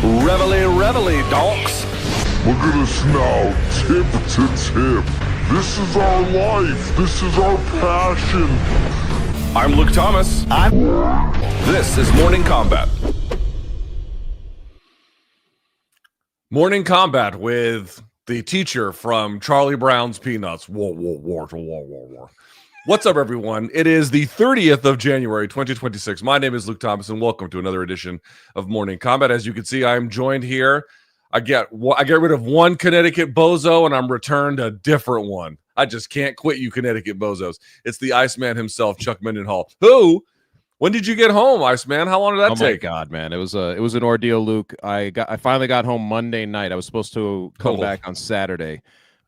Reveille, reveille, donks. Look at us now, tip to tip. This is our life. This is our passion. I'm Luke Thomas. This is Morning Kombat. Morning Kombat with the teacher from Charlie Brown's Peanuts. War. What's up, everyone? It is the 30th of January, 2026. My name is Luke Thomas, and welcome to another edition of Morning Kombat. As you can see, I am joined here. I get rid of one Connecticut bozo, and I'm returned a different one. I just can't quit you Connecticut bozos. It's the Iceman himself, Chuck Mendenhall. Who? When did you get home, Iceman? How long did that take? Oh my God, man! It was an ordeal, Luke. I finally got home Monday night. I was supposed to come back on Saturday,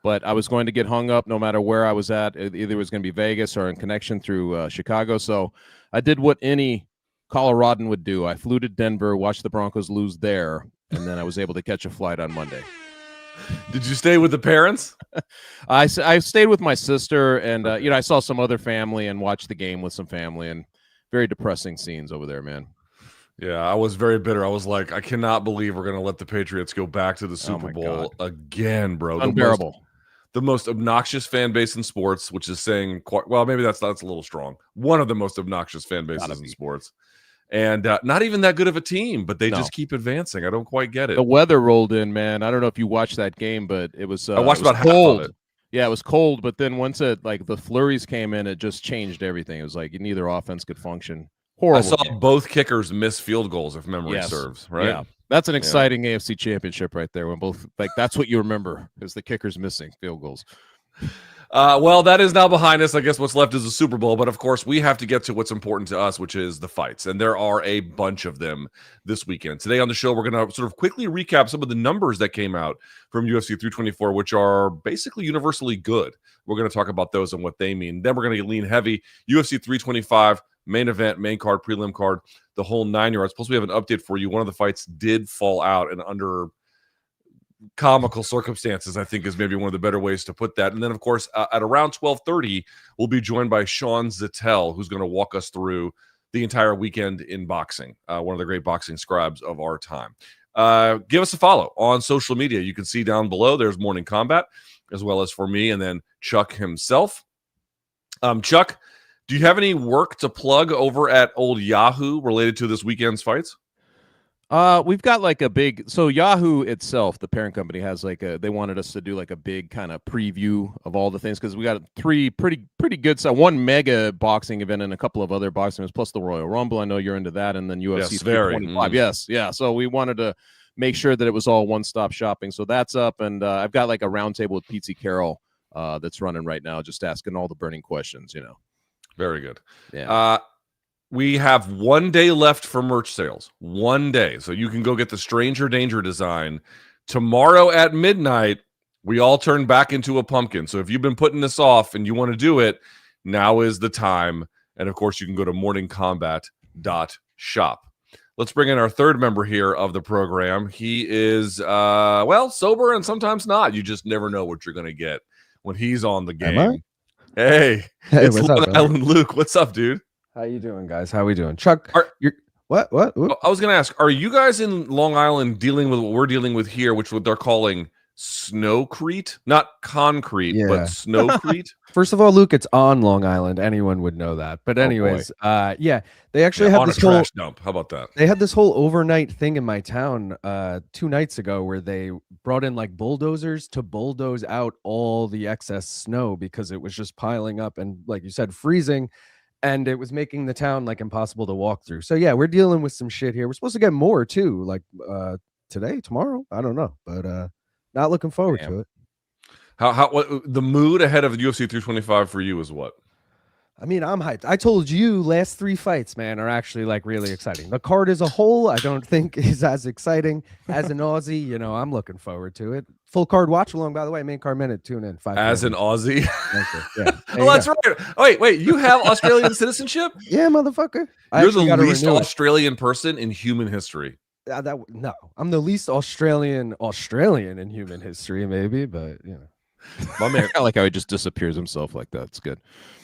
but I was going to get hung up no matter where I was at. Either it was going to be Vegas or in connection through Chicago. So I did what any Coloradan would do. I flew to Denver, watched the Broncos lose there, and then I was able to catch a flight on Monday. Did you stay with the parents? I stayed with my sister, and I saw some other family and watched the game with some family, and very depressing scenes over there, man. Yeah, I was very bitter. I was like, I cannot believe we're going to let the Patriots go back to the Super Bowl again, bro. Unbearable. The most obnoxious fan base in sports, which is saying quite well, maybe that's a little strong. One of the most obnoxious fan bases in sports. And not even that good of a team, but they just keep advancing. I don't quite get it. The weather rolled in, man. I don't know if you watched that game, but it was I watched about cold. half of it. Yeah, it was cold, but then once the flurries came in, it just changed everything. It was like neither offense could function. Horrible. I saw both kickers miss field goals, if memory serves, right? Yeah. That's an exciting AFC championship right there when both that's what you remember is the kickers missing field goals. Well, that is now behind us. I guess what's left is a Super Bowl. But, of course, we have to get to what's important to us, which is the fights. And there are a bunch of them this weekend. Today on the show, we're going to sort of quickly recap some of the numbers that came out from UFC 324, which are basically universally good. We're going to talk about those and what they mean. Then we're going to lean heavy. UFC 325, main event, main card, prelim card, the whole 9 yards. Plus, we have an update for you. One of the fights did fall out and under comical circumstances, I think, is maybe one of the better ways to put that. And then, of course, at around 12:30, we'll be joined by Sean Zittel, who's going to walk us through the entire weekend in boxing, one of the great boxing scribes of our time. Give us a follow on social media. You can see down below, there's Morning Kombat, as well as for me, and then Chuck himself. Chuck, do you have any work to plug over at old Yahoo related to this weekend's fights? We've got so Yahoo itself, the parent company, has they wanted us to do a big kind of preview of all the things because we got three pretty good stuff. One mega boxing event and a couple of other boxing events, plus the Royal Rumble. I know you're into that, and then UFC 325. Yes, yeah. So we wanted to make sure that it was all one-stop shopping. So that's up, and I've got a roundtable with Pete Carroll that's running right now, just asking all the burning questions. Very good. Yeah. We have 1 day left for merch sales. 1 day. So you can go get the Stranger Danger design. Tomorrow at midnight, we all turn back into a pumpkin. So if you've been putting this off and you want to do it, now is the time. And of course, you can go to morningkombat.shop. Let's bring in our third member here of the program. He is, sober and sometimes not. You just never know what you're going to get when he's on the game. Hey, it's Long Island Luke. What's up, dude? How you doing, guys? How we doing? Chuck, what? I was going to ask, are you guys in Long Island dealing with what we're dealing with here, which what they're calling snowcrete? Not concrete, but snowcrete? First of all, Luke, it's on Long Island. Anyone would know that. But anyways, they actually had this trash dump. How about that? They had this whole overnight thing in my town 2 nights ago where they brought in bulldozers to bulldoze out all the excess snow because it was just piling up and, like you said, freezing. And it was making the town impossible to walk through. So yeah, we're dealing with some shit here. We're supposed to get more too, today, tomorrow. I don't know, but not looking forward to it. What the mood ahead of UFC 325 for you is what? I mean, I'm hyped. I told you last 3 fights, man, are actually really exciting. The card as a whole, I don't think is as exciting as an Aussie. I'm looking forward to it. Full card watch along, by the way, main card minute, tune in. 5 as an Aussie. Yeah. Oh, that's right. Wait, you have Australian citizenship? Yeah, motherfucker. You're the least Australian person in human history. No, I'm the least Australian in human history, maybe, but My man, I like how he just disappears himself like that. It's good.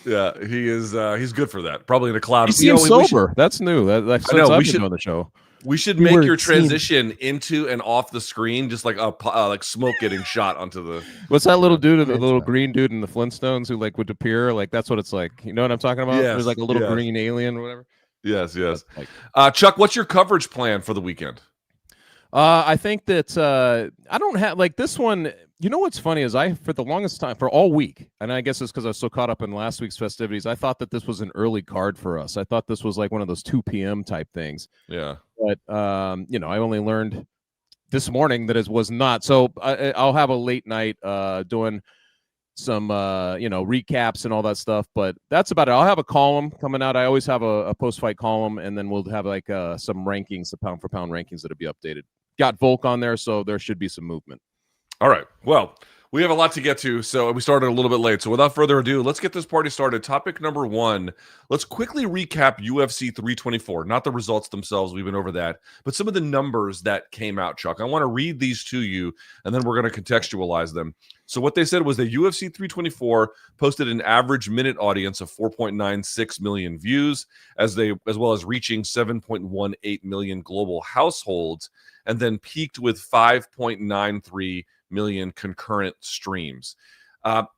Yeah, he is. He's good for that. Probably in a cloud. He seems sober. That's new. That's since I've been on the show. We should we make were your seeing- transition into and off the screen, just like like smoke getting shot onto the. What's that little dude, the it's little fine. green dude in the Flintstones who like would appear? Like that's what it's like. You know what I'm talking about? Yes, There's like a little yes. green alien or whatever. Yes, yes. Like, Chuck, what's your coverage plan for the weekend? I think that I don't have like this one. You know what's funny is for the longest time, for all week, and I guess it's because I was so caught up in last week's festivities, I thought that this was an early card for us. I thought this was like one of those 2 p.m. type things. Yeah. But you know, I only learned this morning that it was not. So I'll have a late night doing some you know, recaps and all that stuff. But that's about it. I'll have a column coming out. I always have a post-fight column, and then we'll have like some rankings, the pound for pound rankings that'll be updated. Got Volk on there, so there should be some movement. All right. Well, we have a lot to get to, so we started a little bit late. So without further ado, let's get this party started. Topic number 1. Let's quickly recap UFC 324. Not the results themselves. We've been over that. But some of the numbers that came out, Chuck. I want to read these to you, and then we're going to contextualize them. So what they said was that UFC 324 posted an average minute audience of 4.96 million views, as well as reaching 7.18 million global households, and then peaked with 5.93 million concurrent streams.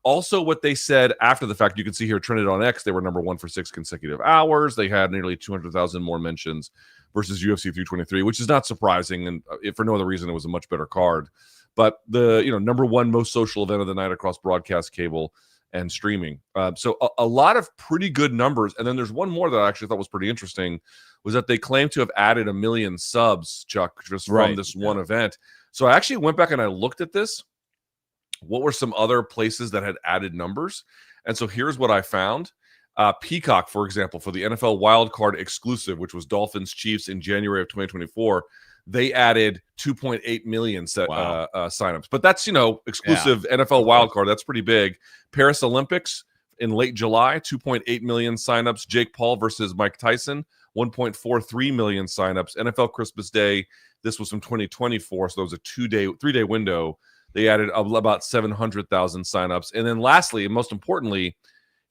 Also, what they said after the fact, you can see here, trended on X, they were number 1 for 6 consecutive hours. They had nearly 200,000 more mentions versus UFC 323, which is not surprising, and if for no other reason, it was a much better card. But the number 1 most social event of the night across broadcast, cable, and streaming. So a lot of pretty good numbers. And then there's one more that I actually thought was pretty interesting, was that they claim to have added 1 million subs, Chuck, just from this one event. So I actually went back and I looked at this. What were some other places that had added numbers? And so here's what I found. Peacock, for example, for the NFL wildcard exclusive, which was Dolphins Chiefs in January of 2024, they added 2.8 million signups. But that's, exclusive NFL wildcard. That's pretty big. Paris Olympics in late July, 2.8 million signups. Jake Paul versus Mike Tyson, 1.43 million signups. NFL Christmas Day, this was from 2024, so it was a 3-day window. They added about 700,000 signups. And then lastly, and most importantly,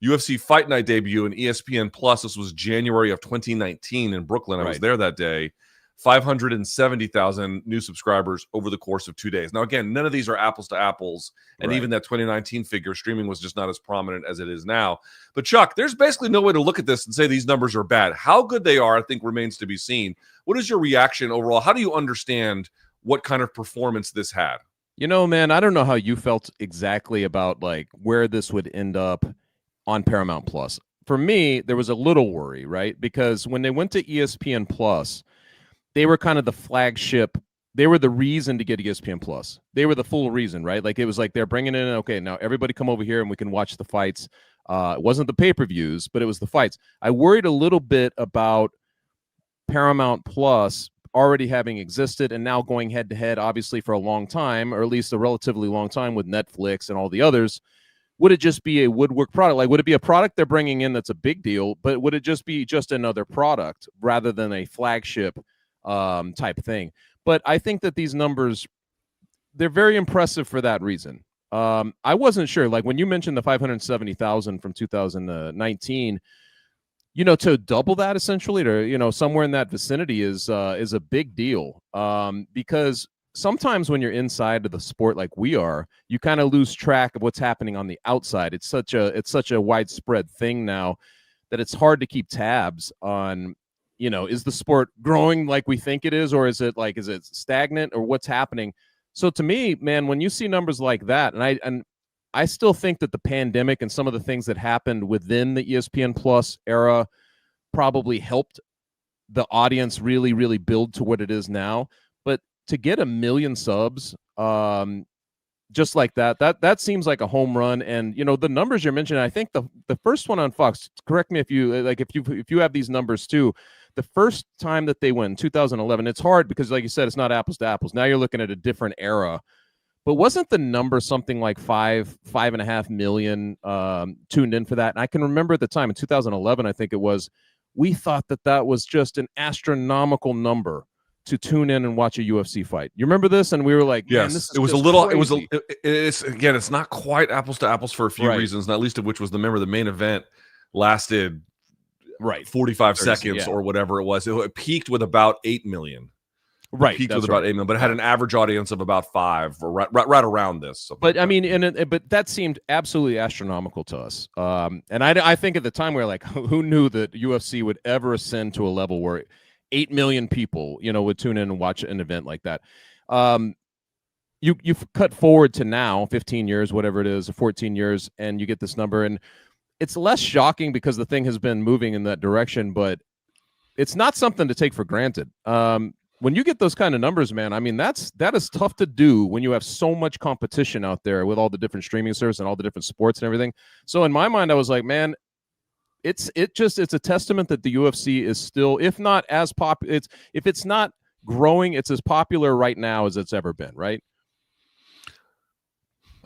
UFC Fight Night debut in ESPN Plus. This was January of 2019 in Brooklyn. I was there that day. 570,000 new subscribers over the course of 2 days. Now, again, none of these are apples to apples. And even that 2019 figure, streaming was just not as prominent as it is now. But Chuck, there's basically no way to look at this and say these numbers are bad. How good they are, I think, remains to be seen. What is your reaction overall? How do you understand what kind of performance this had? You know, man, I don't know how you felt exactly about like where this would end up on Paramount Plus. For me, there was a little worry, right? Because when they went to ESPN Plus, they were kind of the flagship. They were the reason to get ESPN Plus. They were the full reason, right? Like it was like they're bringing in, okay, now everybody come over here and we can watch the fights. It wasn't the pay-per-views, but it was the fights. I worried a little bit about Paramount Plus already having existed and now going head-to-head, obviously, for a long time, or at least a relatively long time with Netflix and all the others. Would it just be a woodwork product? Like, would it be a product they're bringing in that's a big deal, but would it just be just another product rather than a flagship type thing? But I think that these numbers, they're very impressive for that reason. I wasn't sure, like when you mentioned the 570,000 from 2019, to double that essentially, to somewhere in that vicinity is a big deal. Because sometimes when you're inside of the sport like we are, you kind of lose track of what's happening on the outside. It's such a widespread thing now that it's hard to keep tabs on. Is the sport growing like we think it is, or is it stagnant, or what's happening? So to me, man, when you see numbers like that, and I still think that the pandemic and some of the things that happened within the ESPN Plus era probably helped the audience really, really build to what it is now. But to get 1 million subs, just like that seems like a home run. And the numbers you're mentioning, I think the first one on Fox, correct me if you have these numbers too. The first time that they went in 2011, it's hard because, like you said, it's not apples to apples. Now you're looking at a different era. But wasn't the number something like 5.5 million tuned in for that? And I can remember at the time in 2011, I think it was, we thought that was just an astronomical number to tune in and watch a UFC fight. You remember this? And we were like, yes, this is it was just a little, crazy. It's not quite apples to apples for a few reasons, not least of which was the main event lasted right 45 30, seconds or whatever it was. It peaked with about 8 million. Right, Peaked that's with about right. 8 million, but it had an average audience of about 5 or right around this. But I mean, but that seemed absolutely astronomical to us. And I think at the time we were like, who knew that UFC would ever ascend to a level where 8 million people, would tune in and watch an event like that. You cut forward to now, 15 years, whatever it is, 14 years, and you get this number, and it's less shocking because the thing has been moving in that direction, but it's not something to take for granted. When you get those kind of numbers, man, I mean, that is tough to do when you have so much competition out there with all the different streaming services and all the different sports and everything. So in my mind, I was like, man, it's a testament that the UFC is still, if not as popular, if it's not growing, it's as popular right now as it's ever been, right?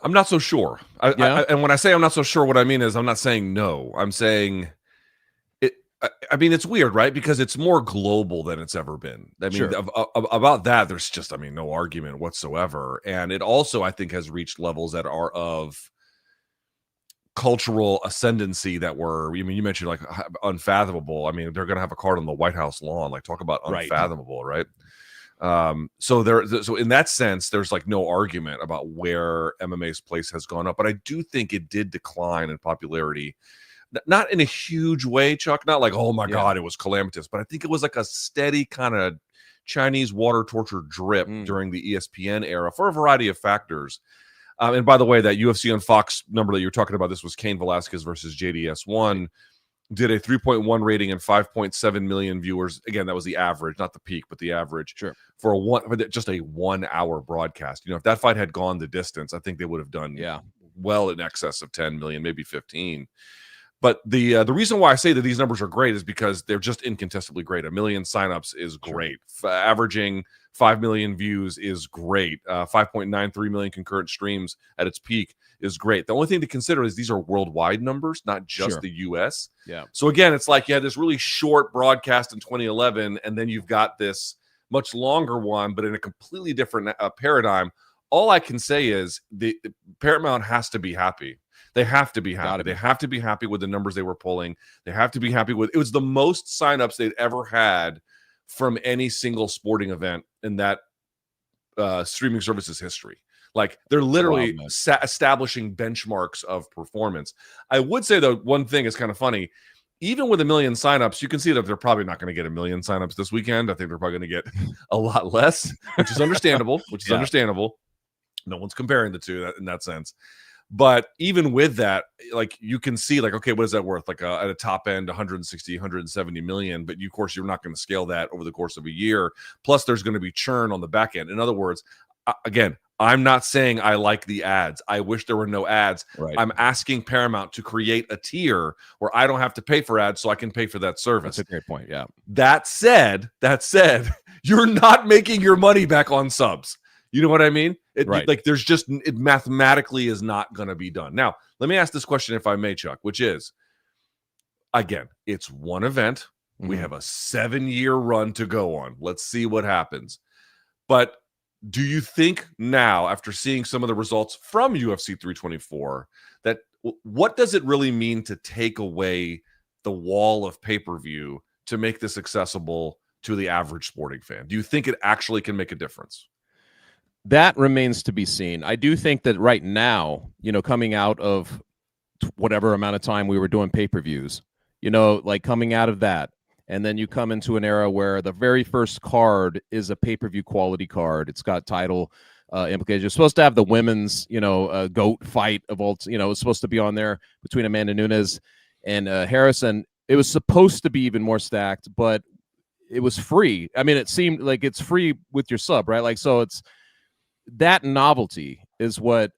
I'm not so sure. And when I say I'm not so sure, what I mean is I'm not saying no. I'm saying I mean, it's weird, right? Because it's more global than it's ever been. I mean, about that, there's just, no argument whatsoever. And it also, I think, has reached levels that are of cultural ascendancy that were, you mentioned like unfathomable. I mean, they're going to have a card on the White House lawn. Like, talk about unfathomable, right? So in that sense, there's like no argument about where MMA's place has gone up. But I do think it did decline in popularity. Not in a huge way, Chuck. Not like, oh my God, it was calamitous. But I think it was like a steady kind of Chinese water torture drip during the ESPN era for a variety of factors. And by the way, that UFC on Fox number that you're talking about, this was Cain Velasquez versus JDS1, did a 3.1 rating and 5.7 million viewers. Again, that was the average, not the peak, but the average. Sure. For just a 1 hour broadcast. If that fight had gone the distance, I think they would have done well in excess of 10 million, maybe 15. But the reason why I say that these numbers are great is because they're just incontestably great. 1 million signups is great. Averaging 5 million views is great. 5.93 million concurrent streams at its peak is great. The only thing to consider is these are worldwide numbers, not just the U.S. Yeah. So again, it's like you had this really short broadcast in 2011, and then you've got this much longer one, but in a completely different paradigm. All I can say is the Paramount has to be happy. They have to be happy. They have to be happy with the numbers they were pulling. They have to be happy with it. Was the most signups they'd ever had from any single sporting event in that streaming services history. Like, they're literally establishing benchmarks of performance. I would say, though, one thing is kind of funny. Even with 1 million signups, you can see that they're probably not going to get 1 million signups this weekend. I think they're probably going to get a lot less, which is understandable. Understandable. No one's comparing the two in that sense. But even with that, like, you can see, like, okay, what is that worth? Like at a top end, 160, 170 million. But of course, you're not going to scale that over the course of a year. Plus, there's going to be churn on the back end. In other words, again, I'm not saying I like the ads. I wish there were no ads. Right. I'm asking Paramount to create a tier where I don't have to pay for ads, so I can pay for that service. That's a great point. Yeah. That said, you're not making your money back on subs. You know what I mean? Like, there's just, it mathematically is not going to be done. Now, let me ask this question, if I may, Chuck, which is, again, it's one event. Mm-hmm. We have a 7-year run to go on. Let's see what happens. But do you think now, after seeing some of the results from UFC 324, that what does it really mean to take away the wall of pay-per-view to make this accessible to the average sporting fan? Do you think it actually can make a difference? That remains to be seen. I do think that right now, coming out of whatever amount of time we were doing pay-per-views, like coming out of that, and then you come into an era where the very first card is a pay-per-view quality card. It's got title implications. You're supposed to have the women's, GOAT fight of all, it was supposed to be on there between Amanda Nunes and Harrison. It was supposed to be even more stacked, but it was free. I mean, it seemed like it's free with your sub, right? Like, so it's, that novelty is what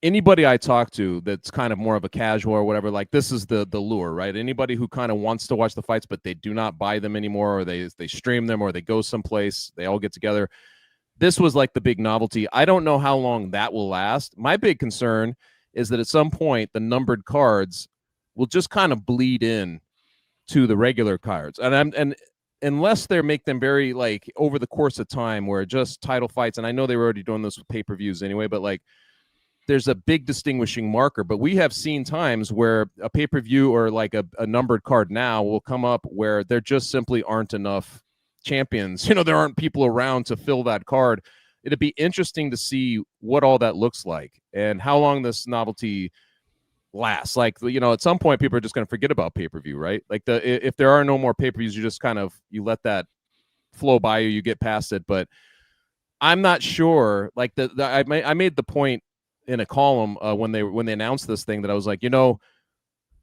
anybody I talk to that's kind of more of a casual or whatever, like, this is the lure, right? Anybody who kind of wants to watch the fights, but they do not buy them anymore, or they stream them, or they go someplace, they all get together. This was like the big novelty. I don't know how long that will last. My big concern is that at some point the numbered cards will just kind of bleed in to the regular cards. And unless they make them very, like, over the course of time, where just title fights, and I know they were already doing this with pay-per-views anyway, but like, there's a big distinguishing marker. But we have seen times where a pay-per-view or like a numbered card now will come up where there just simply aren't enough champions. There aren't people around to fill that card. It'd be interesting to see what all that looks like and how long this novelty lasts. Like, at some point people are just going to forget about pay-per-view, right? Like if there are no more pay-per-views, you just you let that flow by you get past it. But I'm not sure. Like I made the point in a column when they announced this thing that I was like,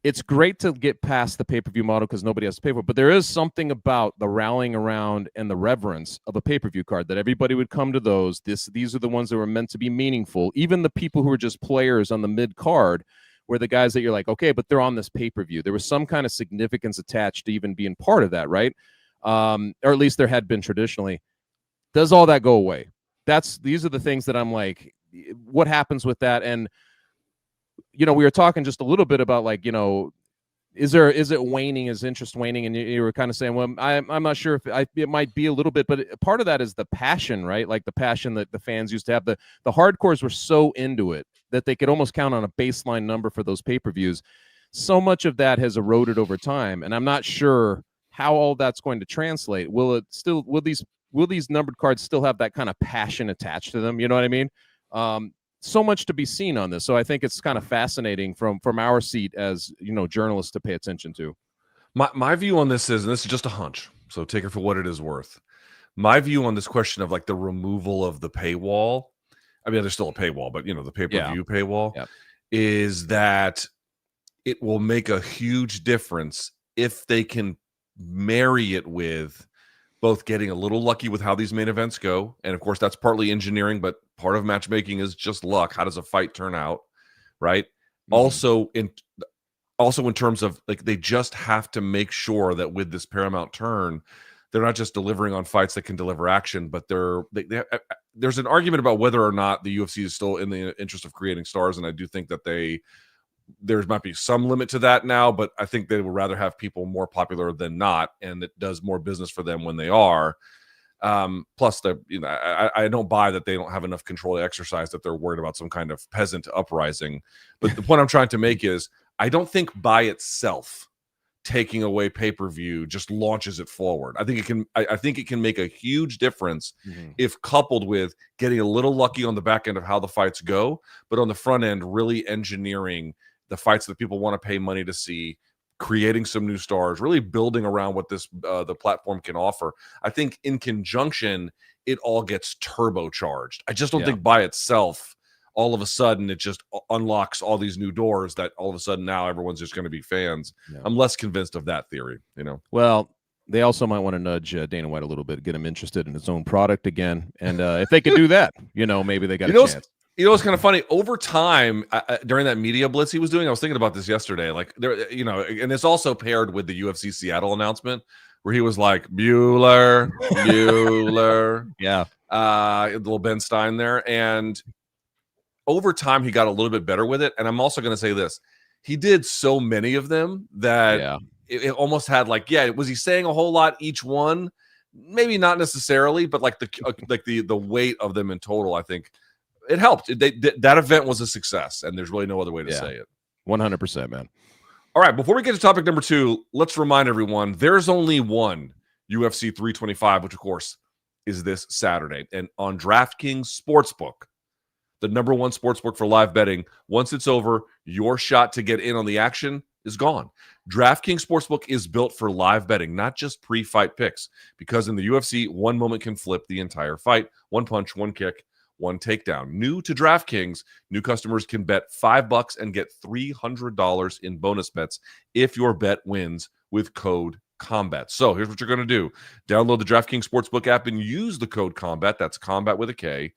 it's great to get past the pay-per-view model because nobody has to pay for it. But there is something about the rallying around and the reverence of a pay-per-view card that everybody would come to those. These are the ones that were meant to be meaningful. Even the people who are just players on the mid card were the guys that you're like, okay, but they're on this pay-per-view. There was some kind of significance attached to even being part of that, right? Or at least there had been traditionally. Does all that go away? These are the things that I'm like, what happens with that? And we were talking just a little bit about like, is it waning? Is interest waning? And you were kind of saying, well, I'm not sure if it might be a little bit, but part of that is the passion, right? Like the passion that the fans used to have. The hardcores were so into it that they could almost count on a baseline number for those pay-per-views. So much of that has eroded over time, and I'm not sure how all that's going to translate. Will these numbered cards still have that kind of passion attached to them? You know what I mean? So much to be seen on this. So I think it's kind of fascinating from our seat as, journalists to pay attention to. My view on this is, and this is just a hunch, so take it for what it is worth. My view on this question of like the removal of the paywall, I mean, there's still a paywall, but the pay-per-view paywall is that it will make a huge difference if they can marry it with both getting a little lucky with how these main events go. And of course, that's partly engineering, but part of matchmaking is just luck. How does a fight turn out? Right. Mm-hmm. Also in terms of like, they just have to make sure that with this Paramount turn, they're not just delivering on fights that can deliver action, but there's an argument about whether or not the UFC is still in the interest of creating stars. And I do think that there might be some limit to that now, but I think they would rather have people more popular than not, and it does more business for them when they are. Plus, I don't buy that they don't have enough control to exercise, that they're worried about some kind of peasant uprising. But the point I'm trying to make is, I don't think by itself taking away pay-per-view just launches it forward. I think it can. I think it can make a huge difference if coupled with getting a little lucky on the back end of how the fights go, but on the front end, really engineering the fights that people want to pay money to see, creating some new stars, really building around what the platform can offer. I think in conjunction, it all gets turbocharged. I just don't think by itself, all of a sudden, it just unlocks all these new doors that all of a sudden now everyone's just going to be fans. Yeah. I'm less convinced of that theory, Well, they also might want to nudge Dana White a little bit, get him interested in his own product again. And if they could do that, maybe they got a chance. It's kind of funny. Over time, during that media blitz he was doing, I was thinking about this yesterday. Like there, and it's also paired with the UFC Seattle announcement where he was like Bueller, little Ben Stein there. And over time, he got a little bit better with it. And I'm also going to say this: he did so many of them that it almost had like, was he saying a whole lot each one? Maybe not necessarily, but like the weight of them in total, I think. It helped. That event was a success, and there's really no other way to say it. 100%, man. All right, before we get to topic number 2, let's remind everyone there's only one UFC 325, which, of course, is this Saturday. And on DraftKings Sportsbook, the number one sportsbook for live betting, once it's over, your shot to get in on the action is gone. DraftKings Sportsbook is built for live betting, not just pre-fight picks, because in the UFC, one moment can flip the entire fight. One punch, one kick, one takedown. New to DraftKings, new customers can bet $5 and get $300 in bonus bets if your bet wins with code KOMBAT. So here's what you're going to do. Download the DraftKings Sportsbook app and use the code KOMBAT, that's combat with a K,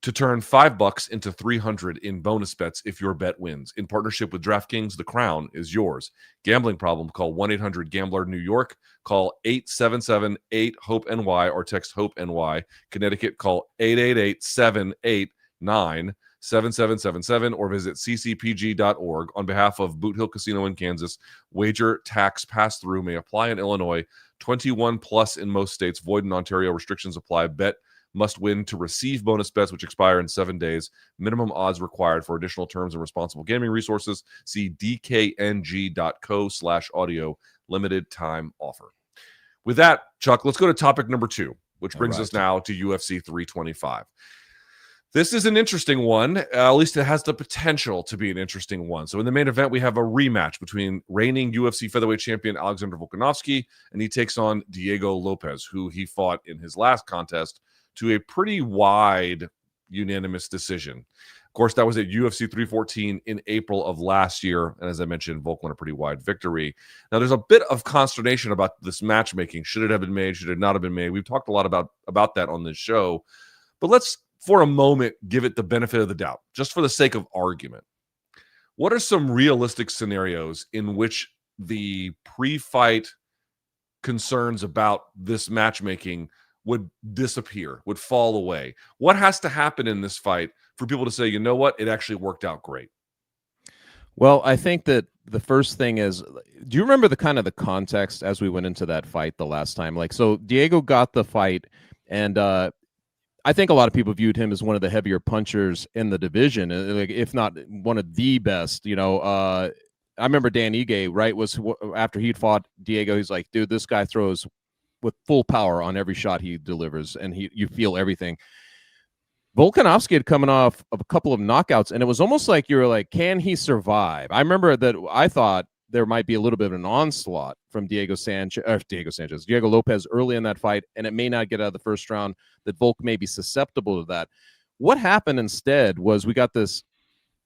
to turn $5 into $300 in bonus bets if your bet wins. In partnership with DraftKings, the crown is yours. Gambling problem? Call 1-800-GAMBLER-NEW YORK. Call 877-8-HOPE-NY or text HOPE-NY. Connecticut, call 888-789-7777 or visit ccpg.org. On behalf of Boot Hill Casino in Kansas, wager tax pass-through may apply in Illinois. 21 plus in most states. Void in Ontario. Restrictions apply. Bet Must win to receive bonus bets, which expire in 7 days. Minimum odds required. For additional terms and responsible gaming resources, see dkng.co/audio. Limited time offer. With that, Chuck, let's go to topic number 2, which brings us now to UFC 325. This is an interesting one. At least it has the potential to be an interesting one. So in the main event, we have a rematch between reigning UFC featherweight champion Alexander Volkanovski, and he takes on Diego Lopes, who he fought in his last contest to a pretty wide unanimous decision. Of course, that was at UFC 314 in April of last year. And as I mentioned, Volk won a pretty wide victory. Now, there's a bit of consternation about this matchmaking. Should it have been made? Should it not have been made? We've talked a lot about that on this show. But let's, for a moment, give it the benefit of the doubt, just for the sake of argument. What are some realistic scenarios in which the pre-fight concerns about this matchmaking would disappear, would fall away? What has to happen in this fight for people to say, you know what, it actually worked out great? Well, I think that the first thing is, do you remember the context as we went into that fight the last time? Like, so Diego got the fight, and I think a lot of people viewed him as one of the heavier punchers in the division, like, if not one of the best. I remember Dan Ige, right, was after he'd fought Diego, he's like, dude, this guy throws with full power on every shot he delivers, and you feel everything. Volkanovski had coming off of a couple of knockouts, and it was almost like you were like, can he survive? I remember that I thought there might be a little bit of an onslaught from Diego Lopes early in that fight, and it may not get out of the first round, that Volk may be susceptible to that. What happened instead was we got this,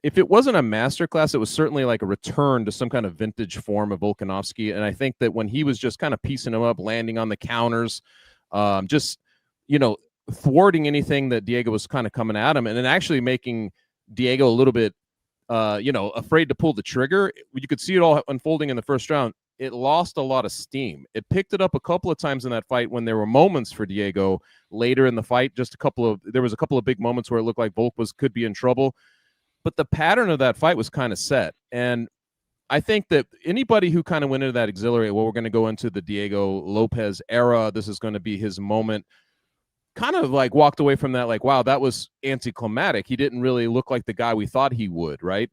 if it wasn't a masterclass, it was certainly like a return to some kind of vintage form of Volkanovski. And I think that when he was just kind of piecing him up, landing on the counters, thwarting anything that Diego was kind of coming at him, and then actually making Diego a little bit, afraid to pull the trigger. You could see it all unfolding in the first round. It lost a lot of steam. It picked it up a couple of times in that fight when there were moments for Diego later in the fight. There was a couple of big moments where it looked like Volk could be in trouble. But the pattern of that fight was kind of set. And I think that anybody who kind of went into that auxiliary, we're going to go into the Diego Lopes era, this is going to be his moment, kind of like walked away from that like, wow, that was anticlimactic. He didn't really look like the guy we thought he would, right?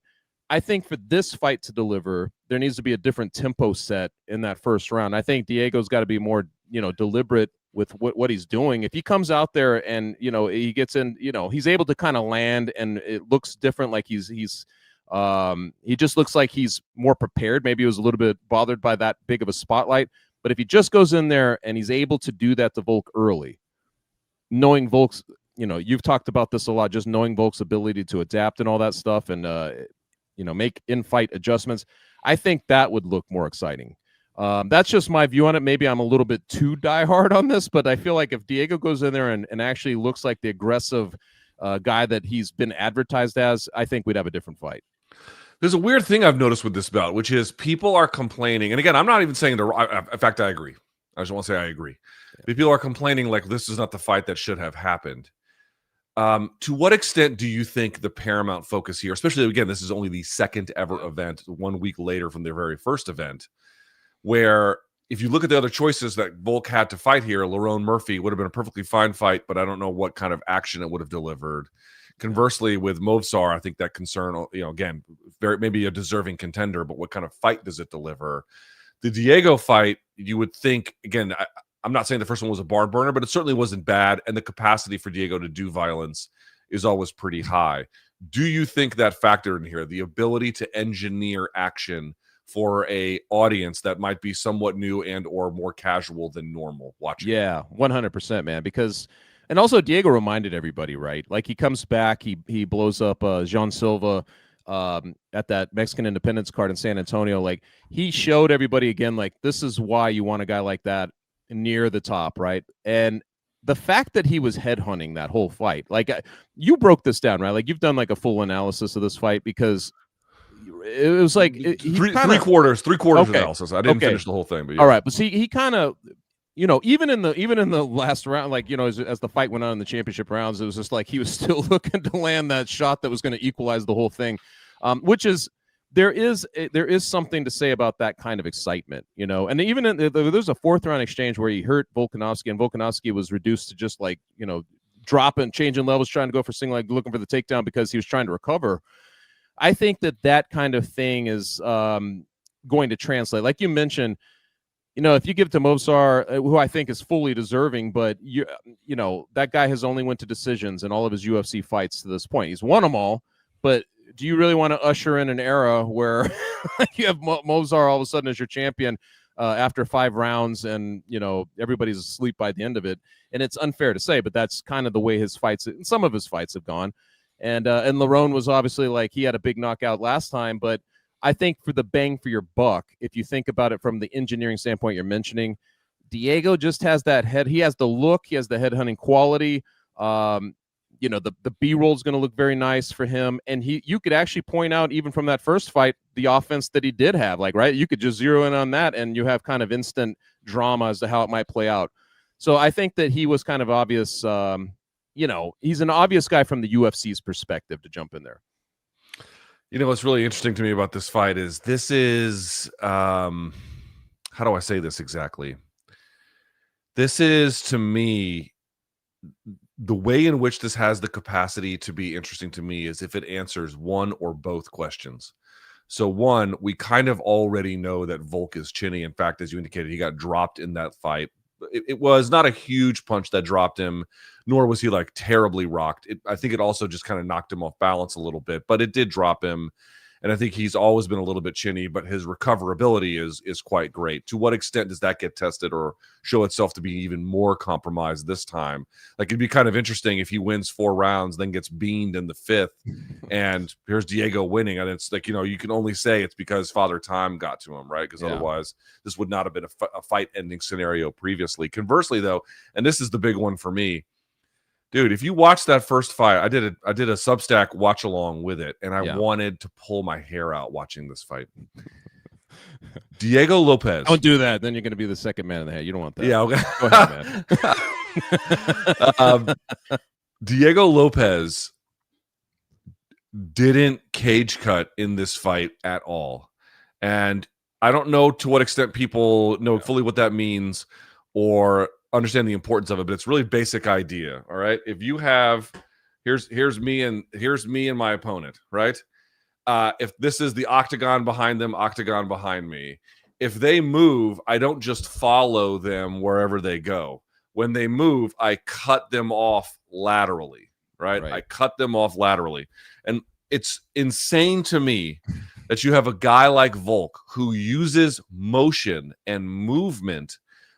I think for this fight to deliver, there needs to be a different tempo set in that first round. I think Diego's got to be more, deliberate with what he's doing. If he comes out there and, he gets in, he's able to kind of land, and it looks different. Like he just looks like he's more prepared. Maybe he was a little bit bothered by that big of a spotlight, but if he just goes in there and he's able to do that to Volk early, knowing Volk's, you've talked about this a lot, just knowing Volk's ability to adapt and all that stuff, and, make in-fight adjustments, I think that would look more exciting. That's just my view on it. Maybe I'm a little bit too diehard on this, but I feel like if Diego goes in there and actually looks like the aggressive guy that he's been advertised as, I think we'd have a different fight. There's a weird thing I've noticed with this bout, which is people are complaining. And again, I'm not even saying in fact, I agree. I just want to say I agree. Yeah. People are complaining like this is not the fight that should have happened. To what extent do you think the Paramount focus here, especially, again, this is only the second ever event, 1 week later from their very first event, where if you look at the other choices that Volk had to fight here, Lerone Murphy would have been a perfectly fine fight, but I don't know what kind of action it would have delivered. Conversely, with Movsar, I think that concern, again, maybe a deserving contender, but what kind of fight does it deliver? The Diego fight, you would think, again, I'm not saying the first one was a barn burner, but it certainly wasn't bad, and the capacity for Diego to do violence is always pretty high. Do you think that factored in here, the ability to engineer action for a audience that might be somewhat new and or more casual than normal watching? Yeah, 100%, man, because and also Diego reminded everybody, right? Like he comes back, he blows up Jean Silva at that Mexican Independence card in San Antonio. Like he showed everybody again, like this is why you want a guy like that near the top, right? And the fact that he was headhunting that whole fight, like you broke this down, right? Like you've done like a full analysis of this fight, because it was like three quarters okay. Analysis. I didn't finish the whole thing, but yeah. All right, but see, he kind of, even in the last round, like as the fight went on in the championship rounds, it was just like he was still looking to land that shot that was going to equalize the whole thing, which is. There is something to say about that kind of excitement, and even there's a fourth round exchange where he hurt Volkanovski, and Volkanovski was reduced to just like, dropping, changing levels, trying to go for single leg, looking for the takedown because he was trying to recover. I think that kind of thing is going to translate. Like you mentioned, if you give to Mozart, who I think is fully deserving, but that guy has only went to decisions in all of his UFC fights to this point. He's won them all, but do you really want to usher in an era where you have Mozart all of a sudden as your champion after 5 rounds and, everybody's asleep by the end of it? And it's unfair to say, but that's kind of the way his fights, some of his fights have gone. And Lerone was obviously he had a big knockout last time, but I think for the bang for your buck, if you think about it from the engineering standpoint you're mentioning, Diego just has that head. He has the look. He has the head hunting quality. The B-roll is going to look very nice for him. And you could actually point out, even from that first fight, the offense that he did have. Right? You could just zero in on that, and you have kind of instant drama as to how it might play out. So I think that he was kind of obvious. He's an obvious guy from the UFC's perspective to jump in there. What's really interesting to me about this fight is how do I say this exactly? This is, to me, the way in which this has the capacity to be interesting to me is if it answers one or both questions. So one, we kind of already know that Volk is chinny. In fact, as you indicated, he got dropped in that fight. It was not a huge punch that dropped him, nor was he terribly rocked. I think it also just kind of knocked him off balance a little bit, but it did drop him. And I think he's always been a little bit chinny, but his recoverability is quite great. To what extent does that get tested or show itself to be even more compromised this time? It'd be kind of interesting if he wins 4 rounds, then gets beamed in the 5th, and here's Diego winning. And it's you can only say it's because Father Time got to him, right? Because otherwise this would not have been a fight-ending scenario previously. Conversely, though, and this is the big one for me, dude, if you watch that first fight, I did a Substack watch along with it, and I wanted to pull my hair out watching this fight. Diego Lopes. Don't do that. Then you're going to be the second man in the head. You don't want that. Yeah. Okay. Go ahead, man. Diego Lopes didn't cage cut in this fight at all. And I don't know to what extent people know fully what that means or understand the importance of it, but it's really basic idea. All right. If you have, here's me and my opponent, right? If this is the octagon behind them, octagon behind me, if they move, I don't just follow them wherever they go. When they move, I cut them off laterally, right? I cut them off laterally. And it's insane to me that you have a guy like Volk who uses motion and movement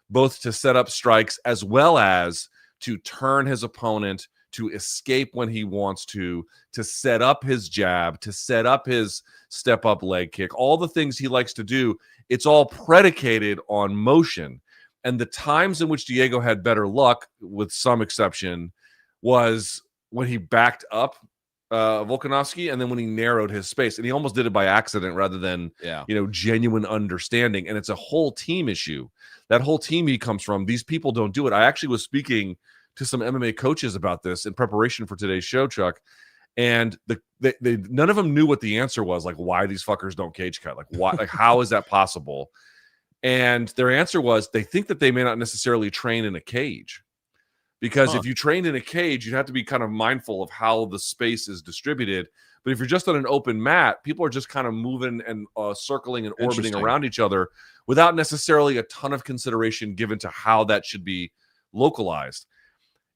both to set up strikes as well as to turn his opponent, to escape when he wants to set up his jab, to set up his step-up leg kick, all the things he likes to do. It's all predicated on motion. And the times in which Diego had better luck, with some exception, was when he backed up Volkanovski, and then when he narrowed his space. And he almost did it by accident rather than genuine understanding. And it's a whole team issue. That whole team he comes from, these people don't do it. I actually was speaking to some MMA coaches about this in preparation for today's show, Chuck, and they none of them knew what the answer was, why these fuckers don't cage cut, why, how is that possible? And their answer was they think that they may not necessarily train in a cage, because if you train in a cage, you'd have to be kind of mindful of how the space is distributed. But if you're just on an open mat, people are just kind of moving and circling and orbiting around each other without necessarily a ton of consideration given to how that should be localized.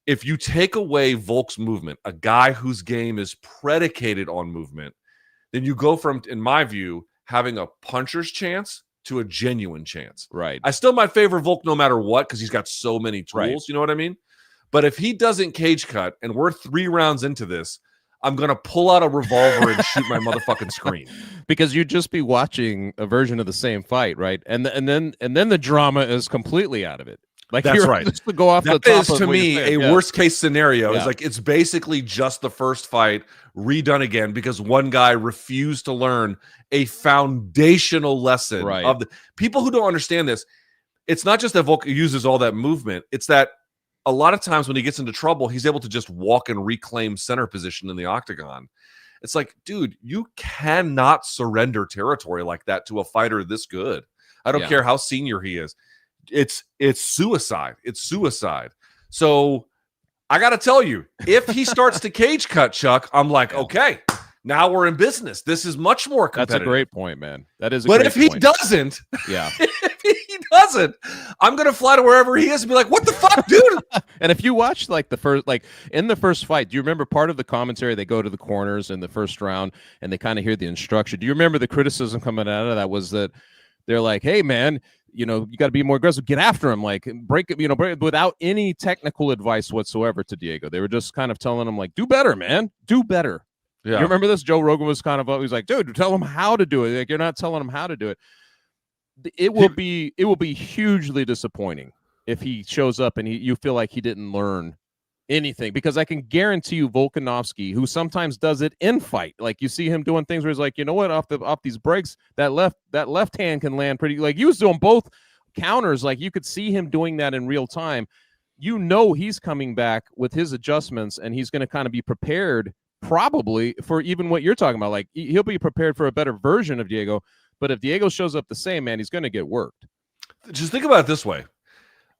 If you take away Volk's movement, a guy whose game is predicated on movement, then you go from, in my view, having a puncher's chance to a genuine chance. Right. I still might favor Volk no matter what, because he's got so many tools. You know what I mean? But if he doesn't cage cut and we're 3 rounds into this, I'm going to pull out a revolver and shoot my motherfucking screen. Because you'd just be watching a version of the same fight, right? And then the drama is completely out of it. That's right. Just to go off that the top is, to me, a worst case scenario. Yeah. It's basically just the first fight redone again because one guy refused to learn a foundational lesson of the people who don't understand this. It's not just that Volk uses all that movement. It's that a lot of times when he gets into trouble, he's able to just walk and reclaim center position in the octagon. It's dude, you cannot surrender territory like that to a fighter this good. I don't care how senior he is. It's suicide. It's suicide. So I got to tell you, if he starts to cage cut, Chuck, I'm like, okay, now we're in business. This is much more competitive. That's a great point, man. That is a but great if he point. doesn't, yeah. if he doesn't, I'm going to fly to wherever he is and be like, what the fuck, dude? And if you watch in the first fight, do you remember part of the commentary? They go to the corners in the first round and they kind of hear the instruction. Do you remember the criticism coming out of that was that they're like, hey, man, you got to be more aggressive. Get after him, like break without any technical advice whatsoever to Diego. They were just kind of telling him, like, do better, man. Do better. Yeah. You remember this? Joe Rogan was kind of always like, dude, tell him how to do it. Like, you're not telling him how to do it. It will be hugely disappointing if he shows up and you feel like he didn't learn anything, because I can guarantee you Volkanovski, who sometimes does it in fight, like you see him doing things where he's like, you know what, off these breaks, that left hand can land pretty, like he was doing both counters, like you could see him doing that in real time. He's coming back with his adjustments and he's going to kind of be prepared probably for even what you're talking about. Like he'll be prepared for a better version of Diego, but if Diego shows up the same, man, he's going to get worked. Just think about it this way.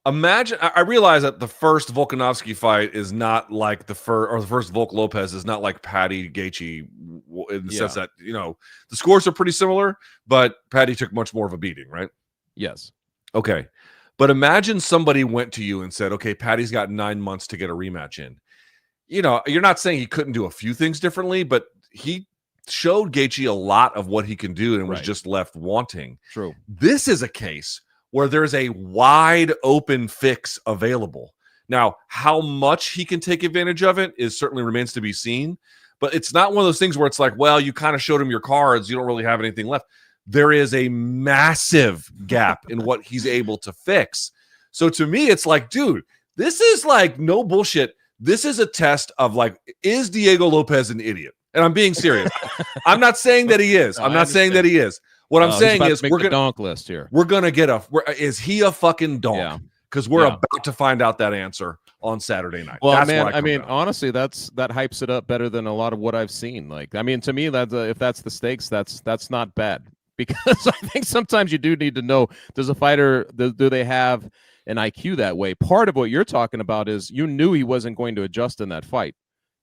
Imagine, I realize that the first Volkanovski fight is not like the first Volk Lopez is not like Patty Gaethje in the sense that, the scores are pretty similar, but Patty took much more of a beating, right? Yes. Okay. But imagine somebody went to you and said, okay, Patty's got 9 months to get a rematch in. You're not saying he couldn't do a few things differently, but he showed Gaethje a lot of what he can do and was just left wanting. True. This is a case where there's a wide open fix available. Now, how much he can take advantage of it certainly remains to be seen, but it's not one of those things where it's like, well, you kind of showed him your cards, you don't really have anything left. There is a massive gap in what he's able to fix. So to me, it's like, dude, this is like no bullshit. This is a test of like, is Diego Lopez an idiot? And I'm being serious. I'm not saying that he is. I'm not saying that he is. What I'm saying is we're gonna donk list here. We're gonna get is he a fucking donk? Because we're about to find out that answer on Saturday night. Well, man, I mean, honestly, that hypes it up better than a lot of what I've seen. Like, I mean, to me, that if that's the stakes, that's not bad, because I think sometimes you do need to know, does a fighter do they have an IQ that way? Part of what you're talking about is you knew he wasn't going to adjust in that fight.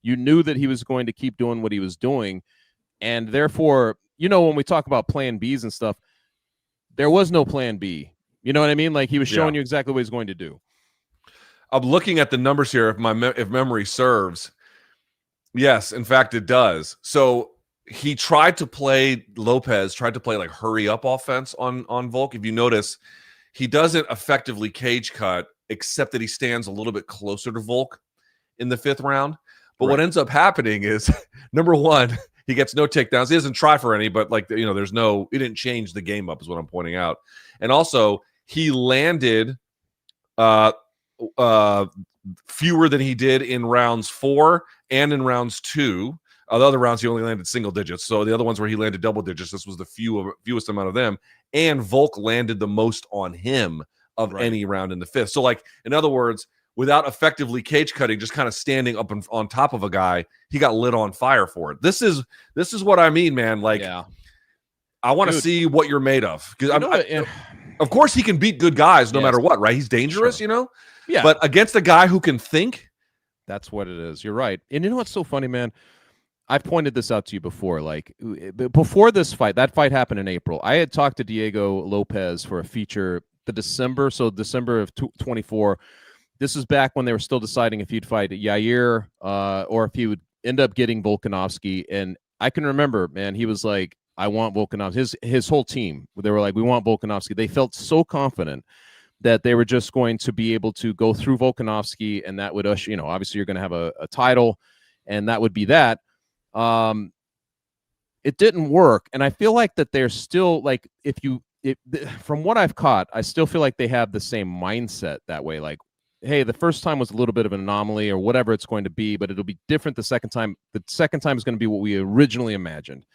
You knew that he was going to keep doing what he was doing, and therefore, when we talk about plan Bs and stuff, there was no plan B. You know what I mean? Like he was showing you exactly what he's going to do. I'm looking at the numbers here. If memory serves, yes, in fact, it does. So he tried to play like hurry up offense on Volk. If you notice, he doesn't effectively cage cut, except that he stands a little bit closer to Volk in the 5th round. But what ends up happening is, number one, he gets no takedowns. He doesn't try for any, but he didn't change the game up is what I'm pointing out. And also he landed fewer than he did in rounds 4 and in rounds 2. The other rounds he only landed single digits. So the other ones where he landed double digits, this was the fewest amount of them. And Volk landed the most on him of any round in the 5th. So in other words, without effectively cage cutting, just kind of standing up on top of a guy, he got lit on fire for it. This is what I mean, man. I want to see what you're made of. Of course, he can beat good guys no matter what, right? He's dangerous, Yeah. But against a guy who can think, that's what it is. You're right. And you know what's so funny, man? I've pointed this out to you before. Like before this fight, that fight happened in April. I had talked to Diego Lopez for a feature December of 24. This is back when they were still deciding if he'd fight Yair or if he would end up getting Volkanovski. And I can remember, man, he was like, I want Volkanovski. His whole team, they were like, we want Volkanovski. They felt so confident that they were just going to be able to go through Volkanovski, and that would usher, obviously you're going to have a title, and that would be that. It didn't work. And I feel like that they're still like, from what I've caught, I still feel like they have the same mindset that way. Like, hey, the first time was a little bit of an anomaly or whatever it's going to be, but it'll be different the second time. The second time is going to be what we originally imagined.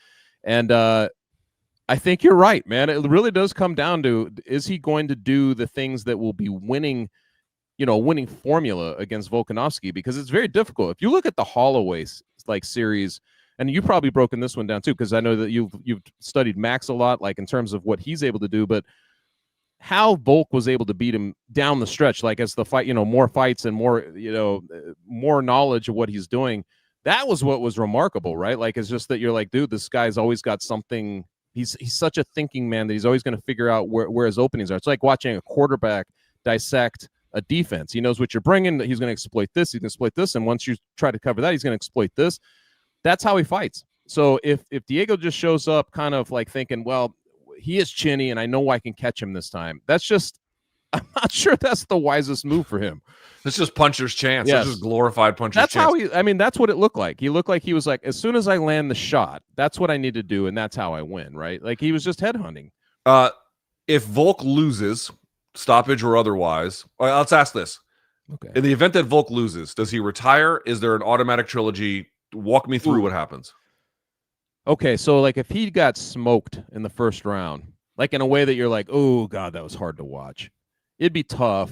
And I think you're right, man. It really does come down to, is he going to do the things that will be winning, winning formula against Volkanovski? Because it's very difficult. If you look at the Holloway series, and you've probably broken this one down too, because I know that you've studied Max a lot, like in terms of what he's able to do, but how Volk was able to beat him down the stretch, like as the fight, more fights and more, more knowledge of what he's doing. That was what was remarkable, right? Like, it's just that you're like, dude, this guy's always got something. He's such a thinking man that he's always going to figure out where his openings are. It's like watching a quarterback dissect a defense. He knows what you're bringing. He's going to exploit this. He's going to exploit this. And once you try to cover that, he's going to exploit this. That's how he fights. So if Diego just shows up kind of like thinking, well, he is chinny and I know I can catch him this time, that's just, I'm not sure that's the wisest move for him. It's just puncher's chance. Yes. It's just glorified puncher's That's chance. how that's what it looked like. He looked like he was like, as soon as I land the shot, that's what I need to do. And that's how I win, right? Like he was just headhunting. If Volk loses, stoppage or otherwise, let's ask this. Okay. In the event that Volk loses, does he retire? Is there an automatic trilogy? Walk me through what happens. Okay, so like if he got smoked in the first round, like in a way that you're like, oh God, that was hard to watch, it'd be tough,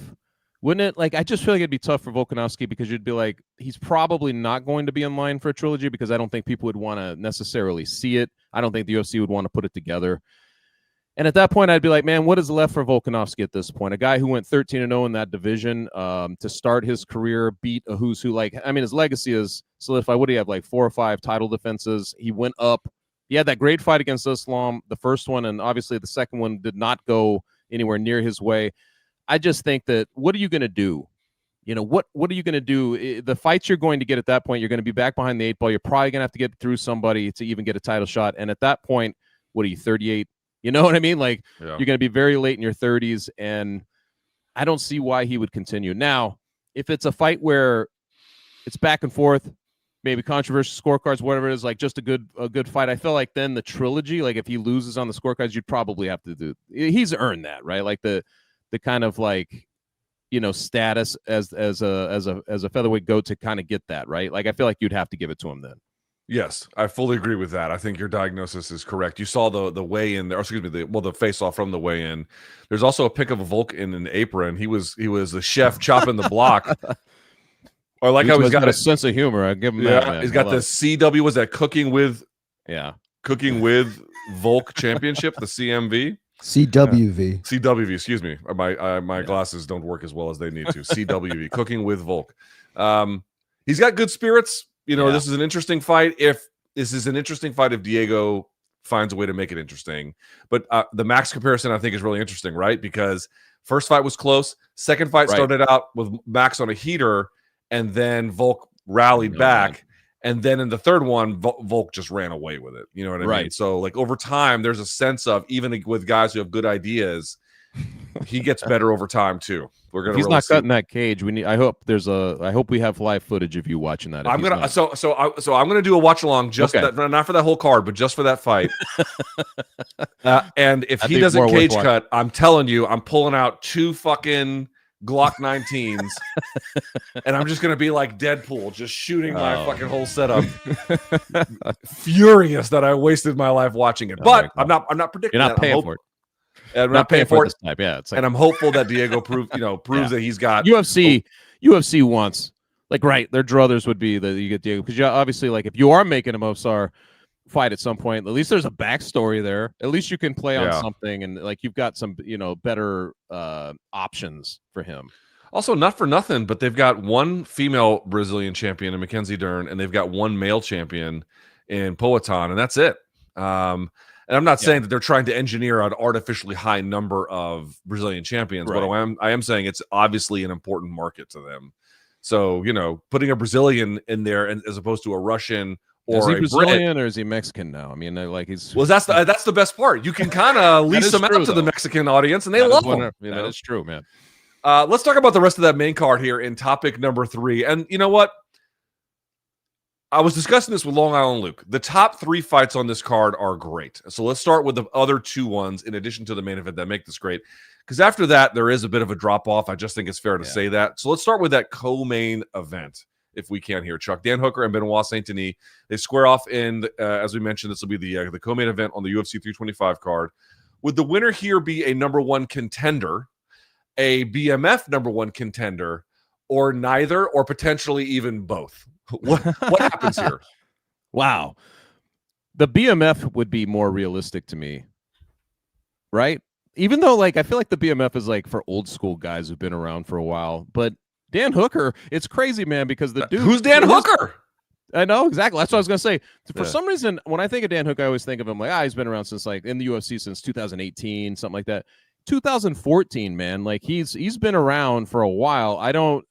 wouldn't it? Like I just feel like it'd be tough for Volkanovski because you'd be like, he's probably not going to be in line for a trilogy because I don't think people would want to necessarily see it. I don't think the UFC would want to put it together. And at that point, I'd be like, man, what is left for Volkanovski at this point? A guy who went 13-0 in that division to start his career, beat a who's who. Like, I mean, his legacy is solidified. What do you have, like 4 or 5 title defenses? He went up. He had that great fight against Islam, the first one, and obviously the second one did not go anywhere near his way. I just think that what are you going to do? What are you going to do? The fights you're going to get at that point, you're going to be back behind the 8 ball. You're probably going to have to get through somebody to even get a title shot. And at that point, what are you, 38? You know what I mean? Like, You're going to be very late in your 30s, and I don't see why he would continue. Now, if it's a fight where it's back and forth, maybe controversial scorecards, whatever it is, like just a good fight, I feel like then the trilogy, like if he loses on the scorecards, you'd probably have to do. He's earned that, right? Like the kind of like, status as a featherweight goat to kind of get that, right? Like I feel like you'd have to give it to him then. Yes, I fully agree with that. I think your diagnosis is correct. You saw the weigh-in there, or excuse me, the face-off from the weigh-in. There's also a pic of a Volk in an apron. He was the chef chopping the block. Or like he's got a sense of humor. I give him that. Man. He's got the CW. Was that cooking with Volk Championship, the CMV? CWV. CWV. Excuse me. My glasses don't work as well as they need to. CWV. Cooking with Volk. He's got good spirits. This is an interesting fight. If Diego finds a way to make it interesting, but the Max comparison I think is really interesting, right? Because first fight was close. Second fight started out with Max on a heater, and then Volk rallied back. Man. And then in the third one, Volk just ran away with it. You know what I mean? So like over time, there's a sense of, even with guys who have good ideas, he gets better over time too. We're gonna. He's not cutting that cage. I hope we have live footage of you watching that. I'm gonna do a watch along not for that whole card, but just for that fight. And if he doesn't cage cut, I'm telling you, I'm pulling out 2 fucking Glock 19s, and I'm just gonna be like Deadpool, just shooting my fucking whole setup. Furious that I wasted my life watching it, but I'm not predicting. You're not paying for it. And we're not paying for it. This type. Yeah, it's like, and I'm hopeful that Diego proves that he's got UFC. UFC wants, like, right, their druthers would be that you get Diego, because obviously, like, if you are making a Mopsar fight at some point, at least there's a backstory there. At least you can play on something, and like you've got some better options for him. Also, not for nothing, but they've got one female Brazilian champion in Mackenzie Dern, and they've got one male champion in Poatan, and that's it. And I'm not saying that they're trying to engineer an artificially high number of Brazilian champions, but I am saying it's obviously an important market to them. So, putting a Brazilian in there as opposed to a Russian or is he Brazilian Brit, or is he Mexican now? I mean, like he's that's the best part. You can kind of lease them out to the Mexican audience, and they love them. That is true, man. Let's talk about the rest of that main card here in topic number 3. And you know what? I was discussing this with Long Island Luke. The top 3 fights on this card are great. So let's start with the other 2 ones in addition to the main event that make this great. Because after that, there is a bit of a drop-off. I just think it's fair to say that. So let's start with that co-main event, if we can here. Chuck, Dan Hooker and Benoit Saint-Denis. They square off in, as we mentioned, this will be the co-main event on the UFC 325 card. Would the winner here be a number 1 contender, a BMF number 1 contender, or neither, or potentially even both? What happens here? Wow. The BMF would be more realistic to me, right? even though like I feel like the BMF is like for old school guys who've been around for a while, but Dan Hooker, it's crazy, man, because the dude Who's Dan Hooker? I know exactly. That's what I was gonna say. For some reason, when I think of Dan Hooker, I always think of him like, he's been around since like in the UFC since 2018, something like that. 2014, man. Like he's been around for a while. I don't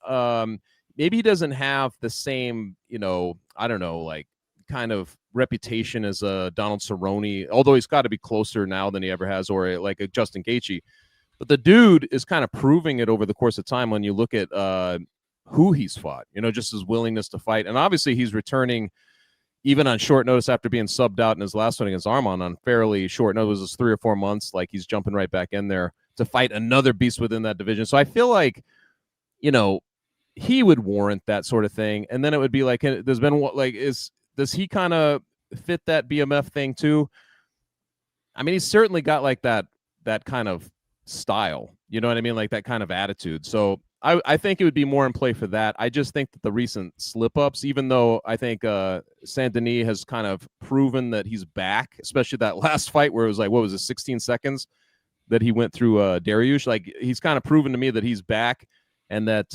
maybe he doesn't have the same, I don't know, like kind of reputation as a Donald Cerrone, although he's got to be closer now than he ever has, or like a Justin Gaethje. But the dude is kind of proving it over the course of time when you look at who he's fought, just his willingness to fight. And obviously he's returning even on short notice after being subbed out in his last one against Arman on fairly short notice. It was 3 or 4 months. Like he's jumping right back in there to fight another beast within that division. So I feel like, he would warrant that sort of thing. And then it would be like, there's been like, does he kind of fit that BMF thing too? I mean, he's certainly got like that kind of style, you know what I mean? Like that kind of attitude. So I think it would be more in play for that. I just think that the recent slip-ups, even though I think Saint Denis has kind of proven that he's back, especially that last fight where it was like, what was it, 16 seconds that he went through Dariush? Like he's kind of proven to me that he's back and that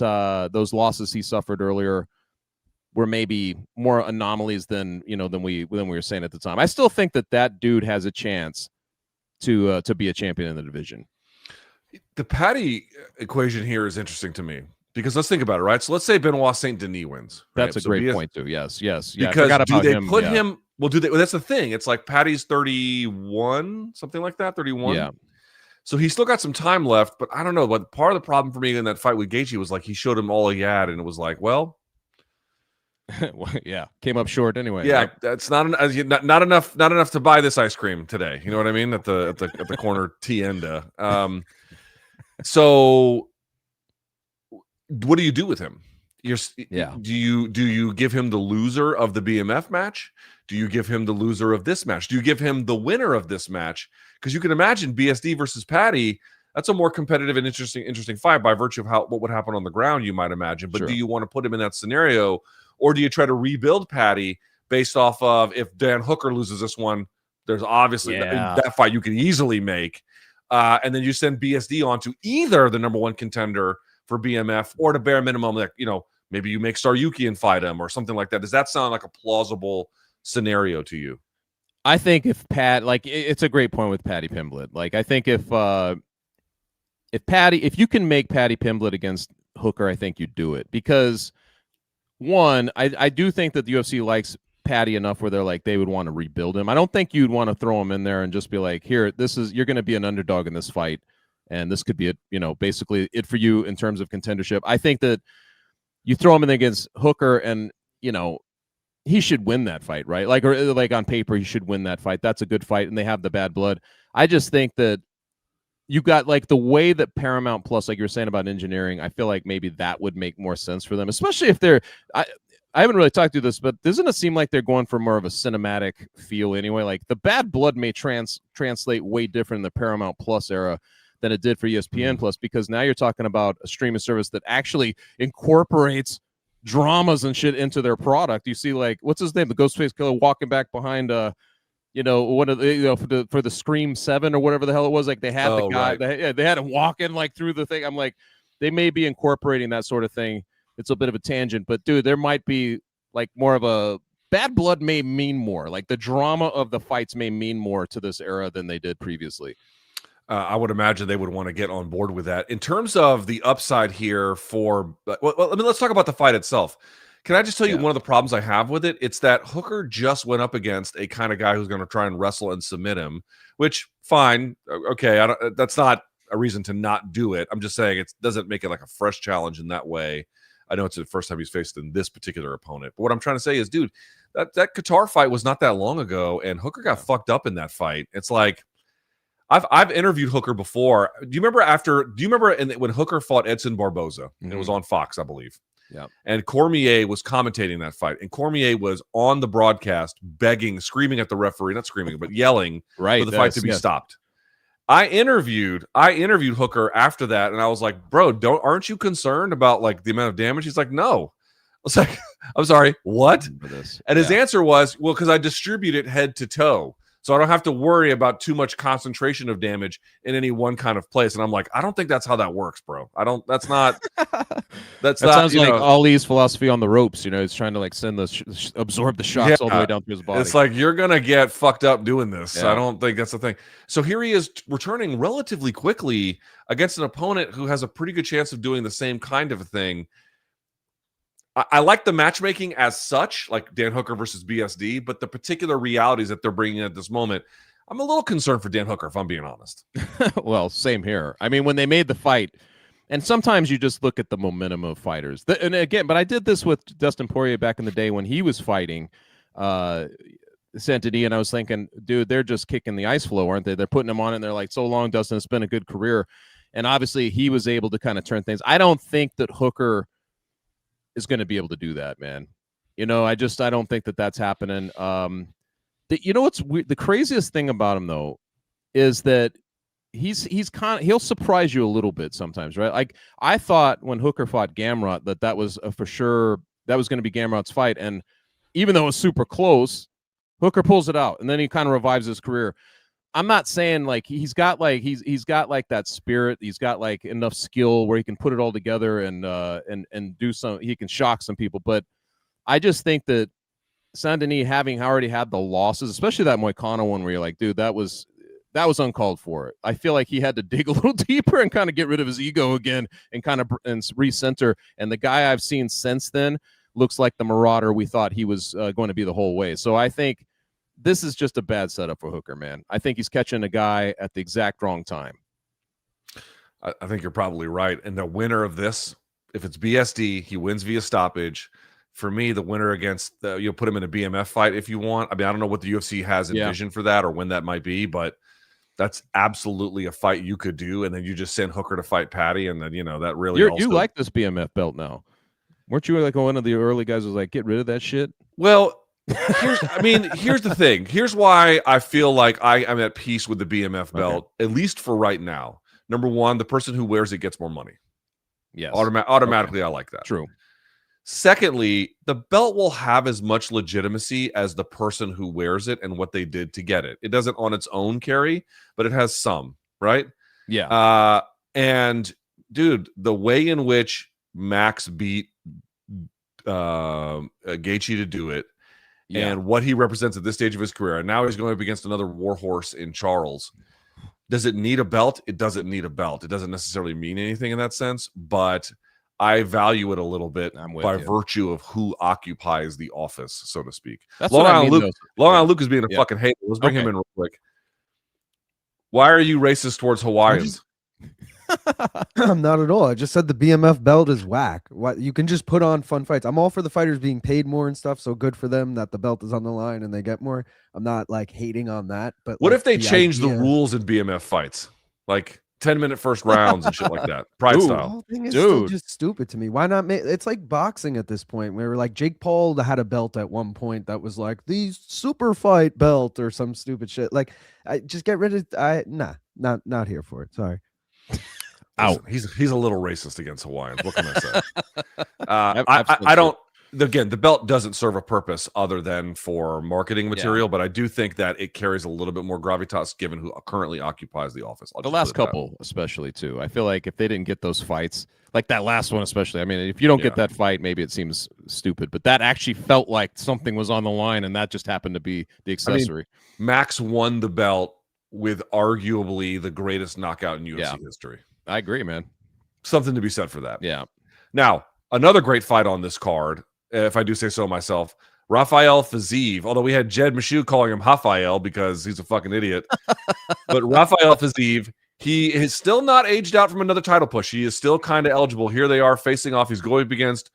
those losses he suffered earlier were maybe more anomalies than we were saying at the time. I still think that dude has a chance to be a champion in the division. The Patty equation here is interesting to me because let's think about it, right? So let's say Benoit Saint Denis wins. Right? That's a great point too. Yes. Yeah, because do they put him? Well, do they? Well, that's the thing. It's like Patty's 31, something like that. 31. Yeah. So he's still got some time left, but I don't know. But part of the problem for me in that fight with Gaethje was like he showed him all he had, and it was like, well, yeah, came up short anyway. Yeah, that's not enough to buy this ice cream today. You know what I mean? At the corner tienda. So what do you do with him? Do you give him the loser of the BMF match? Do you give him the loser of this match? Do you give him the winner of this match? Because you can imagine BSD versus Patty. That's a more competitive and interesting fight by virtue of what would happen on the ground, you might imagine. But do you want to put him in that scenario, or do you try to rebuild Patty based off of if Dan Hooker loses this one? There's obviously that fight you can easily make. And then you send BSD on to either the number one contender for BMF or the bare minimum, like, maybe you make Staryuki and fight him or something like that. Does that sound like a plausible scenario to you? I think if it's a great point with Patty Pimblett. Like, I think if you can make Patty Pimblett against Hooker, I think you do it because one, I do think that the UFC likes Patty enough where they're like they would want to rebuild him. I don't think you'd want to throw him in there and just be like, here, you're going to be an underdog in this fight, and this could be it. Basically it for you in terms of contendership. I think that you throw him in against Hooker, and he should win that fight, right? Like on paper, he should win that fight. That's a good fight, and they have the bad blood. I just think that you got like the way that Paramount Plus, like you were saying about engineering, I feel like maybe that would make more sense for them, especially if they're. I haven't really talked to this, but doesn't it seem like they're going for more of a cinematic feel anyway? Like the bad blood may translate way different in the Paramount Plus era than it did for ESPN Plus, because now you're talking about a streaming service that actually incorporates dramas and shit into their product. You see, like, what's his name? The Ghostface Killer walking back behind, one of the, for the Scream 7 or whatever the hell it was. Like they had the guy, right. They had him walking like through the thing. I'm like, they may be incorporating that sort of thing. It's a bit of a tangent, but dude, there might be like more of a bad blood may mean more. Like the drama of the fights may mean more to this era than they did previously. I would imagine they would want to get on board with that. In terms of the upside here let's talk about the fight itself. Can I just tell you one of the problems I have with it? It's that Hooker just went up against a kind of guy who's going to try and wrestle and submit him, which fine. Okay. That's not a reason to not do it. I'm just saying it doesn't make it like a fresh challenge in that way. I know it's the first time he's faced in this particular opponent, but what I'm trying to say is, dude, that Qatar fight was not that long ago, and Hooker got fucked up in that fight. It's like I've interviewed Hooker before. Do you remember when Hooker fought Edson Barboza? Mm-hmm. It was on Fox, I believe. Yeah. And Cormier was commentating that fight, and Cormier was on the broadcast begging, screaming at the referee, not screaming, but yelling for the fight to be stopped. I interviewed Hooker after that, and I was like, bro, aren't you concerned about like the amount of damage? He's like, no. I was like, I'm sorry, what? And his answer was, well, because I distribute it head to toe. So I don't have to worry about too much concentration of damage in any one kind of place. And I'm like, I don't think that's how that works, bro. That's not. That sounds like Ali's philosophy on the ropes. He's trying to like send absorb the shocks all the way down through his body. It's like you're gonna get fucked up doing this. Yeah. I don't think that's the thing. So here he is returning relatively quickly against an opponent who has a pretty good chance of doing the same kind of a thing. I like the matchmaking as such, like Dan Hooker versus BSD, but the particular realities that they're bringing in at this moment, I'm a little concerned for Dan Hooker, if I'm being honest. Well, same here. I mean, when they made the fight, and sometimes you just look at the momentum of fighters. And again, but I did this with Dustin Poirier back in the day when he was fighting Santini, and I was thinking, dude, they're just kicking the ice flow, aren't they? They're putting him on it, and they're like, so long, Dustin, it's been a good career. And obviously, he was able to kind of turn things. I don't think that Hooker is going to be able to do that, man. I don't think that that's happening. What's weird? The craziest thing about him, though, is that he'll surprise you a little bit sometimes, right? Like I thought when Hooker fought Gamrot that was for sure that was going to be Gamrot's fight, and even though it was super close, Hooker pulls it out, and then he kind of revives his career. I'm not saying like he's got that spirit. He's got like enough skill where he can put it all together and do some. He can shock some people, but I just think that Saint-Denis, having already had the losses, especially that Moicano one, where you're like, dude, that was uncalled for. I feel like he had to dig a little deeper and kind of get rid of his ego again and kind of recenter. And the guy I've seen since then looks like the Marauder we thought he was going to be the whole way. So I think this is just a bad setup for Hooker, man. I think he's catching a guy at the exact wrong time. I think you're probably right. And the winner of this, if it's BSD, he wins via stoppage. For me, the winner against you'll put him in a BMF fight if you want. I mean, I don't know what the UFC has in vision for that or when that might be, but that's absolutely a fight you could do. And then you just send Hooker to fight Patty, and then that really you like this BMF belt now. Weren't you like one of the early guys who was like, get rid of that shit? Well, here's the thing. Here's why I feel like I am at peace with the BMF belt, at least for right now. Number one, the person who wears it gets more money. Yes. Automatically, I like that. True. Secondly, the belt will have as much legitimacy as the person who wears it and what they did to get it. It doesn't on its own carry, but it has some, right? Yeah. And dude, the way in which Max beat Gaethje to do it, and what he represents at this stage of his career, and now he's going up against another warhorse in Charles. Does it need a belt? It doesn't need a belt. It doesn't necessarily mean anything in that sense, but I value it a little bit by virtue of who occupies the office, so to speak. That's Long Island Luke is being a fucking hater. Let's bring him in real quick. Why are you racist towards Hawaiians? I'm not at all. I just said the BMF belt is whack. What you can just put on fun fights. I'm all for the fighters being paid more and stuff, so good for them that the belt is on the line and they get more. I'm not like hating on that. But what if they change the rules in BMF fights, like 10-minute first rounds and shit like that, pride style? The whole thing is still just stupid to me. Why not make it's like boxing at this point, where like Jake Paul had a belt at one point that was like the super fight belt or some stupid shit. Like, I just get rid of. Not here for it. Sorry. Listen, he's a little racist against Hawaiians. What can I say? I don't. Again, the belt doesn't serve a purpose other than for marketing material, but I do think that it carries a little bit more gravitas given who currently occupies the office. The last couple, especially too. I feel like if they didn't get those fights, like that last one, especially. I mean, if you don't get that fight, maybe it seems stupid, but that actually felt like something was on the line, and that just happened to be the accessory. I mean, Max won the belt with arguably the greatest knockout in UFC history. I agree, man. Something to be said for that. Yeah. Now, another great fight on this card, if I do say so myself, Rafael Fiziev, although we had Jed Meshew calling him Rafael because he's a fucking idiot. But Rafael Fiziev, he is still not aged out from another title push. He is still kind of eligible. Here they are facing off. He's going up against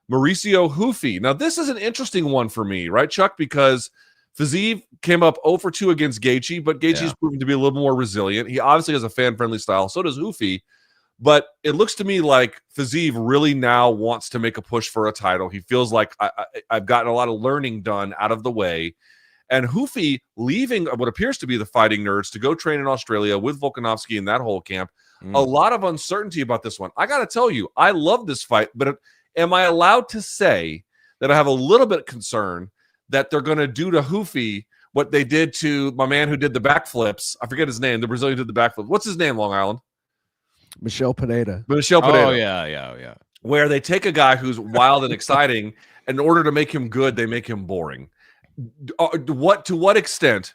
Mauricio Hufi. Now, this is an interesting one for me, right, Chuck? Because Fiziev came up 0 for 2 against Gaethje, but Gaethje's proven to be a little more resilient. He obviously has a fan-friendly style. So does Hufi. But it looks to me like Fiziev really now wants to make a push for a title. He feels like I've gotten a lot of learning done out of the way. And Hufi leaving what appears to be the Fighting Nerds to go train in Australia with Volkanovski in that whole camp. A lot of uncertainty about this one. I got to tell you, I love this fight, but am I allowed to say that I have a little bit of concern that they're going to do to Hufi what they did to my man who did the backflips. I forget his name. The Brazilian who did the backflip. What's his name, Long Island? Michelle Pineda. Michelle Pineda. Oh, yeah. Where they take a guy who's wild and exciting, and in order to make him good, they make him boring. To what extent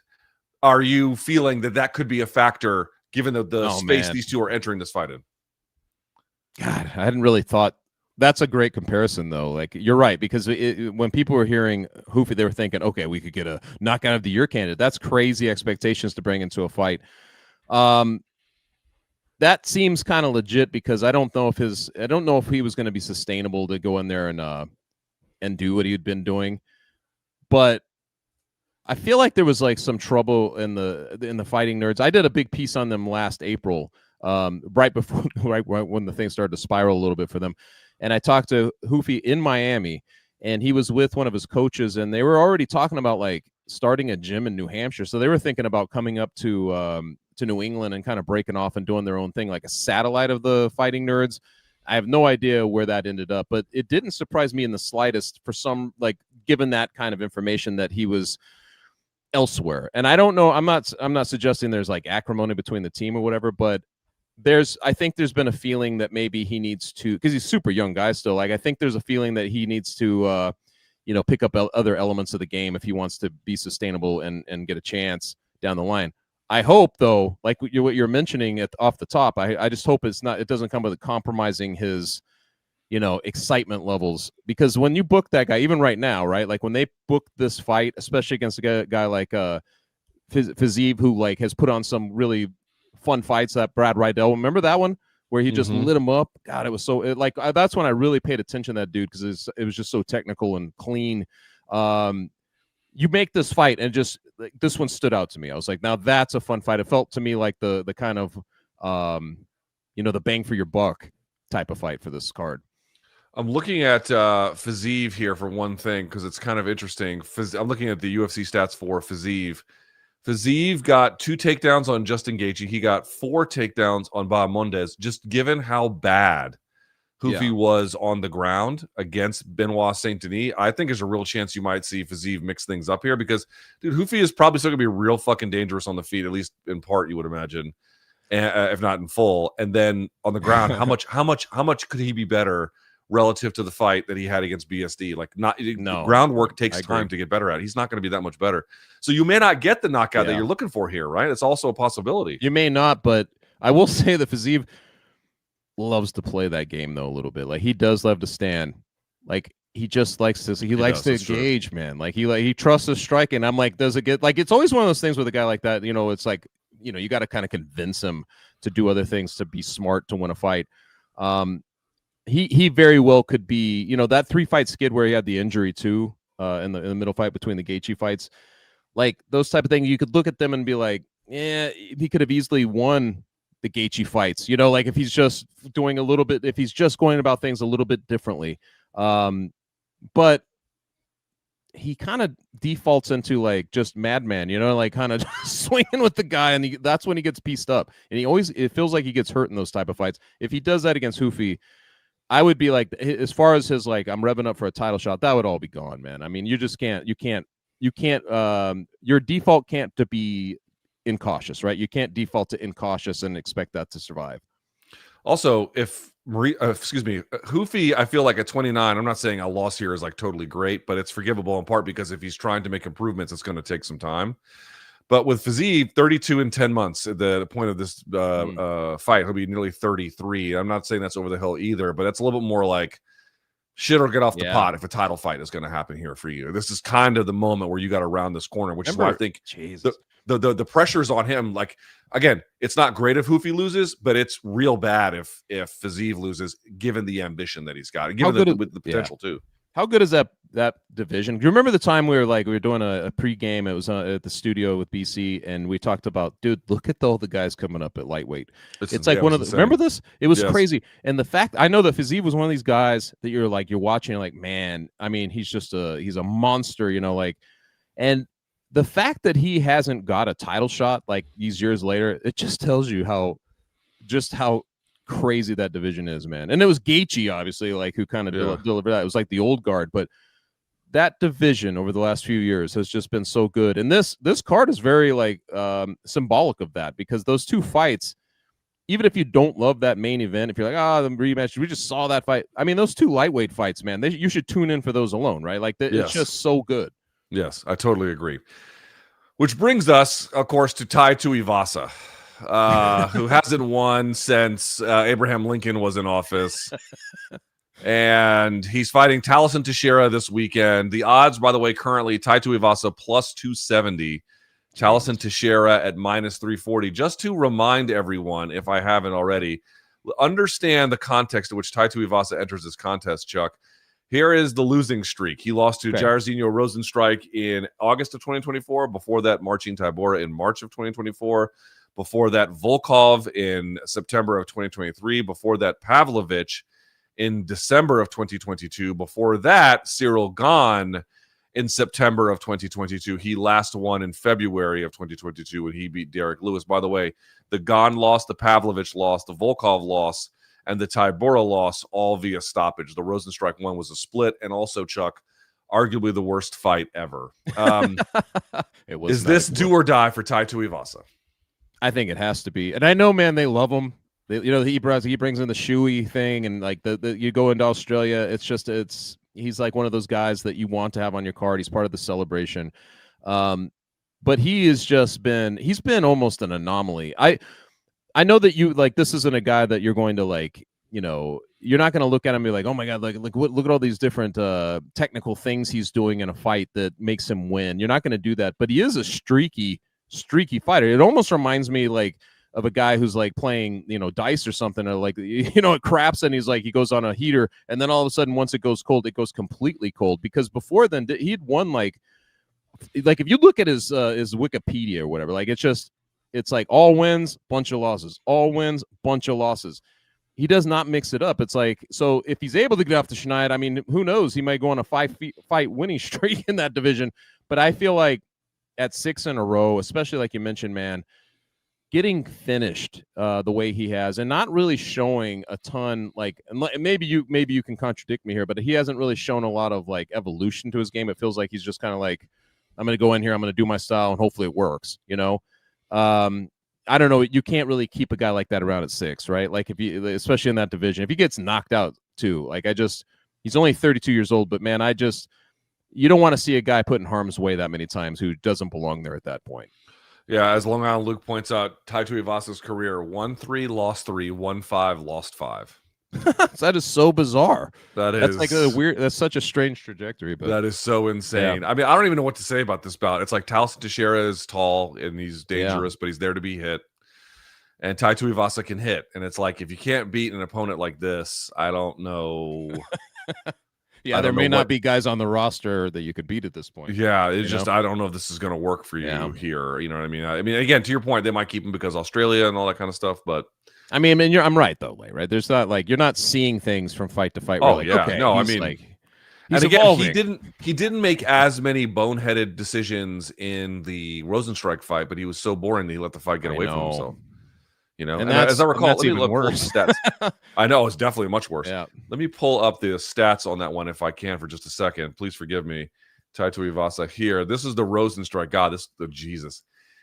are you feeling that could be a factor given the space these two are entering this fight in? God, I hadn't really thought. That's a great comparison, though. Like, you're right, because when people were hearing Hoofy, they were thinking, okay, we could get a knockout of the year candidate. That's crazy expectations to bring into a fight. That seems kind of legit, because I don't know if he was going to be sustainable to go in there and do what he'd been doing. But I feel like there was like some trouble in the Fighting Nerds. I did a big piece on them last April, right when the thing started to spiral a little bit for them. And I talked to Hoofy in Miami, and he was with one of his coaches, and they were already talking about like starting a gym in New Hampshire. So they were thinking about coming up to New England and kind of breaking off and doing their own thing, like a satellite of the Fighting Nerds. I have no idea where that ended up, but it didn't surprise me in the slightest for some, like, given that kind of information that he was elsewhere. And I don't know, I'm not suggesting there's like acrimony between the team or whatever, but I think there's been a feeling that maybe he needs to, because he's super young guy still. Like, I think there's a feeling that he needs to, pick up other elements of the game if he wants to be sustainable and get a chance down the line. I hope, though, like what you're mentioning off the top, I just hope it doesn't come with compromising his, excitement levels. Because when you book that guy, even right now, right, like when they book this fight, especially against a guy like Fiziev, who like has put on some really fun fights, that Brad Rydell, remember that one where he just lit him up? God, it was so that's when I really paid attention to that dude, because it was just so technical and clean. You make this fight, and just like, this one stood out to me. I was like, now that's a fun fight. It felt to me like the kind of the bang for your buck type of fight for this card. I'm looking at Fiziev here for one thing, because it's kind of interesting. I'm looking at the UFC stats for Fiziev. Fiziev got 2 takedowns on Justin Gaethje. He got 4 takedowns on Bahamondes. Just given how bad Hoofy was on the ground against Benoit Saint Denis, I think there's a real chance you might see Fiziev mix things up here, because, dude, Hoofy is probably still going to be real fucking dangerous on the feet, at least in part, you would imagine, if not in full. And then on the ground, how much could he be better relative to the fight that he had against BSD? Like, groundwork takes time to get better at. He's not going to be that much better. So you may not get the knockout that you're looking for here, right? It's also a possibility. You may not, but I will say that Fiziev loves to play that game, though, a little bit. Like, he does love to stand. Like, he just likes to. He likes to engage, man. Like, he trusts his striking. I'm like, does it get like? It's always one of those things with a guy like that. It's like, you got to kind of convince him to do other things, to be smart to win a fight. He very well could be. That 3-fight skid where he had the injury too, in the middle fight between the Gaethje fights, like those type of things. You could look at them and be like, yeah, he could have easily won the Gaethje fights, like if he's just doing if he's just going about things a little bit differently. But he kind of defaults into like just madman, like kind of swinging with the guy, and that's when he gets pieced up. And it feels like he gets hurt in those type of fights. If he does that against Hoofy, I would be like, as far as his like, I'm revving up for a title shot, that would all be gone, man. I mean, you can't, your default can't to be incautious, right? You can't default to incautious and expect that to survive. Also, if Hoofy, I feel like at 29, I'm not saying a loss here is like totally great, but it's forgivable in part because if he's trying to make improvements, it's going to take some time. But with Fiziev, 32 in 10 months at the point of this fight, he'll be nearly 33. I'm not saying that's over the hill either, but it's a little bit more like shit or get off the pot if a title fight is going to happen here for you. This is kind of the moment where you got to round this corner, which is why I think the pressure's on him. Like, again, it's not great if Hoofy loses, but it's real bad if Fiziev loses, given the ambition that he's got, and given the potential too. How good is that division? Do you remember the time we were doing a pregame? It was at the studio with BC, and we talked about, dude, look at all the guys coming up at lightweight. It's like one of the. Remember this? It was crazy. And the fact, I know that Fiziev was one of these guys that you're watching, you're like, man, I mean, he's a monster, and the fact that he hasn't got a title shot like these years later, it just tells you how crazy that division is, man. And it was Gaethje, obviously, like, who kind of delivered that. It was like the old guard, but that division over the last few years has just been so good. And this card is very like symbolic of that, because those two fights, even if you don't love that main event, if you're like, the rematch, we just saw that fight. I mean, those two lightweight fights, man, you should tune in for those alone, right? Like it's just so good. Yes, I totally agree. Which brings us, of course, to Tai Tuivasa, who hasn't won since Abraham Lincoln was in office. And he's fighting Talison Teixeira this weekend. The odds, by the way, currently Tai Tuivasa plus 270, Talison Teixeira at minus 340. Just to remind everyone, if I haven't already, understand the context in which Tai Tuivasa enters this contest, Chuck. Here is the losing streak. He lost to Jairzinho Rozenstruik in August of 2024. Before that, Marcin Tybura in March of 2024. Before that, Volkov in September of 2023. Before that, Pavlovich in December of 2022. Before that, Cyril Gahn in September of 2022. He last won in February of 2022 when he beat Derek Lewis. By the way, the Gahn loss, the Pavlovich loss, the Volkov loss, and the Tybura loss all via stoppage. The Rozenstruik one was a split, and also, Chuck, arguably the worst fight ever. Is this do or die for Tai Tuivasa? I think it has to be. And I know, man, they love him. He brings in the shoey thing, and like you go into Australia, he's like one of those guys that you want to have on your card. He's part of the celebration. But he's been almost an anomaly. I know that this isn't a guy that you're going to you're not going to look at him and be like, oh my God, look at all these different technical things he's doing in a fight that makes him win. You're not going to do that, but he is a streaky fighter. It almost reminds me of a guy who's like playing, dice or something, or at craps, and he goes on a heater, and then all of a sudden, once it goes cold, it goes completely cold. Because before then, he'd won like if you look at his Wikipedia or whatever, it's like all wins, bunch of losses, all wins, bunch of losses. He does not mix it up. It's like, so if he's able to get off the schneid, I mean, who knows? He might go on a fight winning streak in that division. But I feel like at 6 in a row, especially like you mentioned, man, getting finished the way he has, and not really showing a ton, maybe you can contradict me here, but he hasn't really shown a lot of evolution to his game. It feels like he's just kind of like, I'm going to go in here, I'm going to do my style, and hopefully it works, I don't know. You can't really keep a guy like that around at 6, right? Especially in that division, if he gets knocked out too, he's only 32 years old, but man, you don't want to see a guy put in harm's way that many times who doesn't belong there at that point. Yeah, as Long Island Luke points out, Tai Tuivasa's career: 1-3, lost 3, 1-5, lost 5. That is so bizarre. That's like a weird. That's such a strange trajectory. But that is so insane. Yeah. I mean, I don't even know what to say about this bout. It's like Talison Teixeira is tall and he's dangerous, but he's there to be hit. And Tai Tuivasa can hit, and it's like, if you can't beat an opponent like this, I don't know. Yeah, there may not be guys on the roster that you could beat at this point. Yeah, it's just, I don't know if this is going to work for you here. You know what I mean? I mean, again, to your point, they might keep him because Australia and all that kind of stuff, but. I mean, I'm right though, right? There's not you're not seeing things from fight to fight. Oh yeah, okay, no, I mean, he's and again, evolving. he didn't make as many boneheaded decisions in the Rozenstruik fight, but he was so boring that he let the fight get away from himself. And as I recall, let me look pull the stats. I know it's definitely much worse. Yeah. Let me pull up the stats on that one if I can for just a second. Please forgive me. Tai Tuivasa here. This is the Rozenstruik. God, Jesus.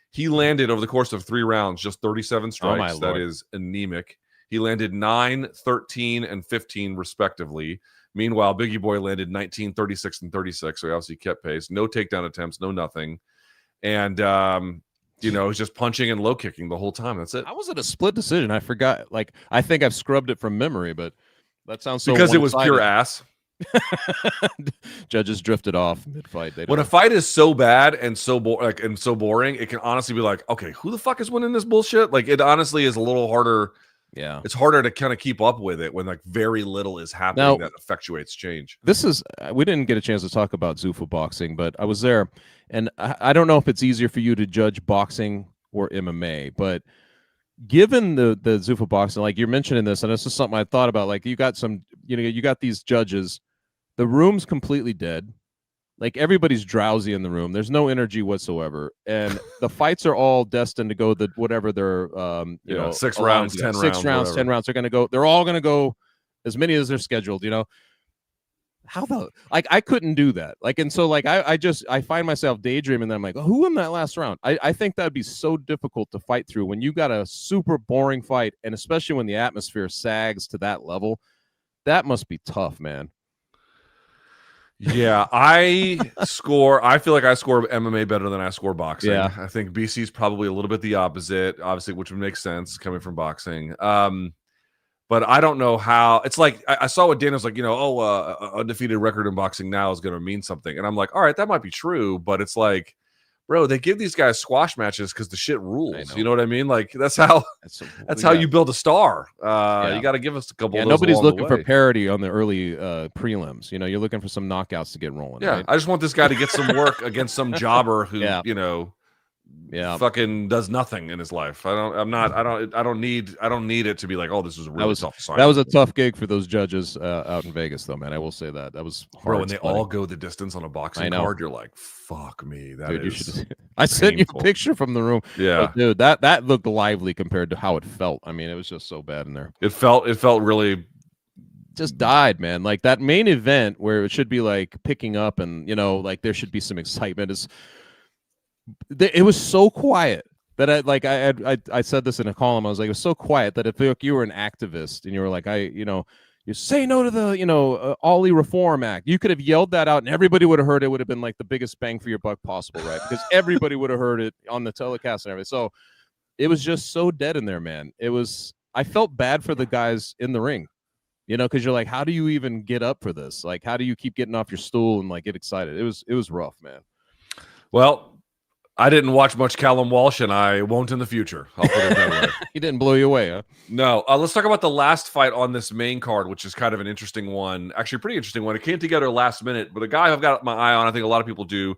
He landed over the course of 3 rounds just 37 strikes. That is anemic. He landed 9, 13, and 15 respectively. Meanwhile, Biggie Boy landed 19, 36, and 36. So he obviously kept pace. No takedown attempts, no nothing. And he's just punching and low kicking the whole time. That's it. How was it a split decision? I forgot. I think I've scrubbed it from memory, but that sounds so because it was pure ass. Judges drifted off mid-fight. When a fight is so bad and so boring, it can honestly be like, okay, who the fuck is winning this bullshit? It honestly is a little harder. Yeah, it's harder to kind of keep up with it when very little is happening that effectuates change. This is we didn't get a chance to talk about Zuffa boxing, but I was there, and I don't know if it's easier for you to judge boxing or MMA, but given the Zuffa boxing, you're mentioning this, and this is something I thought about. You got you got these judges. The room's completely dead. Everybody's drowsy in the room. There's no energy whatsoever, and the fights are all destined to go whatever they're 6 rounds, 10 rounds, 10 rounds. They're going to go. They're all going to go as many as they're scheduled. how the I couldn't do that. Like, and so like I find myself daydreaming that I'm like, who won that last round? I think that'd be so difficult to fight through when you got a super boring fight, and especially when the atmosphere sags to that level. That must be tough, man. Yeah, I feel like I score MMA better than I score boxing. Yeah. I think BC's probably a little bit the opposite, obviously, which would make sense coming from boxing. But I don't know how. It's like I saw what Daniel's like, undefeated record in boxing now is going to mean something. And I'm like, all right, that might be true. But it's like, bro, they give these guys squash matches because the shit rules. You know what I mean? Like that's how you build a star. You got to give us a couple. Of those nobody's looking for way. parity on the early prelims. You know, you're looking for some knockouts to get rolling. Yeah, right? I just want this guy to get some work against some jobber who fucking does nothing in his life. I don't need it to be like, oh, this is a really tough assignment. That was a tough gig for those judges out in Vegas, though, man. I will say that was hard. Bro, when they all go the distance on a boxing card, you're like, fuck me. I sent you a picture from the room. Yeah, but dude, that looked lively compared to how it felt. I mean, it was just so bad in there. It felt really just died, man. Like that main event where it should be like picking up and like there should be some excitement it was so quiet that I said this in a column. I was like, it was so quiet that if you were an activist and you were like, you say no to the Ollie Reform Act, you could have yelled that out and everybody would have heard it. Would have been like the biggest bang for your buck possible, right? Because everybody would have heard it on the telecast and everything. So it was just so dead in there, man. I felt bad for the guys in the ring, because you're like, how do you even get up for this? Like, how do you keep getting off your stool and like get excited? It was rough, man. Well, I didn't watch much Callum Walsh, and I won't in the future. I'll put it that way. He didn't blow you away, huh? No. Let's talk about the last fight on this main card, which is kind of an interesting one. Actually, a pretty interesting one. It came together last minute, but a guy I've got my eye on, I think a lot of people do,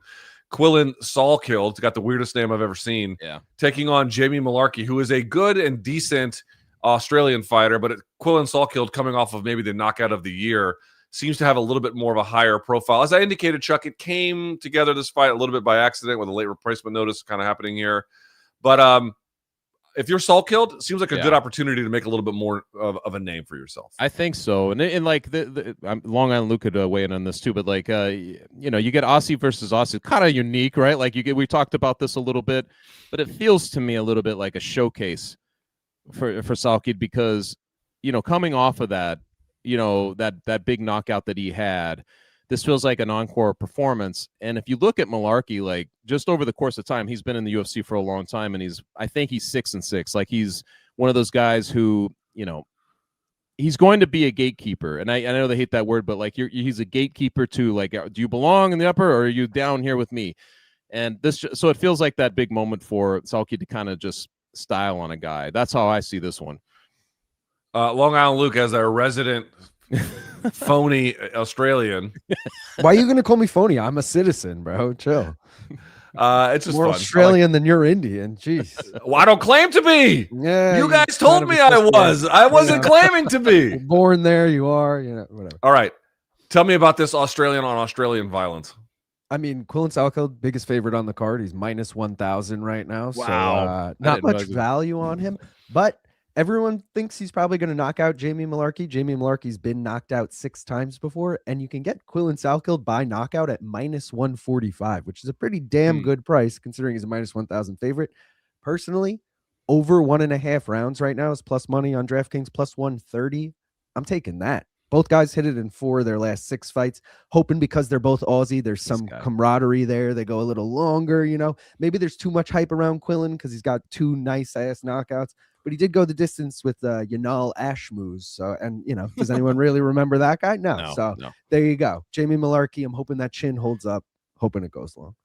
Quillen Salkeld, it's got the weirdest name I've ever seen, taking on Jamie Malarkey, who is a good and decent Australian fighter, but Quillen Salkeld, coming off of maybe the knockout of the year, seems to have a little bit more of a higher profile. As I indicated, Chuck, it came together, this fight, a little bit by accident with a late replacement notice kind of happening here. But if you're Salkeld, it seems like a good opportunity to make a little bit more of a name for yourself. I think so. And like Long Island Luke could weigh in on this too, but like, you get Aussie versus Aussie, kind of unique, right? Like we talked about this a little bit, but it feels to me a little bit like a showcase for Salkeld because, coming off of that, that big knockout that he had, this feels like an encore performance. And if you look at Malarkey, like just over the course of time, he's been in the UFC for a long time, and I think he's 6-6. Like he's one of those guys who, he's going to be a gatekeeper. And I know they hate that word, but like he's a gatekeeper to like, do you belong in the upper or are you down here with me? And so it feels like that big moment for Salkeld to kind of just style on a guy. That's how I see this one. Long Island Luke, as a resident phony Australian. Why are you going to call me phony? I'm a citizen, bro. Chill. It's just more fun. Australian than you're Indian. Jeez. Well, I don't claim to be. Yeah, you guys told me I was. I wasn't claiming to be. Born there, you are. Whatever. All right. Tell me about this Australian on Australian violence. I mean, Quillen Salkeld, biggest favorite on the card. He's minus 1,000 right now. Wow. So not much value on him, but everyone thinks he's probably going to knock out Jamie Malarkey. Jamie Malarkey's been knocked out 6 times before, and you can get Quillen Salkeld by knockout at minus 145, which is a pretty damn good price considering he's a minus 1,000 favorite. Personally, over 1.5 rounds right now is plus money on DraftKings, plus 130. I'm taking that. Both guys hit it in 4 of their last 6 fights, hoping because they're both Aussie, there's some camaraderie there. They go a little longer, Maybe there's too much hype around Quillen because he's got 2 nice-ass knockouts. But he did go the distance with Yanal Ashmouz. So, and does anyone really remember that guy? No. There you go. Jamie Malarkey. I'm hoping that chin holds up. Hoping it goes long.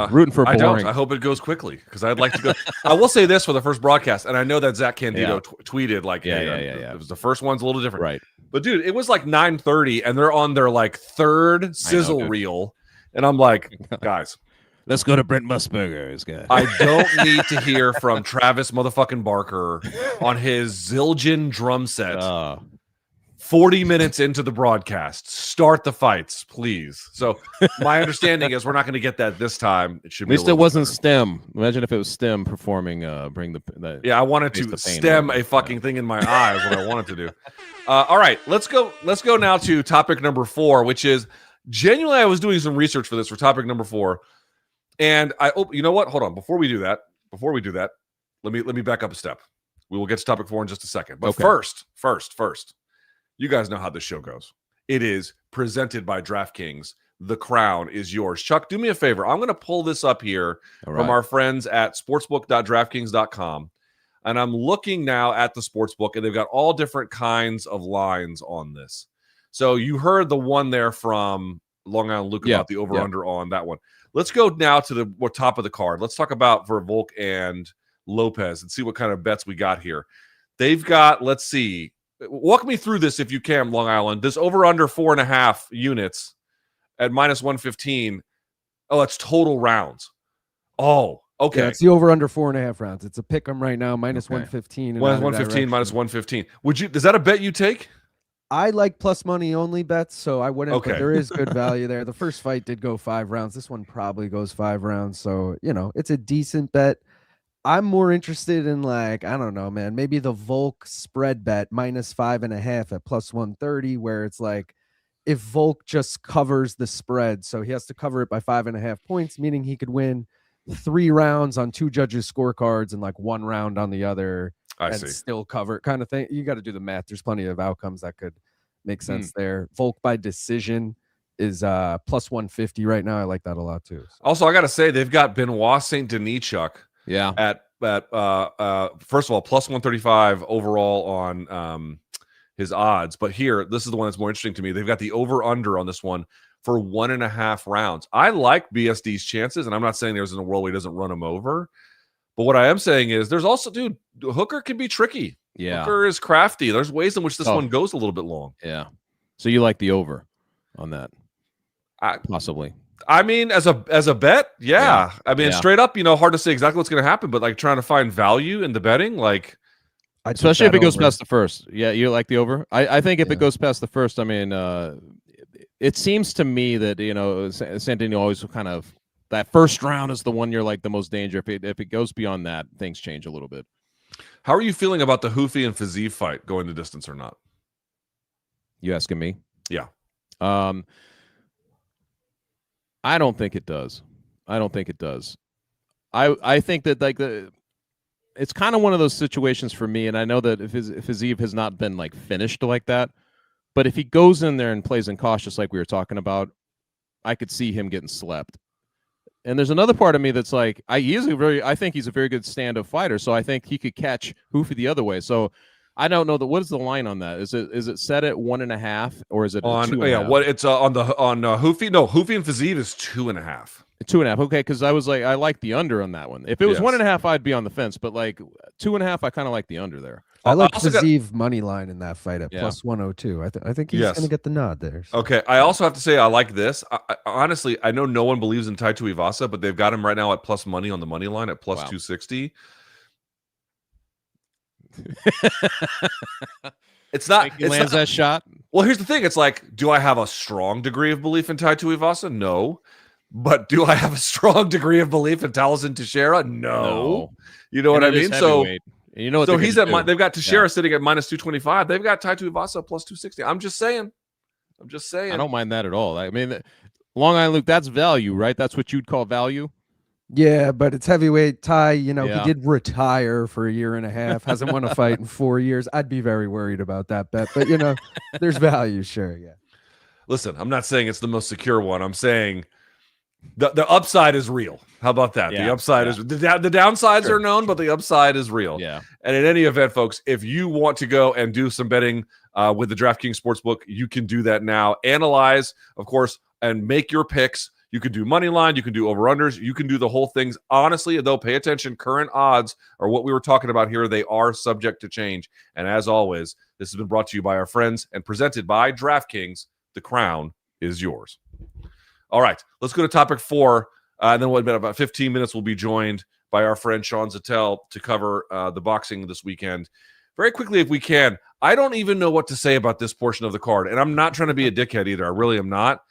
Rooting for boring. I don't. I hope it goes quickly because I'd like to go. I will say this for the first broadcast, and I know that Zach Candido tweeted like, it was the first one's a little different, right? But dude, it was like 9:30, and they're on their like 3rd sizzle reel, and I'm like, guys. Let's go to Brent Musburger's guy. I don't need to hear from Travis motherfucking Barker on his Zildjian drum set 40 minutes into the broadcast. Start the fights, please. So my understanding is we're not going to get that this time. It should At be least it wasn't STEM. Imagine if it was STEM performing. Bring the yeah. I wanted to stem a fucking thing in my eye. Is what I wanted to do. All right, let's go. Let's go now to topic number 4, which is genuinely. I was doing some research for this for topic number 4, and you know what? Hold on. Before we do that, let me back up a step. We will get to topic 4 in just a second. But first. You guys know how this show goes. It is presented by DraftKings. The crown is yours. Chuck, do me a favor. I'm going to pull this up here from our friends at sportsbook.draftkings.com. And I'm looking now at the sportsbook, and they've got all different kinds of lines on this. So you heard the one there from Long Island Luke about the over-under on that one. Let's go now to the top of the card. Let's talk about Volk and Lopes and see what kind of bets we got here. They've got, let's see. Walk me through this if you can, Long Island. This over under 4.5 units at -115. Oh, that's total rounds. Oh, okay. Yeah, it's the over under 4.5 rounds. It's a pick 'em right now, -115. -115, -115. Is that a bet you take? I like plus money only bets, so I wouldn't. Okay. But there is good value there. The first fight did go 5 rounds. This one probably goes 5 rounds. So, it's a decent bet. I'm more interested in, like, I don't know, man, maybe the Volk spread bet -5.5 at +130, where it's like if Volk just covers the spread, so he has to cover it by 5.5 points, meaning he could win 3 rounds on 2 judges' scorecards and like 1 round on the other still cover kind of thing. You got to do the math. There's plenty of outcomes that could make sense there. Volk by decision is +150 right now. I like that a lot too. So. Also, I got to say they've got Benoit St. Denis, Chuck. Yeah. At first of all, +135 overall on his odds. But here, this is the one that's more interesting to me. They've got the over-under on this one for 1.5 rounds. I like BSD's chances, and I'm not saying there's in a world where he doesn't run him over. But what I am saying is there's also, dude, Hooker can be tricky. Yeah. Hooker is crafty. There's ways in which this one goes a little bit long. Yeah. So you like the over on that? Possibly. I mean, as a bet, yeah. I mean, straight up, hard to say exactly what's going to happen, but like trying to find value in the betting, like, especially if it goes past the first. Yeah, you like the over. I think if it goes past the first, I mean, it seems to me that Santini always kind of that first round is the one you're like the most danger. If it goes beyond that, things change a little bit. How are you feeling about the Houfi and Fiziev fight going the distance or not? You asking me? Yeah. I don't think it does. I think that it's kind of one of those situations for me, and I know that if Fiziev has not been like finished like that, but if he goes in there and plays incautious like we were talking about, I could see him getting slept. And there's another part of me that's like, I think he's a very good stand-up fighter, so I think he could catch Houfi the other way. So I don't know what is the line on that? Is it set at 1.5 or is it on 2.5? What it's on Houfi? No, Houfi and Fiziev is 2.5. 2.5. Okay, because I was like, I like the under on that one. If it was 1.5, I'd be on the fence. But like 2.5, I kind of like the under there. I like Fiziev money line in that fight at +102. I think he's going to get the nod there. So. Okay, I also have to say I like this. Honestly, I know no one believes in Tai Tuivasa, but they've got him right now at plus money on the money line at +260. It's not. He lands that shot. Well, here's the thing. It's like, do I have a strong degree of belief in Tai Tuivasa? No. But do I have a strong degree of belief in Taliesin Teixeira? No. You know what I mean? So he's at. They've got Teixeira sitting at -225. They've got Tai Tuivasa +260. I'm just saying. I don't mind that at all. I mean, Long Island Luke, that's value, right? That's what you'd call value. Yeah, but it's heavyweight. Ty, he did retire for 1.5 years. Hasn't won a fight in 4 years. I'd be very worried about that bet. But, there's value, sure, yeah. Listen, I'm not saying it's the most secure one. I'm saying the upside is real. How about that? Yeah, the upside is the downsides are known, but the upside is real. Yeah. And in any event, folks, if you want to go and do some betting with the DraftKings Sportsbook, you can do that now. Analyze, of course, and make your picks. You can do money line. You can do over-unders. You can do the whole things. Honestly, though, pay attention. Current odds are what we were talking about here. They are subject to change. And as always, this has been brought to you by our friends and presented by DraftKings. The crown is yours. All right, let's go to topic 4. And then about 15 minutes, we'll be joined by our friend Sean Zittel to cover the boxing this weekend. very quickly, if we can, I don't even know what to say about this portion of the card. And I'm not trying to be a dickhead either. I really am not.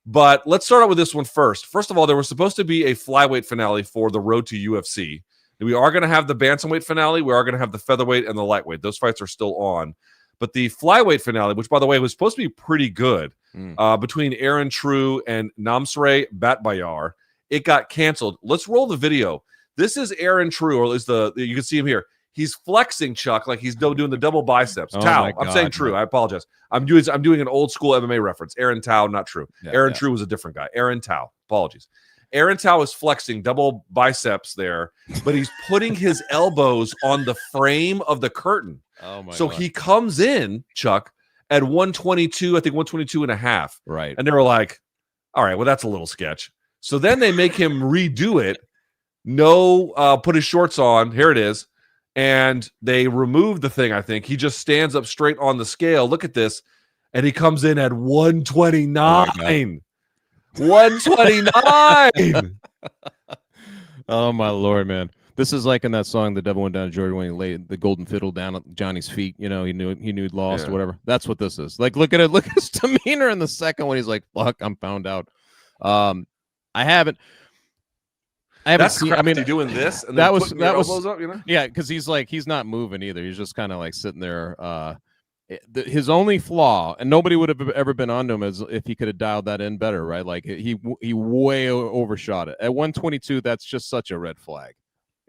But let's start out with this one first. First of all, there was supposed to be a flyweight finale for the road to UFC. We are going to have the bantamweight finale. We are going to have the featherweight and the lightweight. Those fights are still on. But the flyweight finale, which, by the way, was supposed to be pretty good, between Aaron True and Namsare Batbayar, it got canceled. Let's roll the video. This is Aaron True, or at least you can see him here. He's flexing, Chuck, like he's doing the double biceps. Tao. I'm saying True. Man. I apologize. I'm doing an old school MMA reference. Aaron Tao, not True. Aaron True was a different guy. Aaron Tao. Apologies. Aaron Tao is flexing double biceps there, but he's putting his elbows on the frame of the curtain. Oh my so God. He comes in, Chuck, at 122, I think 122 and a half. Right. And they were like, all right, well, that's a little sketch. So then they make him redo it. Put his shorts on. Here it is. And they remove the thing, I think. He just stands up straight on the scale. Look at this. And he comes in at 129. 129. Oh my Lord, man. This is like in that song, The Devil Went Down to Georgia, when he laid the golden fiddle down at Johnny's feet. You know, he knew he'd lost or whatever. That's what this is. Like, look at it. Look at his demeanor in the second when he's like, fuck, I'm found out. I haven't That's seen. crafty, I mean, doing this. And that then was up, you know? Yeah, because he's not moving either. He's just kind of like sitting there. His only flaw, and nobody would have ever been onto him, is if he could have dialed that in better, right? Like he way overshot it at 122. That's just such a red flag.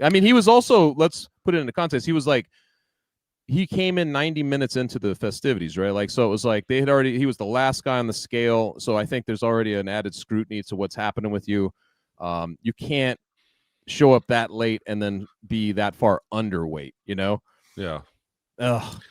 I mean, he was also, let's put it into context. He was like, he came in 90 minutes into the festivities, right? Like, so it was like he was the last guy on the scale. So I think there's already an added scrutiny to what's happening with you. You can't show up that late and then be that far underweight, you know? Yeah. Ugh.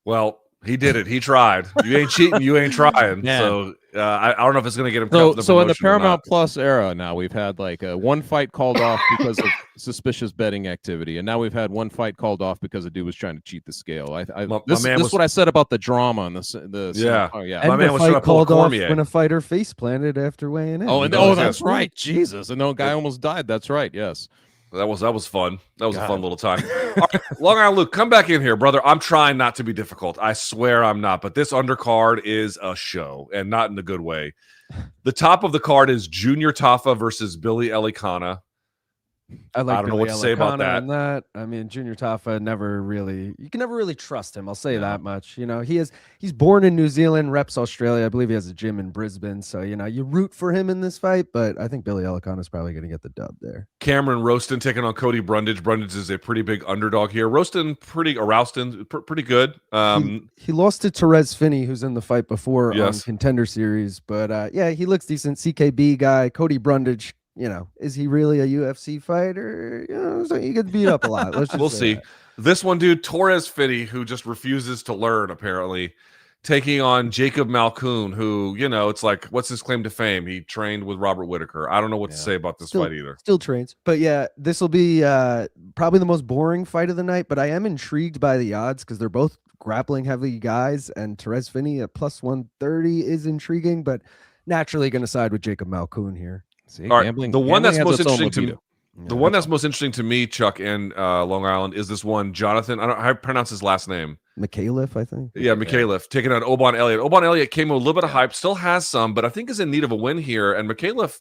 Well, he did it. He tried. You ain't cheating. You ain't trying. Yeah. So I don't know if it's going to get him. So in the Paramount Plus era, now we've had like one fight called off because of suspicious betting activity, and now we've had one fight called off because a dude was trying to cheat the scale. This is what I said about the drama on the yeah. Oh yeah. And my man was trying to pull called off Cormier when a fighter face planted after weighing in. That's right. Jesus, and no guy almost died. That's right. Yes. That was fun. That was a fun little time. All right, Long Island Luke, come back in here, brother. I'm trying not to be difficult. I swear I'm not. But this undercard is a show, and not in the good way. The top of the card is Junior Tafa versus Billy Elikana. I don't know what to say about that. I mean, Junior Tafa you can never really trust him. I'll say that much. You know, he's born in New Zealand, reps Australia. I believe he has a gym in Brisbane. So, you know, you root for him in this fight, but I think Billy Elikana is probably going to get the dub there. Cameron Roston taking on Cody Brundage. Brundage is a pretty big underdog here. Roston pretty good. He lost to Therese Finney, who's in the fight before on Contender Series. But he looks decent. CKB guy. Cody Brundage. You know, is he really a UFC fighter? You know, so he gets beat up a lot. We'll see. This one, dude, Torres Finney, who just refuses to learn, apparently, taking on Jacob Malkoon, who, you know, it's like, what's his claim to fame? He trained with Robert Whitaker. I don't know what to say about this fight either. Still trains. But yeah, this will be probably the most boring fight of the night, but I am intrigued by the odds because they're both grappling heavy guys, and Therese Finney at plus 130 is intriguing, but naturally going to side with Jacob Malkoon here. See, all right, the one that's most interesting to me, the one that's most interesting to me, Chuck, and Long Island, is this one Jonathan. I don't know how to pronounce his last name. McAuliffe, I think. Yeah, McAuliffe taking on Oban Elliott. Oban Elliott came with a little bit of hype, still has some, but I think is in need of a win here. And McAuliffe,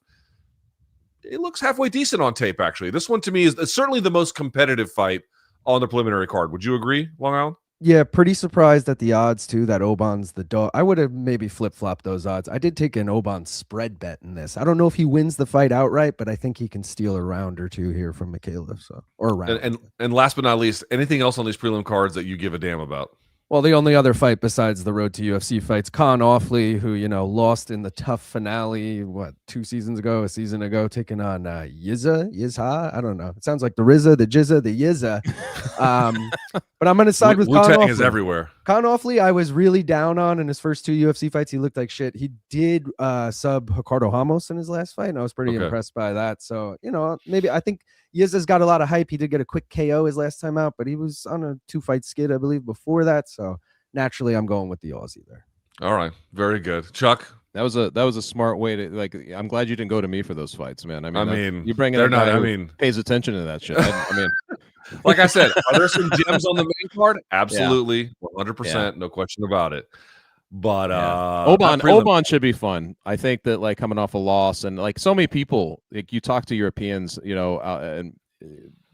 it looks halfway decent on tape. Actually, this one to me is certainly the most competitive fight on the preliminary card. Would you agree, Long Island? Yeah, pretty surprised at the odds too, that Oban's the dog. I would have maybe flip-flopped those odds. I did take an Oban spread bet in this. I don't know if he wins the fight outright, but I think he can steal a round or two here from McAuliffe. Or a round. And last but not least, anything else on these prelim cards that you give a damn about? Well, the only other fight besides the road to UFC fights, Con Offley, who, you know, lost in the tough finale, 2 seasons ago, a season ago, taking on Yizha. I don't know. It sounds like the RZA, the Jizza, the Yizza. But I'm going to side with Con Offley. Is everywhere. Con Offley, I was really down on in his first 2 UFC fights. He looked like shit. He did sub Ricardo Ramos in his last fight, and I was pretty impressed by that. So, you know, maybe I think Yizza's got a lot of hype. He did get a quick KO his last time out, but he was on a 2-fight skid, I believe, before that. So naturally, I'm going with the Aussie there. All right, very good, Chuck. That was a smart way to, like. I'm glad you didn't go to me for those fights, man. I mean, you bring in they're a guy not. who pays attention to that shit. I mean, Like I said, are there some gems on the main card? Absolutely, 100%, no question about it. But Oban should be fun. I think that like coming off a loss and like so many people, like you talk to Europeans, you know, and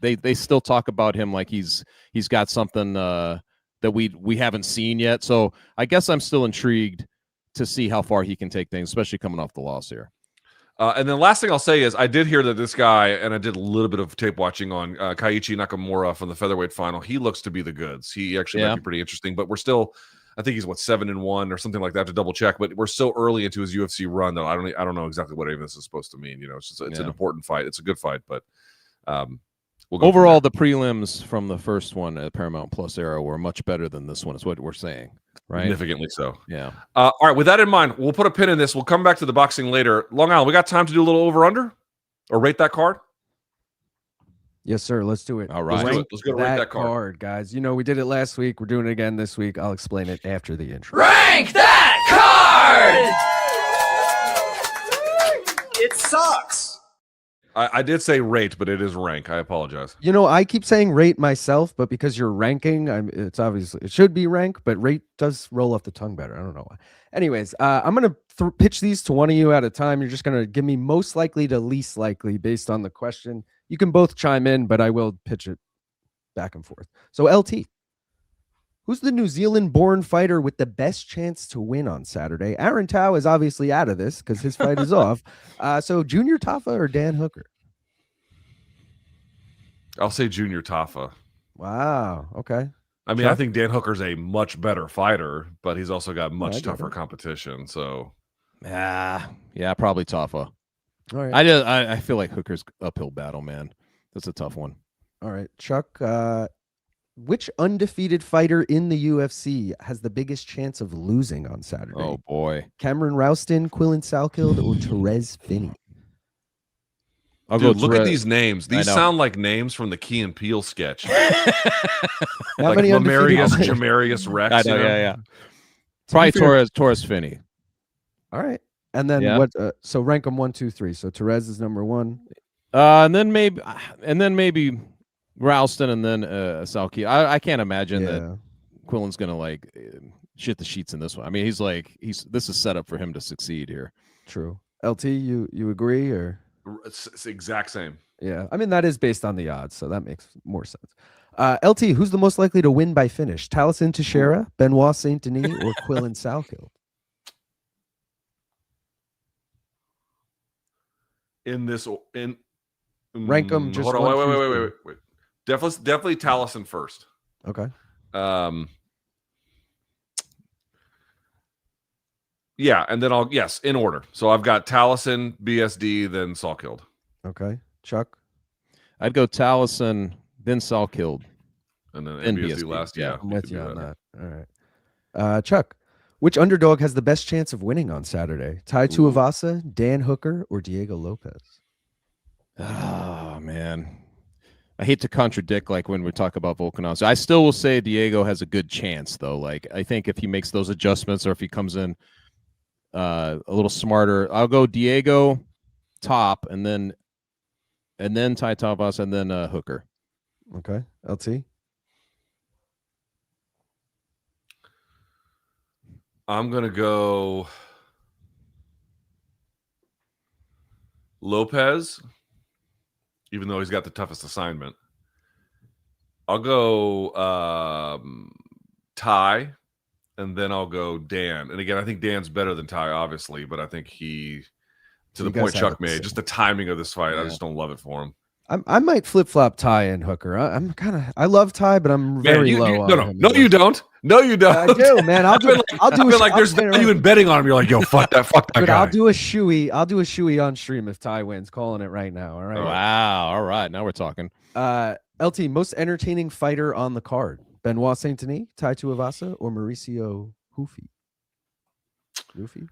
they still talk about him like he's got something that we haven't seen yet. So I guess I'm still intrigued to see how far he can take things, especially coming off the loss here. And then last thing I'll say is I did hear that this guy, and I did a little bit of tape watching on Kaiichi Nakamura from the featherweight final. He looks to be the goods. He actually might be pretty interesting, but we're still, I think he's 7-1 or something like that, to double check. But we're so early into his UFC run that I don't know exactly what any of this is supposed to mean. You know, it's an important fight. It's a good fight, but we'll overall the prelims from the first one at Paramount Plus era were much better than this one. Is what we're saying, right? Significantly so. Yeah. All right. With that in mind, we'll put a pin in this. We'll come back to the boxing later. Long Island, we got time to do a little over under or rate that card? Yes, sir. Let's do it. All right. Let's go rate that card, guys. You know, we did it last week. We're doing it again this week. I'll explain it after the intro. Rank that card! It sucks. I did say rate, but it is rank. I apologize. You know, I keep saying rate myself, but because you're ranking, it's obviously it should be rank, but rate does roll off the tongue better. I don't know why. Anyways, I'm gonna pitch these to one of you at a time. You're just gonna give me most likely to least likely based on the question. You can both chime in, but I will pitch it back and forth. So LT, who's the New Zealand-born fighter with the best chance to win on Saturday? Aaron Tao is obviously out of this because his fight is off. So Junior Tafa or Dan Hooker? I'll say Junior Tafa. Wow. Okay. I mean, I think Dan Hooker's a much better fighter, but he's also got much tougher competition. So, yeah, probably Tafa. All right. I feel like Hooker's uphill battle, man. That's a tough one. All right, Chuck. Which undefeated fighter in the UFC has the biggest chance of losing on Saturday? Oh boy, Cameron Rouston, Quillen Salkild, or Therese Finney? Dude, look at these names. These sound like names from the Key and Peele sketch. Like Jamarius Rex. I know, yeah. Probably Torres Finney. All right. And then what? So rank them 1, 2, 3. So Therese is number 1. And then maybe Ralston and then Salki. I can't imagine that Quillen's gonna like shit the sheets in this one. I mean, this is set up for him to succeed here. True. LT, you agree or? It's the exact same. Yeah, I mean that is based on the odds, so that makes more sense. LT, who's the most likely to win by finish? Taliesin Teixeira, Benoit Saint Denis, or Quillen Salkild? Rank them. Just hold on, wait. Definitely Taliesin first. Okay. Yeah, and then in order. So I've got Taliesin, BSD, then Salkild. Okay. Chuck? I'd go Taliesin, then Salkild. And then BSD last. Yeah, I'm with you on that. All right. Chuck, which underdog has the best chance of winning on Saturday? Tai Tuivasa, Dan Hooker, or Diego Lopes? Oh, man. I hate to contradict like when we talk about Volkanovski. I still will say Diego has a good chance, though. Like, I think if he makes those adjustments or if he comes in a little smarter, I'll go Diego top and then Tai Tuivasa and then Hooker. Okay. LT? I'm going to go Lopes, even though he's got the toughest assignment. I'll go Ty, and then I'll go Dan. And again, I think Dan's better than Ty, obviously, but I think to the point Chuck made, just the timing of this fight, I just don't love it for him. I might flip-flop Ty and Hooker. I love Ty, but I'm very low on him. No, you don't. No, you don't. I do, man. I'll do there's value in betting on him. You're like, yo, fuck that guy. I'll do a shoey on stream if Ty wins. Calling it right now. All right. Wow. All right. Now we're talking. LT, most entertaining fighter on the card: Benoit Saint Denis, Tai Tuivasa, or Mauricio Hoofi?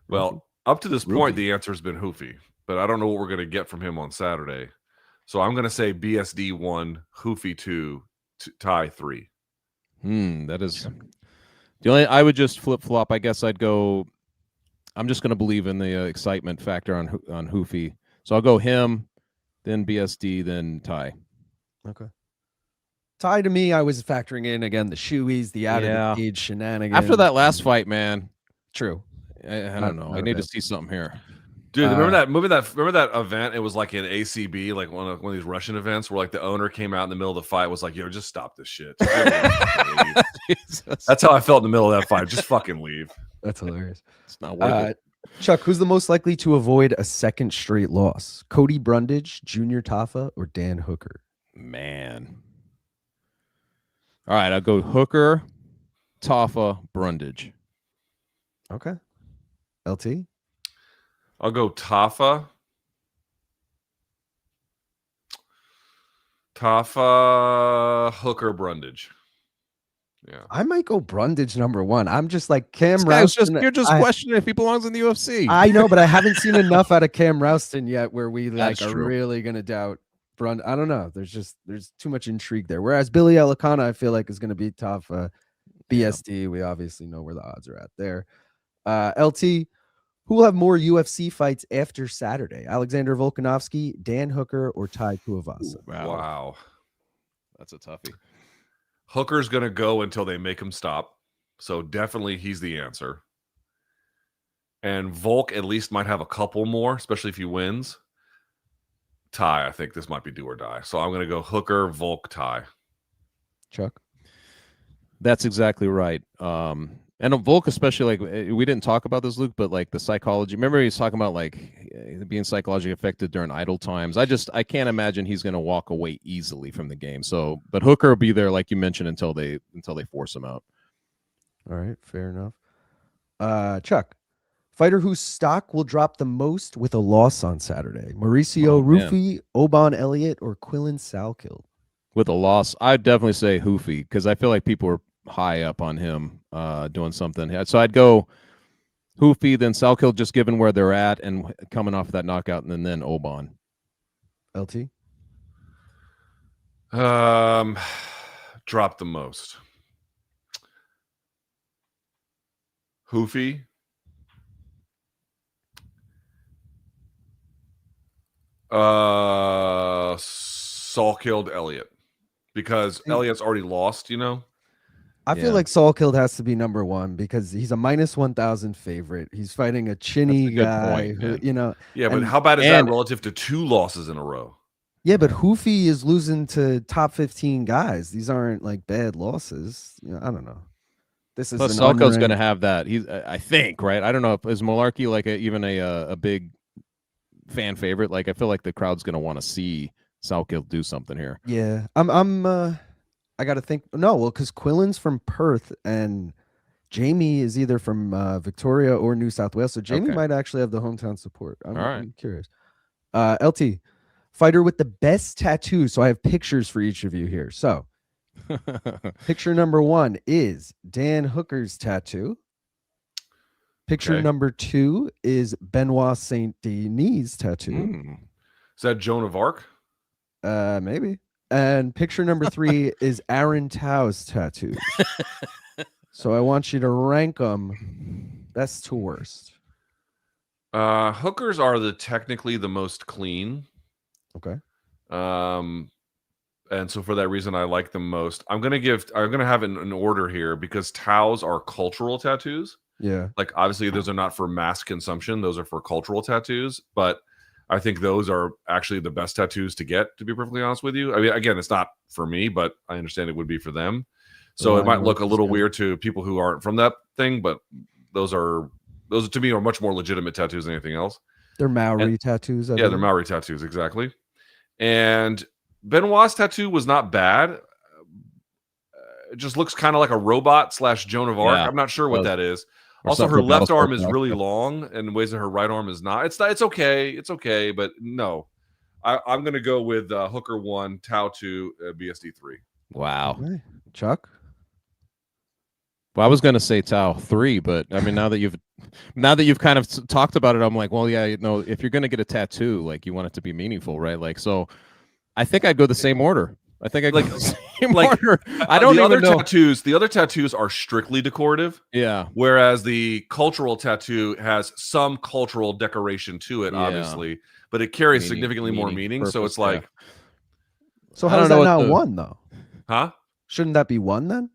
Well, up to this point, the answer has been Hoofi, but I don't know what we're going to get from him on Saturday. So I'm going to say BSD 1, Hoofi 2, Ty 3. That is the only. I would just flip flop. I guess I'd go. I'm just going to believe in the excitement factor on Hoofi. So I'll go him, then BSD, then Ty. Okay. Ty, to me, I was factoring in again the shoeys, the out of the cage shenanigans. After that last fight, man. True. I don't know. I need to see something here. Dude, remember that event? It was like an ACB, like one of these Russian events where like the owner came out in the middle of the fight, was like, "Yo, just stop this shit." That's how I felt in the middle of that fight. Just fucking leave. That's hilarious. It's not worth it. Chuck, who's the most likely to avoid a second straight loss? Cody Brundage, Junior Tafa, or Dan Hooker? Man. All right, I'll go Hooker, Tafa, Brundage. Okay. LT? I'll go Tafa, Hooker, Brundage. Yeah, I might go Brundage number one. I'm just like Cam Rouston. You're just questioning if he belongs in the UFC. I know, but I haven't seen enough out of Cam Rouston yet where we That's are true. really gonna doubt Brund. I don't know. There's too much intrigue there. Whereas Billy Elikana, I feel like is gonna be tough. BSD, we obviously know where the odds are at there. LT. Who will have more UFC fights after Saturday? Alexander Volkanovski, Dan Hooker, or Tai Tuivasa? Wow. That's a toughie. Hooker's going to go until they make him stop. So definitely he's the answer. And Volk at least might have a couple more, especially if he wins. Tai, I think this might be do or die. So I'm going to go Hooker, Volk, Tai. Chuck? That's exactly right. And Volk, especially, like, we didn't talk about this, Luke, but like the psychology. Remember, he was talking about like being psychologically affected during idle times. I can't imagine he's going to walk away easily from the game. So, but Hooker will be there, like you mentioned, until they force him out. All right, fair enough. Chuck, fighter whose stock will drop the most with a loss on Saturday: Mauricio Rufy, Oban Elliott, or Quillen Salkill? With a loss, I'd definitely say Hoofy, because I feel like people are high up on him doing something. So I'd go Hoofy, then Salkill, just given where they're at and coming off of that knockout, and then Oban. LT? Drop the most. Hoofy. Saul killed Elliott because Elliott's already lost, you know? I feel like Salkill has to be number one because he's a minus 1,000 favorite. He's fighting a chinny guy who, you know. Yeah, but how bad is that relative to 2 losses in a row? Yeah, but Hoofy is losing to top 15 guys. These aren't like bad losses. You know, I don't know. This is Salkill's going to have that. He's, I think, right? I don't know if is Malarkey like even a big fan favorite. Like I feel like the crowd's going to want to see Salkill do something here. Yeah, I got to think. No, well, because Quillen's from Perth and Jamie is either from Victoria or New South Wales. So Jamie might actually have the hometown support. I'm curious. LT, fighter with the best tattoos. So I have pictures for each of you here. So picture number 1 is Dan Hooker's tattoo. Picture number 2 is Benoit Saint Denis' tattoo. Is that Joan of Arc? Maybe. And picture number 3 is Aaron Tao's tattoo. So I want you to rank them best to worst. Hookers are technically the most clean. Okay. And so for that reason, I like them most. I'm gonna have an order here because Tao's are cultural tattoos. Yeah. Like obviously those are not for mass consumption; those are for cultural tattoos. But I think those are actually the best tattoos to get, to be perfectly honest with you. I mean, again, it's not for me, but I understand it would be for them. So it might look a little weird to people who aren't from that thing, but those to me are much more legitimate tattoos than anything else. They're Maori tattoos. They're Maori tattoos, exactly. And Benoit's tattoo was not bad. It just looks kind of like a robot / Joan of Arc. I'm not sure what that is. Also, her left arm is really long in ways that her right arm is not. It's okay. It's okay, but no. I'm going to go with Hooker 1, Tao 2, BSD 3. Wow. Okay. Chuck? Well, I was going to say Tao 3, but I mean, now that you've kind of talked about it, I'm like, well, yeah, if you're going to get a tattoo, like you want it to be meaningful, right? Like, so I think I'd go the same order. I think I go the same order. I don't even know. The other tattoos are strictly decorative. Yeah. Whereas the cultural tattoo has some cultural decoration to it, obviously, but it carries significantly more meaning. So it's like, so how is that not 1 though? Huh? Shouldn't that be 1 then?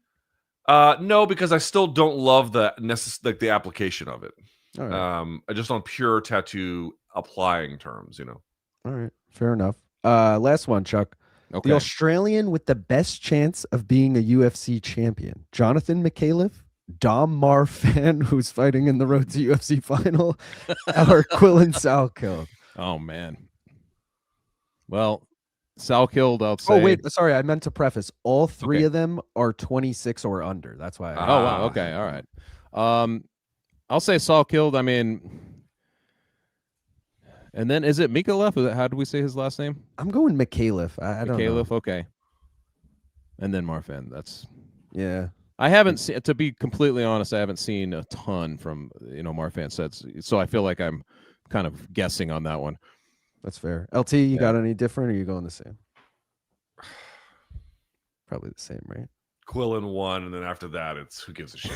No, because I still don't love the the application of it. All right. Just on pure tattoo applying terms, All right. Fair enough. Last one, Chuck. Okay. The Australian with the best chance of being a UFC champion, Jonathan McAuliffe, Dom Marfan, who's fighting in the road to UFC final, or Quillen Salkild. Oh man. Well, Salkild, I'll say. Oh wait, sorry, I meant to preface. All three Okay. of them are 26 or under. That's why. Oh wow. Okay. All right. I'll say Salkild. I mean, and then is it Mikalev? How do we say his last name? I'm going McAuliffe. I don't know. Mikalev. Okay. And then Marfan. That's. Yeah. I haven't seen. To be completely honest, I haven't seen a ton from Marfan sets, so I feel like I'm kind of guessing on that one. That's fair. LT, you got any different, or are you going the same? Probably the same, right? Quillen won, and then after that, it's who gives a shit.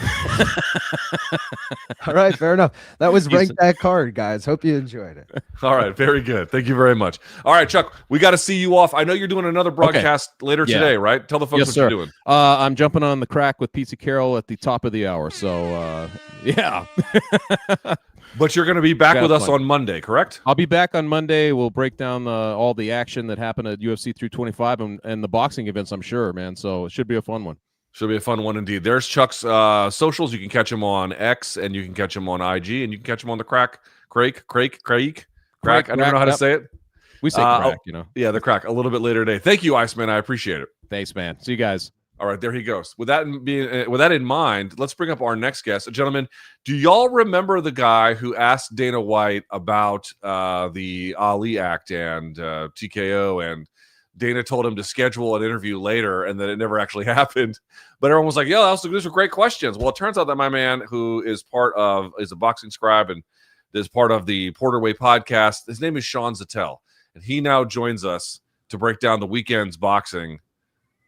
All right, fair enough. That was Rank That Card, guys. Hope you enjoyed it. All right, very good. Thank you very much. All right, Chuck, we got to see you off. I know you're doing another broadcast later today, right? Tell the folks what you're doing. I'm jumping on the crack with Pizza Carol at the top of the hour. So, yeah. But you're going to be back with us on Monday, correct? I'll be back on Monday. We'll break down all the action that happened at UFC 325 and the boxing events, I'm sure, man. So it should be a fun one. Should be a fun one indeed. There's Chuck's socials. You can catch him on X, and you can catch him on IG, and you can catch him on the Crack. I don't know how to say it. We say Crack, Yeah, the Crack a little bit later today. Thank you, Iceman. I appreciate it. Thanks, man. See you guys. All right, there he goes. With that in mind, let's bring up our next guest. Gentlemen, do y'all remember the guy who asked Dana White about the Ali Act and TKO, and Dana told him to schedule an interview later, and then it never actually happened? But everyone was like, "Yo, these are great questions." Well, it turns out that my man, who is a boxing scribe and is part of the Porterway podcast, his name is Sean Zittel, and he now joins us to break down the weekend's boxing.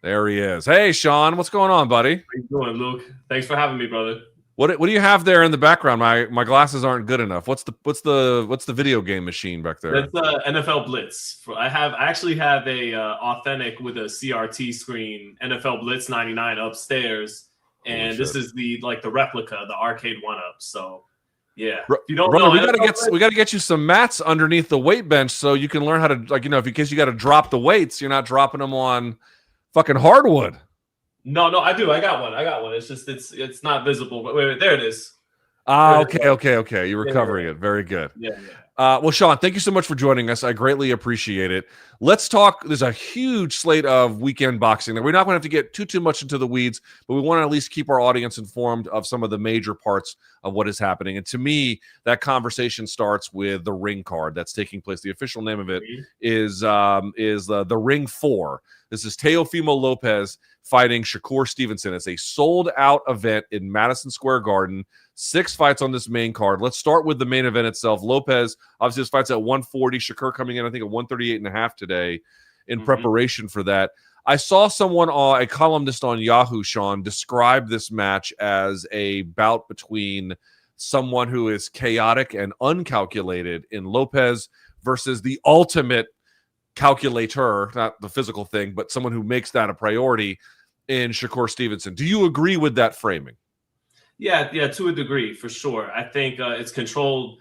There he is. Hey, Sean, what's going on, buddy? How you doing, Luke? Thanks for having me, brother. What do you have there in the background? My glasses aren't good enough. What's the video game machine back there? That's NFL Blitz. I actually have a authentic with a CRT screen NFL Blitz 99 upstairs, and this is the replica, the arcade one-up. So yeah, if you don't know, we gotta get you some mats underneath the weight bench so you can learn how to in case you got to drop the weights, you're not dropping them on fucking hardwood. No, I do. I got one. It's just it's not visible. But wait, there it is. Okay. You're recovering it. Very good. Yeah. Well, Sean, thank you so much for joining us. I greatly appreciate it. Let's talk. There's a huge slate of weekend boxing. We're not going to have to get too much into the weeds, but we want to at least keep our audience informed of some of the major parts of what is happening. And to me, that conversation starts with the ring card that's taking place. The official name of it is the Ring 4. This is Teofimo Lopes fighting Shakur Stevenson. It's a sold-out event in Madison Square Garden. 6 fights on this main card. Let's start with the main event itself. Lopes, obviously, this fight's at 140. Shakur coming in, I think, at 138.5 today in preparation for that. I saw someone, a columnist on Yahoo, Sean, describe this match as a bout between someone who is chaotic and uncalculated in Lopes versus the ultimate calculator, not the physical thing, but someone who makes that a priority in Shakur Stevenson. Do you agree with that framing? Yeah, to a degree, for sure. I think it's controlled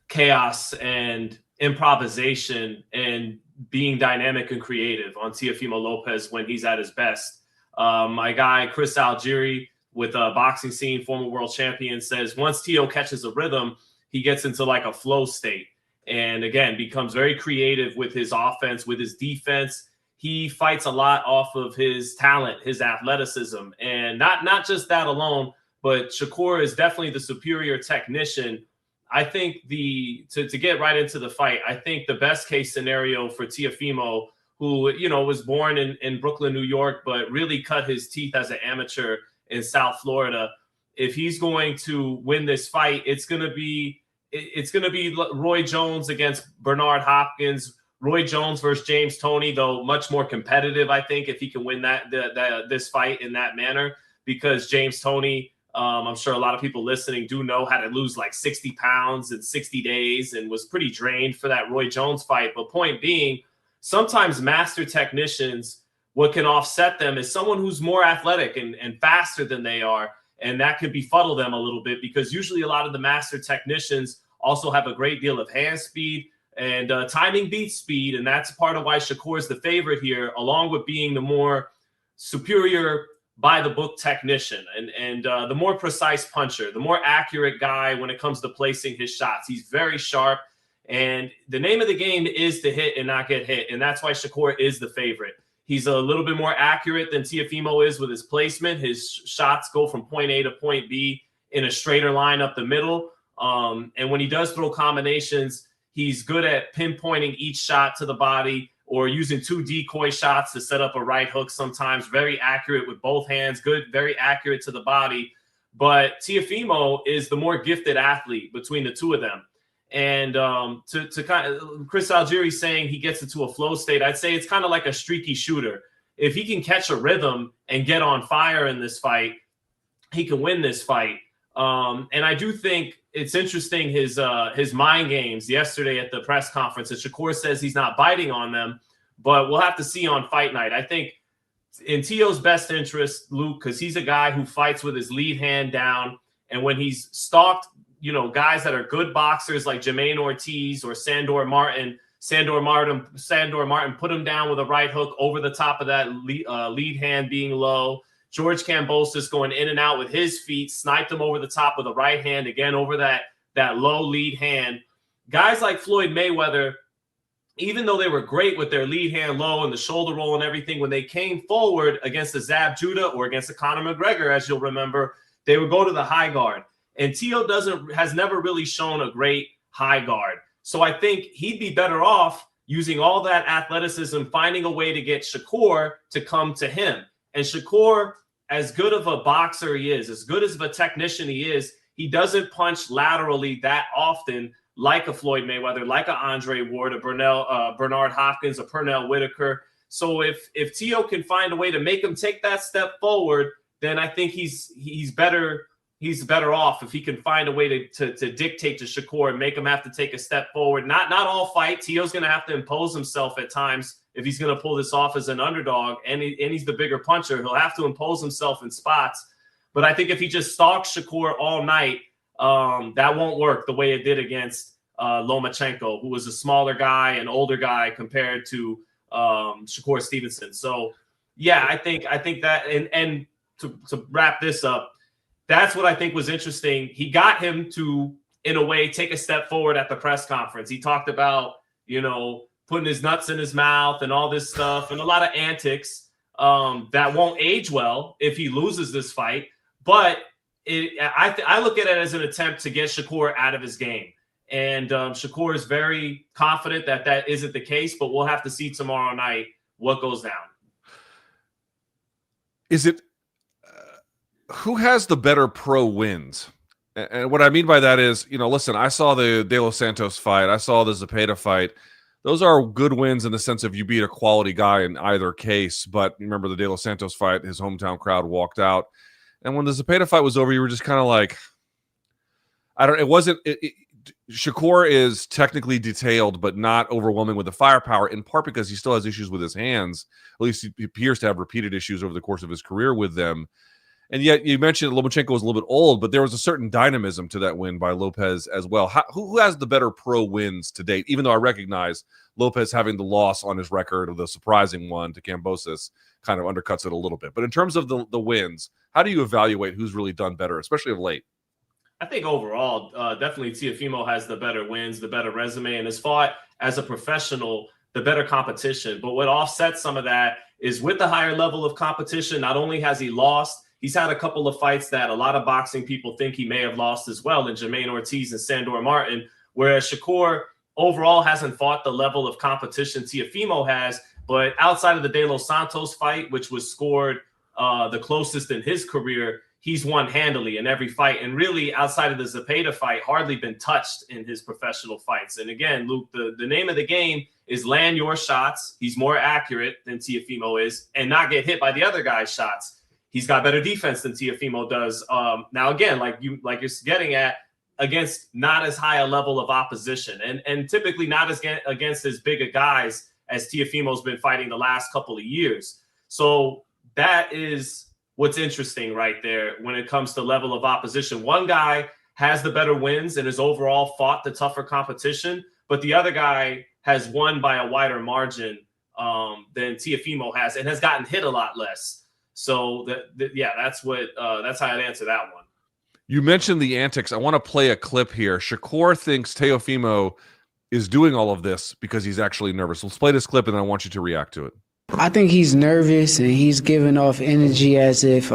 chaos and improvisation and being dynamic and creative on Teofimo Lopes when he's at his best. My guy, Chris Algieri, with a boxing scene, former world champion, says once Teo catches a rhythm, he gets into like a flow state. And again, becomes very creative with his offense, with his defense. He fights a lot off of his talent, his athleticism. And not just that alone, but Shakur is definitely the superior technician. I think to get right into the fight, I think the best case scenario for Teofimo, who, was born in Brooklyn, New York, but really cut his teeth as an amateur in South Florida. If he's going to win this fight, it's going to be Roy Jones against Bernard Hopkins. Roy Jones versus James Toney, though much more competitive, I think, if he can win this fight in that manner, because James Toney, I'm sure a lot of people listening do know, how to lose like 60 pounds in 60 days and was pretty drained for that Roy Jones fight. But point being, sometimes master technicians what can offset them is someone who's more athletic and faster than they are. And that can befuddle them a little bit, because usually a lot of the master technicians also have a great deal of hand speed, and timing beats speed. And that's part of why Shakur is the favorite here, along with being the more superior by the book technician and the more precise puncher, the more accurate guy when it comes to placing his shots. He's very sharp. And the name of the game is to hit and not get hit. And that's why Shakur is the favorite. He's a little bit more accurate than Teofimo is with his placement. His shots go from point A to point B in a straighter line up the middle. And when he does throw combinations, he's good at pinpointing each shot to the body, or using 2 decoy shots to set up a right hook sometimes. Very accurate with both hands, good, very accurate to the body. But Teofimo is the more gifted athlete between the two of them. And to kind of Chris Algieri saying he gets into a flow state, I'd say it's kind of like a streaky shooter. If he can catch a rhythm and get on fire in this fight, he can win this fight. And I do think it's interesting his mind games yesterday at the press conference. And Shakur says he's not biting on them, but we'll have to see on fight night. I think in Tio's best interest, Luke, because he's a guy who fights with his lead hand down, and when he's stalked, guys that are good boxers like Jermaine Ortiz or Sandor Martin put him down with a right hook over the top of that lead hand being low. George Kambosos going in and out with his feet, sniped him over the top with a right hand, again, over that low lead hand. Guys like Floyd Mayweather, even though they were great with their lead hand low and the shoulder roll and everything, when they came forward against the Zab Judah or against the Conor McGregor, as you'll remember, they would go to the high guard. And Tio has never really shown a great high guard. So I think he'd be better off using all that athleticism, finding a way to get Shakur to come to him. And Shakur, as good of a boxer he is, as good as of a technician he is, he doesn't punch laterally that often like a Floyd Mayweather, like a Andre Ward, a Bernard Hopkins, a Pernell Whitaker. So if Tio can find a way to make him take that step forward, then I think he's better. He's better off if he can find a way to dictate to Shakur and make him have to take a step forward. Not all fight. Tio's going to have to impose himself at times if he's going to pull this off as an underdog, and he's the bigger puncher. He'll have to impose himself in spots. But I think if he just stalks Shakur all night, that won't work the way it did against Lomachenko, who was a smaller guy, an older guy compared to Shakur Stevenson. So, yeah, I think that, and to wrap this up, that's what I think was interesting. He got him to, in a way, take a step forward at the press conference. He talked about, putting his nuts in his mouth and all this stuff and a lot of antics that won't age well if he loses this fight. But I look at it as an attempt to get Shakur out of his game. And Shakur is very confident that isn't the case, but we'll have to see tomorrow night what goes down. Is it who has the better pro wins? And what I mean by that is, listen, I saw the De Los Santos fight. I saw the Zepeda fight. Those are good wins in the sense of you beat a quality guy in either case. But remember the De Los Santos fight, his hometown crowd walked out. And when the Zepeda fight was over, you were just kind of like, Shakur is technically detailed, but not overwhelming with the firepower, in part because he still has issues with his hands. At least he appears to have repeated issues over the course of his career with them. And yet you mentioned Lomachenko was a little bit old, but there was a certain dynamism to that win by Lopez as well. Who has the better pro wins to date? Even though I recognize Lopez having the loss on his record, or the surprising one to Kambosos, kind of undercuts it a little bit. But in terms of the wins, how do you evaluate who's really done better, especially of late? I think overall, definitely Teofimo has the better wins, the better resume, and has fought as a professional, the better competition. But what offsets some of that is with the higher level of competition, not only has he lost, he's had a couple of fights that a lot of boxing people think he may have lost as well, in Jermaine Ortiz and Sandor Martin, whereas Shakur overall hasn't fought the level of competition Teofimo has. But outside of the De Los Santos fight, which was scored the closest in his career, he's won handily in every fight. And really, outside of the Zepeda fight, hardly been touched in his professional fights. And again, Luke, the name of the game is land your shots. He's more accurate than Teofimo is, and not get hit by the other guy's shots. He's got better defense than Teofimo does. Now, again, like you're getting at, against not as high a level of opposition, and typically not as against as big a guys as Teofimo's been fighting the last couple of years. So that is what's interesting right there when it comes to level of opposition. One guy has the better wins and has overall fought the tougher competition, but the other guy has won by a wider margin than Teofimo has and has gotten hit a lot less. So that's how I'd answer that one. You mentioned the antics. I want to play a clip here. Shakur thinks Teofimo is doing all of this because he's actually nervous. Let's play this clip and then I want you to react to it. I think he's nervous and he's giving off energy as if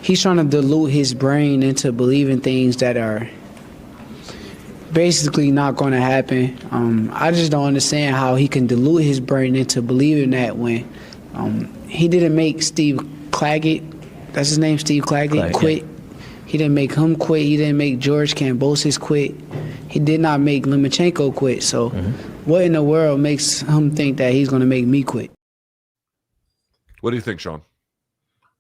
he's trying to dilute his brain into believing things that are basically not going to happen. I just don't understand how he can dilute his brain into believing that when he didn't make Steve Claggett, that's his name, Steve Claggett, quit. He didn't make him quit. He didn't make George Kambosos quit. He did not make Lomachenko quit. So what in the world makes him think that he's going to make me quit? What do you think, Sean?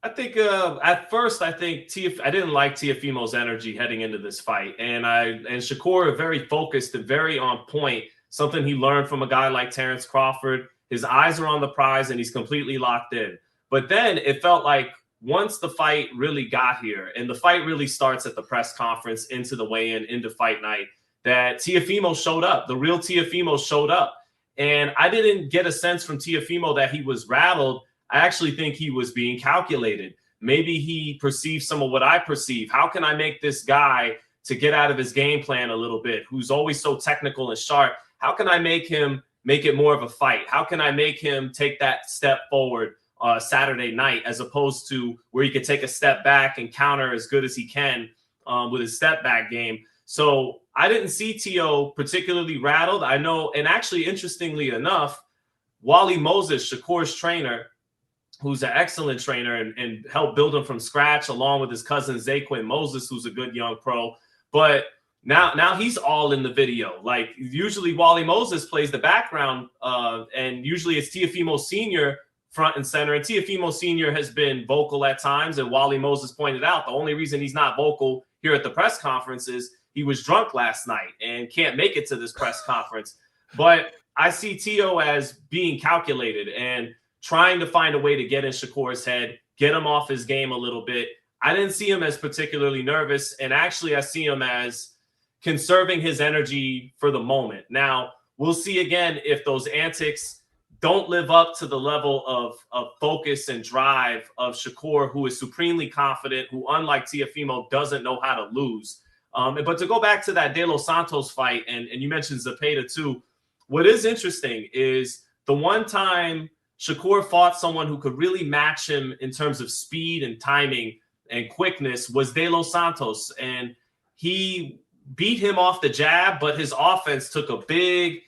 I think at first, I didn't like Teofimo's energy heading into this fight. And Shakur are very focused and very on point, something he learned from a guy like Terrence Crawford. His eyes are on the prize and he's completely locked in. But then it felt like once the fight really got here, and the fight really starts at the press conference into the weigh-in, into fight night, that Teofimo showed up. The real Teofimo showed up. And I didn't get a sense from Teofimo that he was rattled. I actually think he was being calculated. Maybe he perceived some of what I perceive. How can I make this guy to get out of his game plan a little bit, who's always so technical and sharp? How can I make him make it more of a fight? How can I make him take that step forward Saturday night, as opposed to where he could take a step back and counter as good as he can with his step back game? So I didn't see Teo particularly rattled. I know, and actually, interestingly enough, Wally Moses, Shakur's trainer, who's an excellent trainer and helped build him from scratch, along with his cousin Zaquin Moses, who's a good young pro. But now he's all in the video. Like, usually Wally Moses plays the background, and usually it's Teofimo Sr. front and center. And Teofimo Sr. has been vocal at times, and Wally Moses pointed out the only reason he's not vocal here at the press conference is he was drunk last night and can't make it to this press conference. But I see Teo as being calculated and trying to find a way to get in Shakur's head, get him off his game a little bit. I didn't see him as particularly nervous, and actually I see him as conserving his energy for the moment. Now, we'll see again if those antics don't live up to the level of focus and drive of Shakur, who is supremely confident, who, unlike Teofimo, doesn't know how to lose. But to go back to that De Los Santos fight, and you mentioned Zepeda too, what is interesting is the one time Shakur fought someone who could really match him in terms of speed and timing and quickness was De Los Santos. And he beat him off the jab, but his offense took a big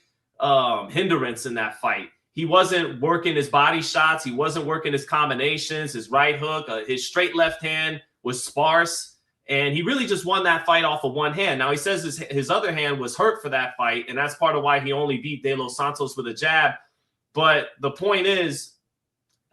hindrance in that fight. He wasn't working his body shots. He wasn't working his combinations, his right hook. His straight left hand was sparse. And he really just won that fight off of one hand. Now, he says his other hand was hurt for that fight, and that's part of why he only beat De Los Santos with a jab. But the point is,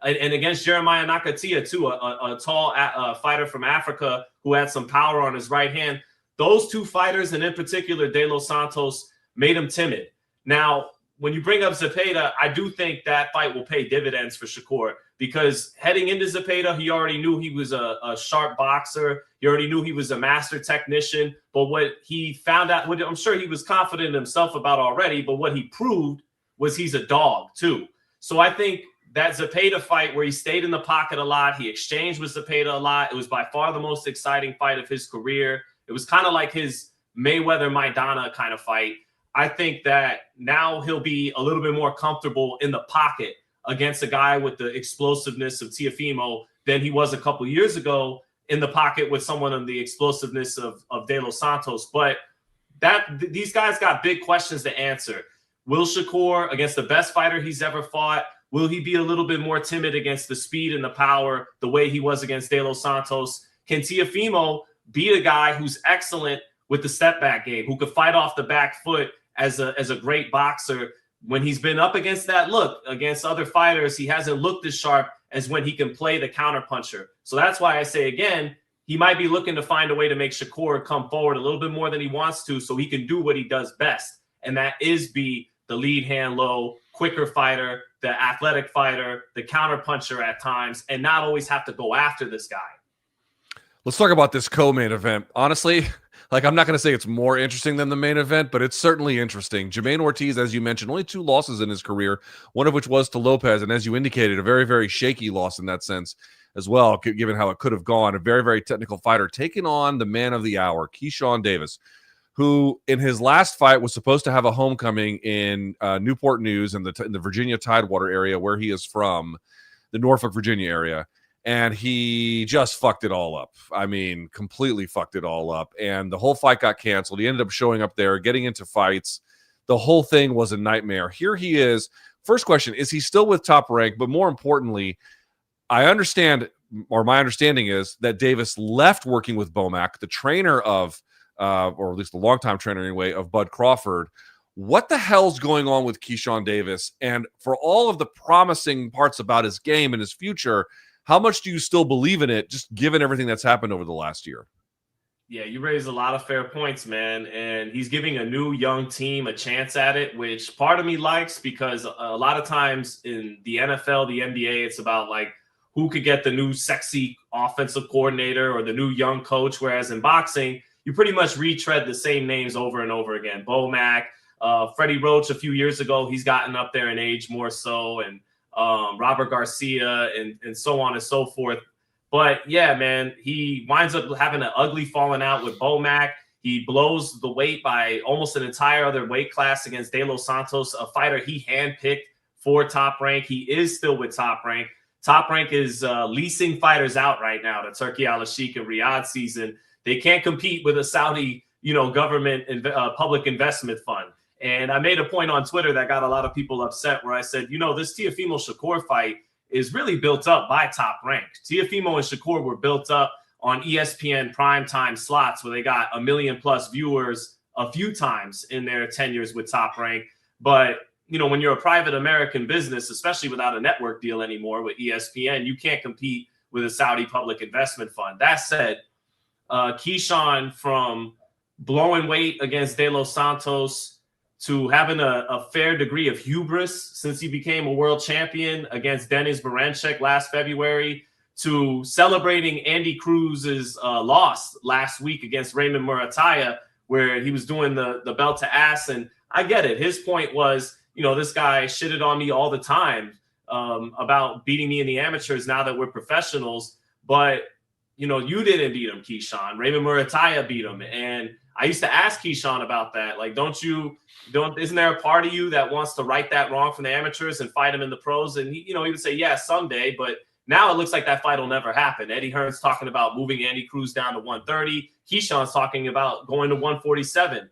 and against Jeremiah Nakatia, too, a tall fighter from Africa who had some power on his right hand, those two fighters, and in particular De Los Santos, made him timid. Now, when you bring up Zepeda, I do think that fight will pay dividends for Shakur, because heading into Zepeda, he already knew he was a sharp boxer. He already knew he was a master technician. But what he found out, what I'm sure he was confident in himself about already, but what he proved was he's a dog too. So I think that Zepeda fight, where he stayed in the pocket a lot, he exchanged with Zepeda a lot, it was by far the most exciting fight of his career. It was kind of like his Mayweather-Maidana kind of fight. I think that now he'll be a little bit more comfortable in the pocket against a guy with the explosiveness of Teofimo than he was a couple years ago in the pocket with someone of the explosiveness of De Los Santos. But these guys got big questions to answer. Will Shakur, against the best fighter he's ever fought, will he be a little bit more timid against the speed and the power the way he was against De Los Santos? Can Teofimo beat a guy who's excellent with the step back game, who could fight off the back foot as a great boxer? When he's been up against that look against other fighters, he hasn't looked as sharp as when he can play the counterpuncher. So that's why I say, again, he might be looking to find a way to make Shakur come forward a little bit more than he wants to, so he can do what he does best. And that is be the lead hand low, quicker fighter, the athletic fighter, the counter puncher at times, and not always have to go after this guy. Let's talk about this co-main event. Honestly, like, I'm not going to say it's more interesting than the main event, but it's certainly interesting. Jermaine Ortiz, as you mentioned, only 2 losses in his career, one of which was to Lopes, and as you indicated, a very, very shaky loss in that sense as well, given how it could have gone. A very, very technical fighter taking on the man of the hour, Keyshawn Davis, who in his last fight was supposed to have a homecoming in Newport News in the Virginia Tidewater area where he is from, the Norfolk, Virginia area. And he just fucked it all up. I mean, completely fucked it all up. And the whole fight got canceled. He ended up showing up there, getting into fights. The whole thing was a nightmare. Here he is. First question, is he still with Top Rank? But more importantly, I understand, or my understanding is, that Davis left working with Bomac, the trainer of, or at least the longtime trainer anyway, of Bud Crawford. What the hell's going on with Keyshawn Davis? And for all of the promising parts about his game and his future, how much do you still believe in it, just given everything that's happened over the last year? Yeah, you raised a lot of fair points, man. And he's giving a new young team a chance at it, which part of me likes, because a lot of times in the NFL, the NBA, it's about like who could get the new sexy offensive coordinator or the new young coach. Whereas in boxing, you pretty much retread the same names over and over again. Bomac, Freddie Roach a few years ago, he's gotten up there in age more so. And Robert Garcia and so on and so forth. But yeah, man, he winds up having an ugly falling out with Bomac. He blows the weight by almost an entire other weight class against De Los Santos, a fighter he handpicked for Top Rank. He is still with Top Rank. Top Rank is leasing fighters out right now to Turkey Al Sheikh and Riyadh season. They can't compete with a Saudi, government public investment fund. And I made a point on Twitter that got a lot of people upset where I said, this Teofimo Shakur fight is really built up by Top Rank. Teofimo and Shakur were built up on ESPN primetime slots where they got 1 million plus viewers a few times in their tenures with Top Rank. But, when you're a private American business, especially without a network deal anymore with ESPN, you can't compete with a Saudi public investment fund. That said, Keyshawn, from blowing weight against De Los Santos to having a fair degree of hubris since he became a world champion against Denis Berancek last February, to celebrating Andy Cruz's loss last week against Raymond Murataya, where he was doing the belt to ass. And I get it. His point was, this guy shitted on me all the time about beating me in the amateurs now that we're professionals. But, you didn't beat him, Keyshawn. Raymond Murataya beat him. And I used to ask Keyshawn about that. Like, isn't there a part of you that wants to right that wrong from the amateurs and fight him in the pros? And he would say, yeah, someday. But now it looks like that fight will never happen. Eddie Hearn's talking about moving Andy Cruz down to 130. Keyshawn's talking about going to 147.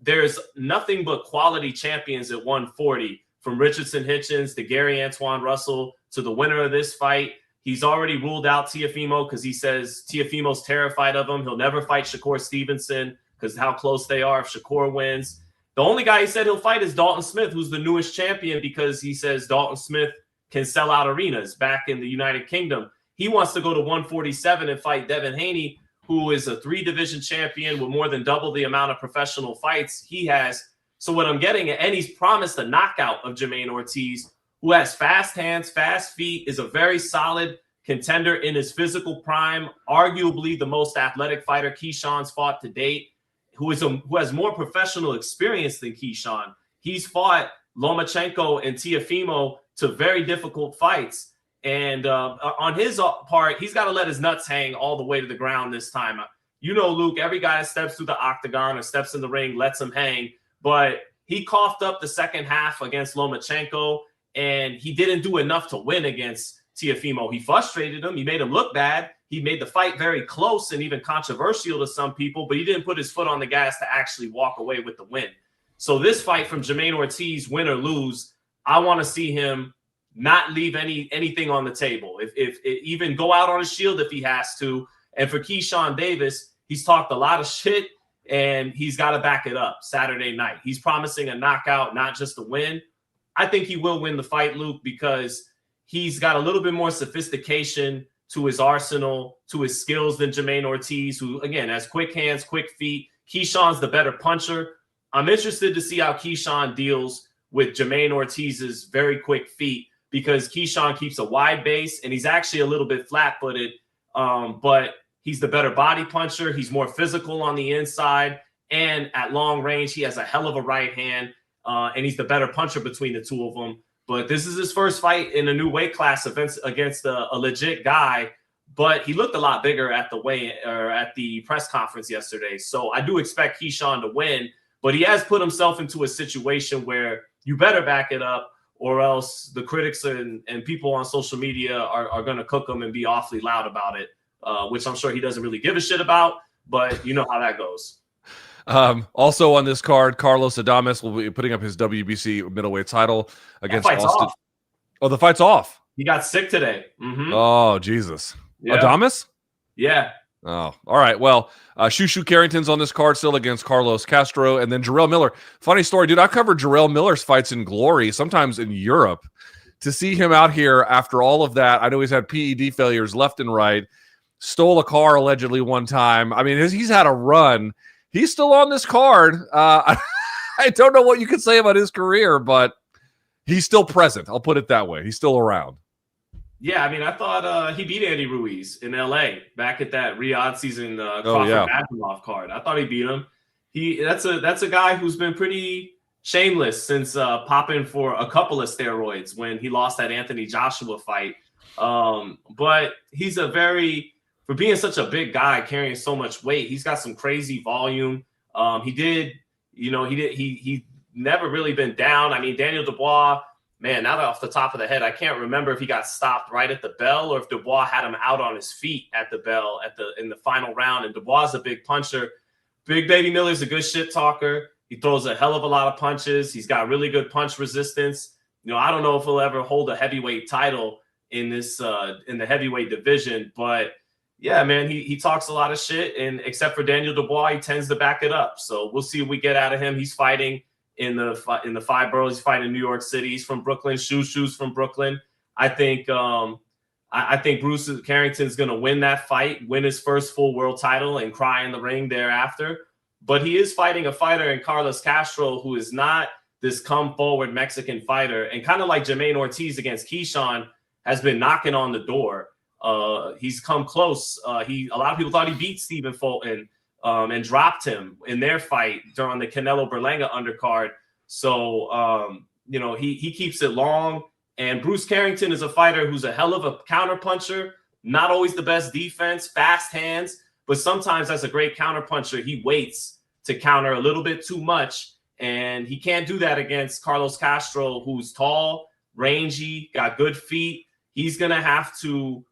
There's nothing but quality champions at 140, from Richardson Hitchens to Gary Antoine Russell to the winner of this fight. He's already ruled out Teofimo because he says Teofimo's terrified of him. He'll never fight Shakur Stevenson because how close they are if Shakur wins. The only guy he said he'll fight is Dalton Smith, who's the newest champion, because he says Dalton Smith can sell out arenas back in the United Kingdom. He wants to go to 147 and fight Devin Haney, who is a 3-division champion with more than double the amount of professional fights he has. So what I'm getting at, and he's promised a knockout of Jermaine Ortiz, who has fast hands, fast feet, is a very solid contender in his physical prime, arguably the most athletic fighter Keyshawn's fought to date, who has more professional experience than Keyshawn. He's fought Lomachenko and Teofimo to very difficult fights. And on his part, he's got to let his nuts hang all the way to the ground this time. Luke, every guy that steps through the octagon or steps in the ring lets him hang. But he coughed up the second half against Lomachenko, and he didn't do enough to win against Teofimo. He frustrated him. He made him look bad. He made the fight very close and even controversial to some people, but he didn't put his foot on the gas to actually walk away with the win. So this fight from Jermaine Ortiz, win or lose, I want to see him not leave anything on the table. If even go out on a shield if he has to. And for Keyshawn Davis, he's talked a lot of shit, and he's got to back it up Saturday night. He's promising a knockout, not just a win. I think he will win the fight, Luke, because he's got a little bit more sophistication to his arsenal, to his skills than Jermaine Ortiz, who, again, has quick hands, quick feet. Keyshawn's the better puncher. I'm interested to see how Keyshawn deals with Jermaine Ortiz's very quick feet, because Keyshawn keeps a wide base and he's actually a little bit flat-footed, but he's the better body puncher. He's more physical on the inside, and at long range, he has a hell of a right hand, and he's the better puncher between the two of them. But this is his first fight in a new weight class against a legit guy. But he looked a lot bigger at the press conference yesterday. So I do expect Keyshawn to win, but he has put himself into a situation where you better back it up, or else the critics and people on social media are going to cook him and be awfully loud about it, which I'm sure he doesn't really give a shit about, but you know how that goes. Also on this card, Carlos Adames will be putting up his WBC middleweight title against Austin. Off. Oh, the fight's off. He got sick today. Mm-hmm. Oh, Jesus. Yeah. Adames? Yeah. Oh, all right. Well, Shushu Carrington's on this card still against Carlos Castro, and then Jarrell Miller. Funny story, dude. I covered Jarrell Miller's fights in glory, sometimes in Europe. To see him out here after all of that, I know he's had PED failures left and right, stole a car allegedly one time. I mean, he's had a run. He's still on this card. I don't know what you could say about his career, but he's still present. I'll put it that way. He's still around. Yeah, I mean, I thought he beat Andy Ruiz in L.A. back at that Riyadh season Crawford-Abdulov card. I thought he beat him. That's a guy who's been pretty shameless since popping for a couple of steroids when he lost that Anthony Joshua fight. But he's for being such a big guy carrying so much weight, he's got some crazy volume. He never really been down. I mean, Daniel Dubois, man, now that off the top of the head, I can't remember if he got stopped right at the bell or if Dubois had him out on his feet at the bell in the final round. And Dubois is a big puncher. Big Baby Miller's a good shit talker. He throws a hell of a lot of punches. He's got really good punch resistance. I don't know if he'll ever hold a heavyweight title in the heavyweight division, but yeah, man, he talks a lot of shit, and except for Daniel Dubois, he tends to back it up. So we'll see what we get out of him. He's fighting in the five boroughs. He's fighting in New York City. He's from Brooklyn. Shushu's from Brooklyn. I think Bruce Carrington's going to win that fight, win his first full world title, and cry in the ring thereafter. But he is fighting a fighter in Carlos Castro who is not this come forward Mexican fighter, and kind of like Jermaine Ortiz against Keyshawn has been knocking on the door. He's come close. A lot of people thought he beat Stephen Fulton and dropped him in their fight during the Canelo Berlanga undercard. So, he keeps it long. And Bruce Carrington is a fighter who's a hell of a counter puncher, not always the best defense, fast hands, but sometimes as a great counter puncher, he waits to counter a little bit too much. And he can't do that against Carlos Castro, who's tall, rangy, got good feet. He's going to have to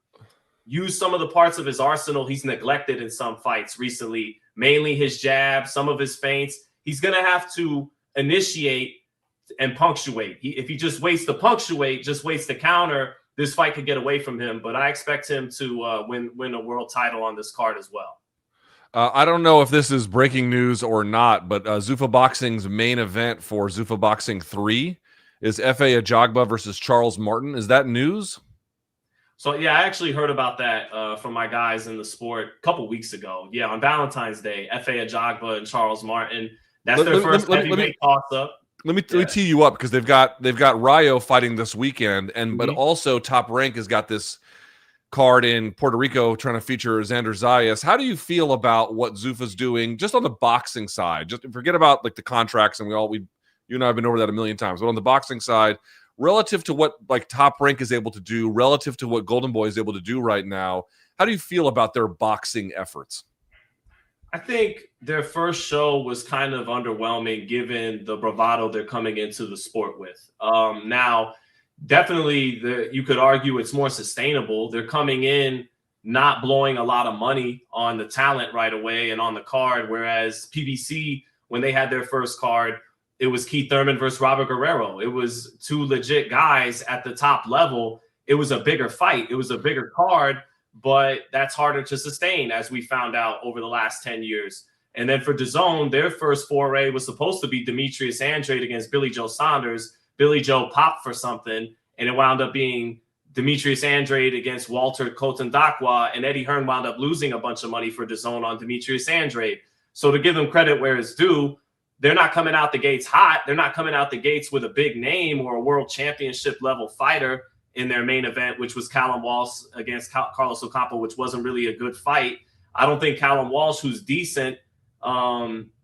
use some of the parts of his arsenal he's neglected in some fights recently, mainly his jab, some of his feints. He's going to have to initiate and punctuate. If he just waits to punctuate, just waits to counter, this fight could get away from him. But I expect him to win a world title on this card as well. I don't know if this is breaking news or not, but Zuffa Boxing's main event for Zuffa Boxing 3 is F.A. Ajagba versus Charles Martin. Is that news? So, yeah, I actually heard about that from my guys in the sport a couple weeks ago. Yeah, on Valentine's Day, F.A. Ajagba and Charles Martin. That's their first heavyweight toss-up. Let me tee you up, because they've got Rayo fighting this weekend, but also Top Rank has got this card in Puerto Rico trying to feature Xander Zayas. How do you feel about what Zuffa's doing just on the boxing side? Just forget about like the contracts, and you and I have been over that a million times, but on the boxing side, relative to what like Top Rank is able to do, relative to what Golden Boy is able to do right now, how do you feel about their boxing efforts? I think their first show was kind of underwhelming given the bravado they're coming into the sport with. Now, definitely you could argue it's more sustainable. They're coming in not blowing a lot of money on the talent right away and on the card, whereas PBC, when they had their first card, it was Keith Thurman versus Robert Guerrero. It was two legit guys at the top level. It was a bigger fight. It was a bigger card, but that's harder to sustain, as we found out over the last 10 years. And then for DAZN, their first foray was supposed to be Demetrius Andrade against Billy Joe Saunders. Billy Joe popped for something, and it wound up being Demetrius Andrade against Walter Kotandakwa, and Eddie Hearn wound up losing a bunch of money for DAZN on Demetrius Andrade. So to give them credit where it's due, they're not coming out the gates hot. They're not coming out the gates with a big name or a world championship level fighter in their main event, which was Callum Walsh against Carlos Ocampo, which wasn't really a good fight. I don't think Callum Walsh, who's decent,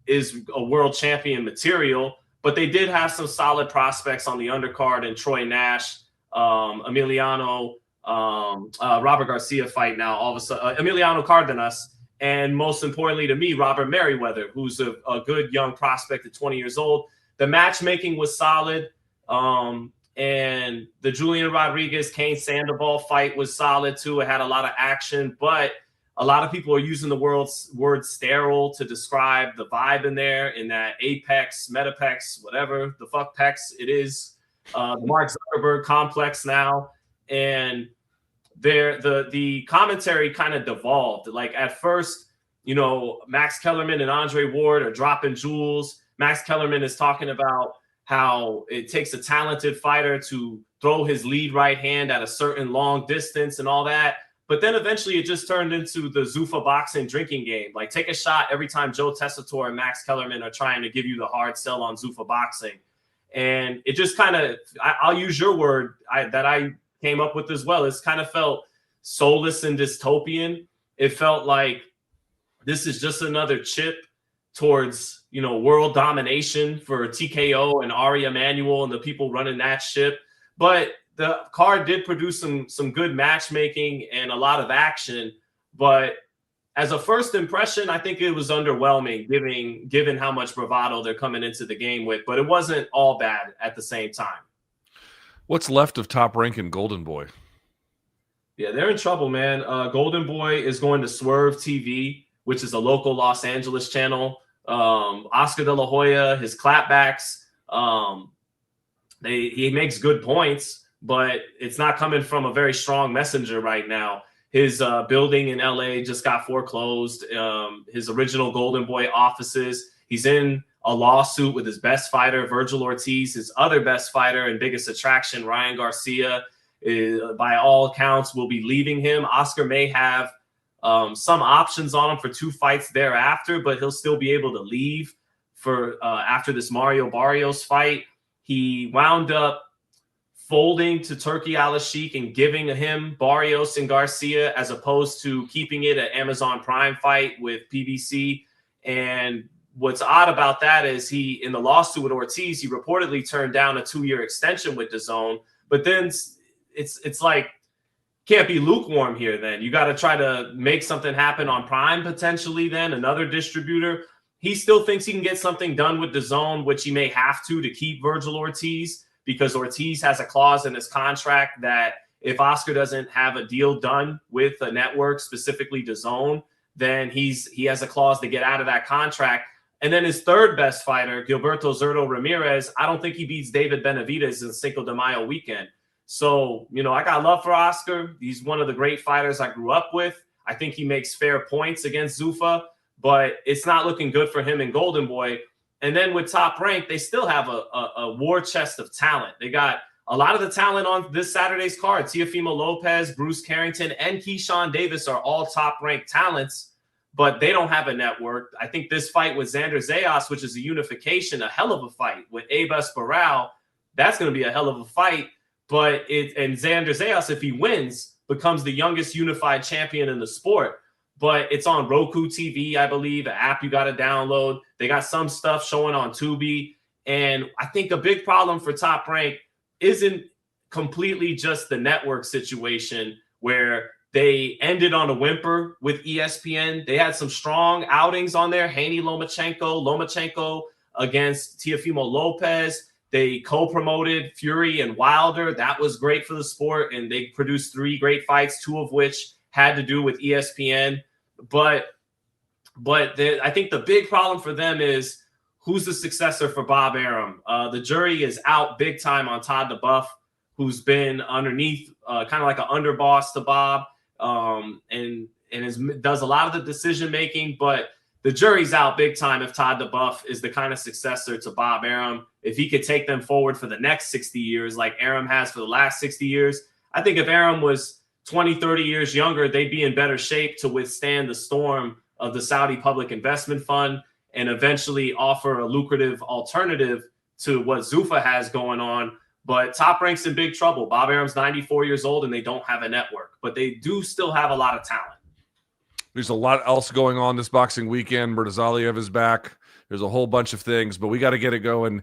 is a world champion material, but they did have some solid prospects on the undercard, and Troy Nash, Emiliano, Robert Garcia fight now, all of a sudden, Emiliano Cardenas, and most importantly to me, Robert Merriweather, who's a good young prospect at 20 years old. The matchmaking was solid, and the Julian Rodriguez, Kane Sandoval fight was solid too. It had a lot of action, but a lot of people are using the word sterile to describe the vibe in there, in that apex, metapex, whatever the fuck pex it is, the Mark Zuckerberg complex now. And the commentary kind of devolved. Like at first, you know, Max Kellerman and Andre Ward are dropping jewels. Max Kellerman is talking about how it takes a talented fighter to throw his lead right hand at a certain long distance and all that. But then eventually it just turned into the Zuffa boxing drinking game. Like, take a shot every time Joe Tessitore and Max Kellerman are trying to give you the hard sell on Zuffa boxing. And it just kind of, I'll use your word that I came up with as well. It's kind of felt soulless and dystopian. It felt like this is just another chip towards, you know, world domination for TKO and Ari Emanuel and the people running that ship. But the card did produce some good matchmaking and a lot of action. But as a first impression, I think it was underwhelming, given how much bravado they're coming into the game with. But it wasn't all bad at the same time. What's left of Top Rank and Golden Boy? Yeah, they're in trouble, man. Golden Boy is going to Swerve TV, which is a local Los Angeles channel. Oscar De La Hoya, his clapbacks, he makes good points, but it's not coming from a very strong messenger right now. His building in LA just got foreclosed. His original Golden Boy offices, he's in a lawsuit with his best fighter, Virgil Ortiz. His other best fighter and biggest attraction, Ryan Garcia, by all accounts, will be leaving him. Oscar may have some options on him for 2 fights thereafter, but he'll still be able to leave for after this Mario Barrios fight. He wound up folding to Turki Al-Sheikh and giving him Barrios and Garcia, as opposed to keeping it an Amazon Prime fight with PBC. And what's odd about that is in the lawsuit with Ortiz, he reportedly turned down a 2-year extension with DAZN. But then it's like, can't be lukewarm here then. You got to try to make something happen on Prime potentially then, another distributor. He still thinks he can get something done with DAZN, which he may have to keep Virgil Ortiz, because Ortiz has a clause in his contract that if Oscar doesn't have a deal done with a network, specifically DAZN, then he has a clause to get out of that contract. And then his third best fighter, Gilberto Zurdo Ramirez, I don't think he beats David Benavidez in Cinco de Mayo weekend. So, you know, I got love for Oscar. He's one of the great fighters I grew up with. I think he makes fair points against Zuffa, but it's not looking good for him in Golden Boy. And then with Top Rank, they still have a war chest of talent. They got a lot of the talent on this Saturday's card. Teofimo Lopez, Bruce Carrington, and Keyshawn Davis are all Top Rank talents, but they don't have a network. I think this fight with Xander Zayas, which is a unification, a hell of a fight with Abe Esparral, that's going to be a hell of a fight. But and Xander Zayas, if he wins, becomes the youngest unified champion in the sport. But it's on Roku TV, I believe, an app you got to download. They got some stuff showing on Tubi. And I think a big problem for Top Rank isn't completely just the network situation where they ended on a whimper with ESPN. They had some strong outings on there. Haney Lomachenko against Teofimo Lopez. They co-promoted Fury and Wilder. That was great for the sport. And they produced 3 great fights, 2 of which had to do with ESPN. But I think the big problem for them is who's the successor for Bob Arum. The jury is out big time on Todd DeBuff, who's been underneath, kind of like an underboss to Bob, and does a lot of the decision making. But the jury's out big time if Todd DeBuff is the kind of successor to Bob Arum. If he could take them forward for the next 60 years like Arum has for the last 60 years, I think if Arum was 20, 30 years younger, they'd be in better shape to withstand the storm of the Saudi Public Investment Fund and eventually offer a lucrative alternative to what Zuffa has going on. But Top Rank's in big trouble. Bob Arum's 94 years old, and they don't have a network, but they do still have a lot of talent. There's a lot else going on this boxing weekend. Murtazaliev is back. There's a whole bunch of things, but we got to get it going.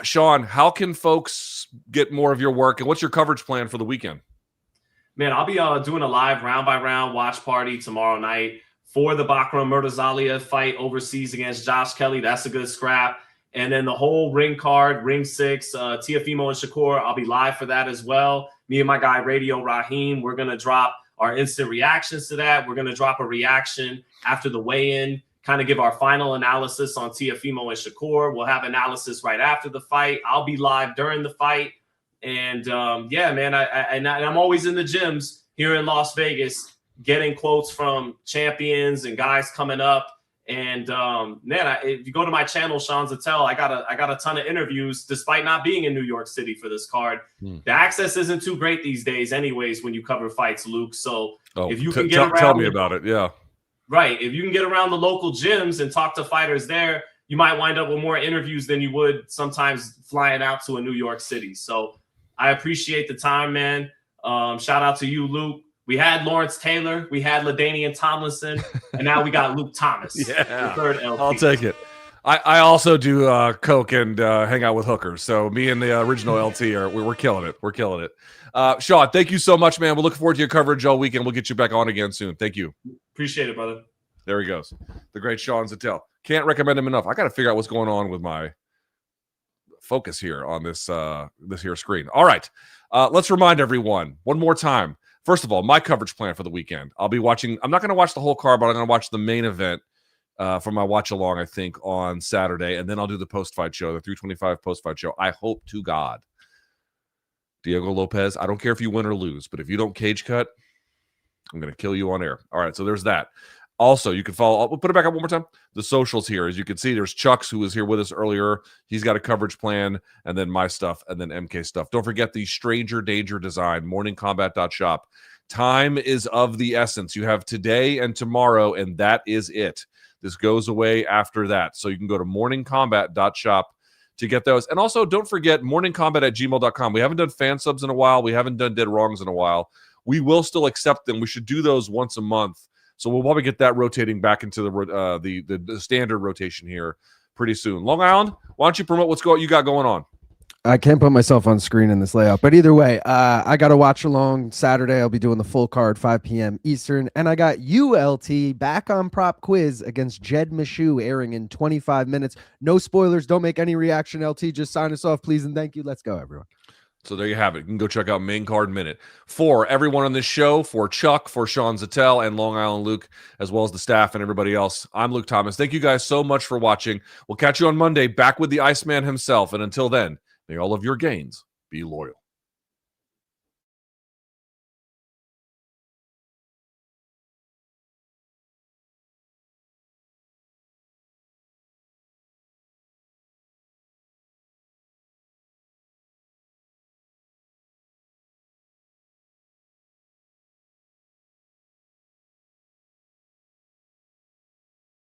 Sean, how can folks get more of your work, and what's your coverage plan for the weekend? Man, I'll be doing a live round-by-round watch party tomorrow night for the Bakram Murtazaliev fight overseas against Josh Kelly. That's a good scrap. And then the whole ring card, ring 6, Teofimo and Shakur, I'll be live for that as well. Me and my guy, Radio Raheem, we're going to drop our instant reactions to that. We're going to drop a reaction after the weigh-in, kind of give our final analysis on Teofimo and Shakur. We'll have analysis right after the fight. I'll be live during the fight. And yeah, man, I'm always in the gyms here in Las Vegas getting quotes from champions and guys coming up. And man, if you go to my channel, Sean Zittel, I got a ton of interviews despite not being in New York City for this card. The access isn't too great these days anyways when you cover fights, Luke. So if you can get around, tell me about it. Yeah. Right. If you can get around the local gyms and talk to fighters there, you might wind up with more interviews than you would sometimes flying out to a New York City. So I appreciate the time, man. Shout out to you, Luke. We had Lawrence Taylor, we had LaDainian Tomlinson, and now we got Luke Thomas. Yeah, the third LP. I'll take it. I also do coke and hang out with hookers. So me and the original LT we're killing it. We're killing it. Sean, thank you so much, man. We're looking forward to your coverage all weekend. We'll get you back on again soon. Thank you. Appreciate it, brother. There he goes. The great Sean Zittel. Can't recommend him enough. I got to figure out what's going on with my focus here on this here screen. All right. Let's remind everyone one more time. First of all, my coverage plan for the weekend. I'll be watching. I'm not going to watch the whole card, but I'm going to watch the main event for my watch along, I think, on Saturday. And then I'll do the post-fight show, the 325 post-fight show. I hope to God, Diego Lopes, I don't care if you win or lose, but if you don't cage cut, I'm going to kill you on air. All right, so there's that. Also, you can follow. We'll put it back up one more time. The socials here, as you can see, there's Chucks, who was here with us earlier. He's got a coverage plan, and then my stuff, and then MK stuff. Don't forget the Stranger Danger design, morningkombat.shop. Time is of the essence. You have today and tomorrow, and that is it. This goes away after that. So you can go to morningkombat.shop to get those. And also, don't forget morningkombat@gmail.com. We haven't done fan subs in a while. We haven't done dead wrongs in a while. We will still accept them. We should do those once a month. So we'll probably get that rotating back into the standard rotation here pretty soon. Long Island, why don't you promote what you got going on? I can't put myself on screen in this layout, but either way, I got to watch along Saturday. I'll be doing the full card, 5 p.m. Eastern, and I got ULT back on prop quiz against Jed Mishu airing in 25 minutes. No spoilers. Don't make any reaction, LT. Just sign us off, please, and thank you. Let's go, everyone. So there you have it. You can go check out Main Card Minute. For everyone on this show, for Chuck, for Sean Zittel, and Long Island Luke, as well as the staff and everybody else, I'm Luke Thomas. Thank you guys so much for watching. We'll catch you on Monday, back with the Iceman himself. And until then, may all of your gains be loyal.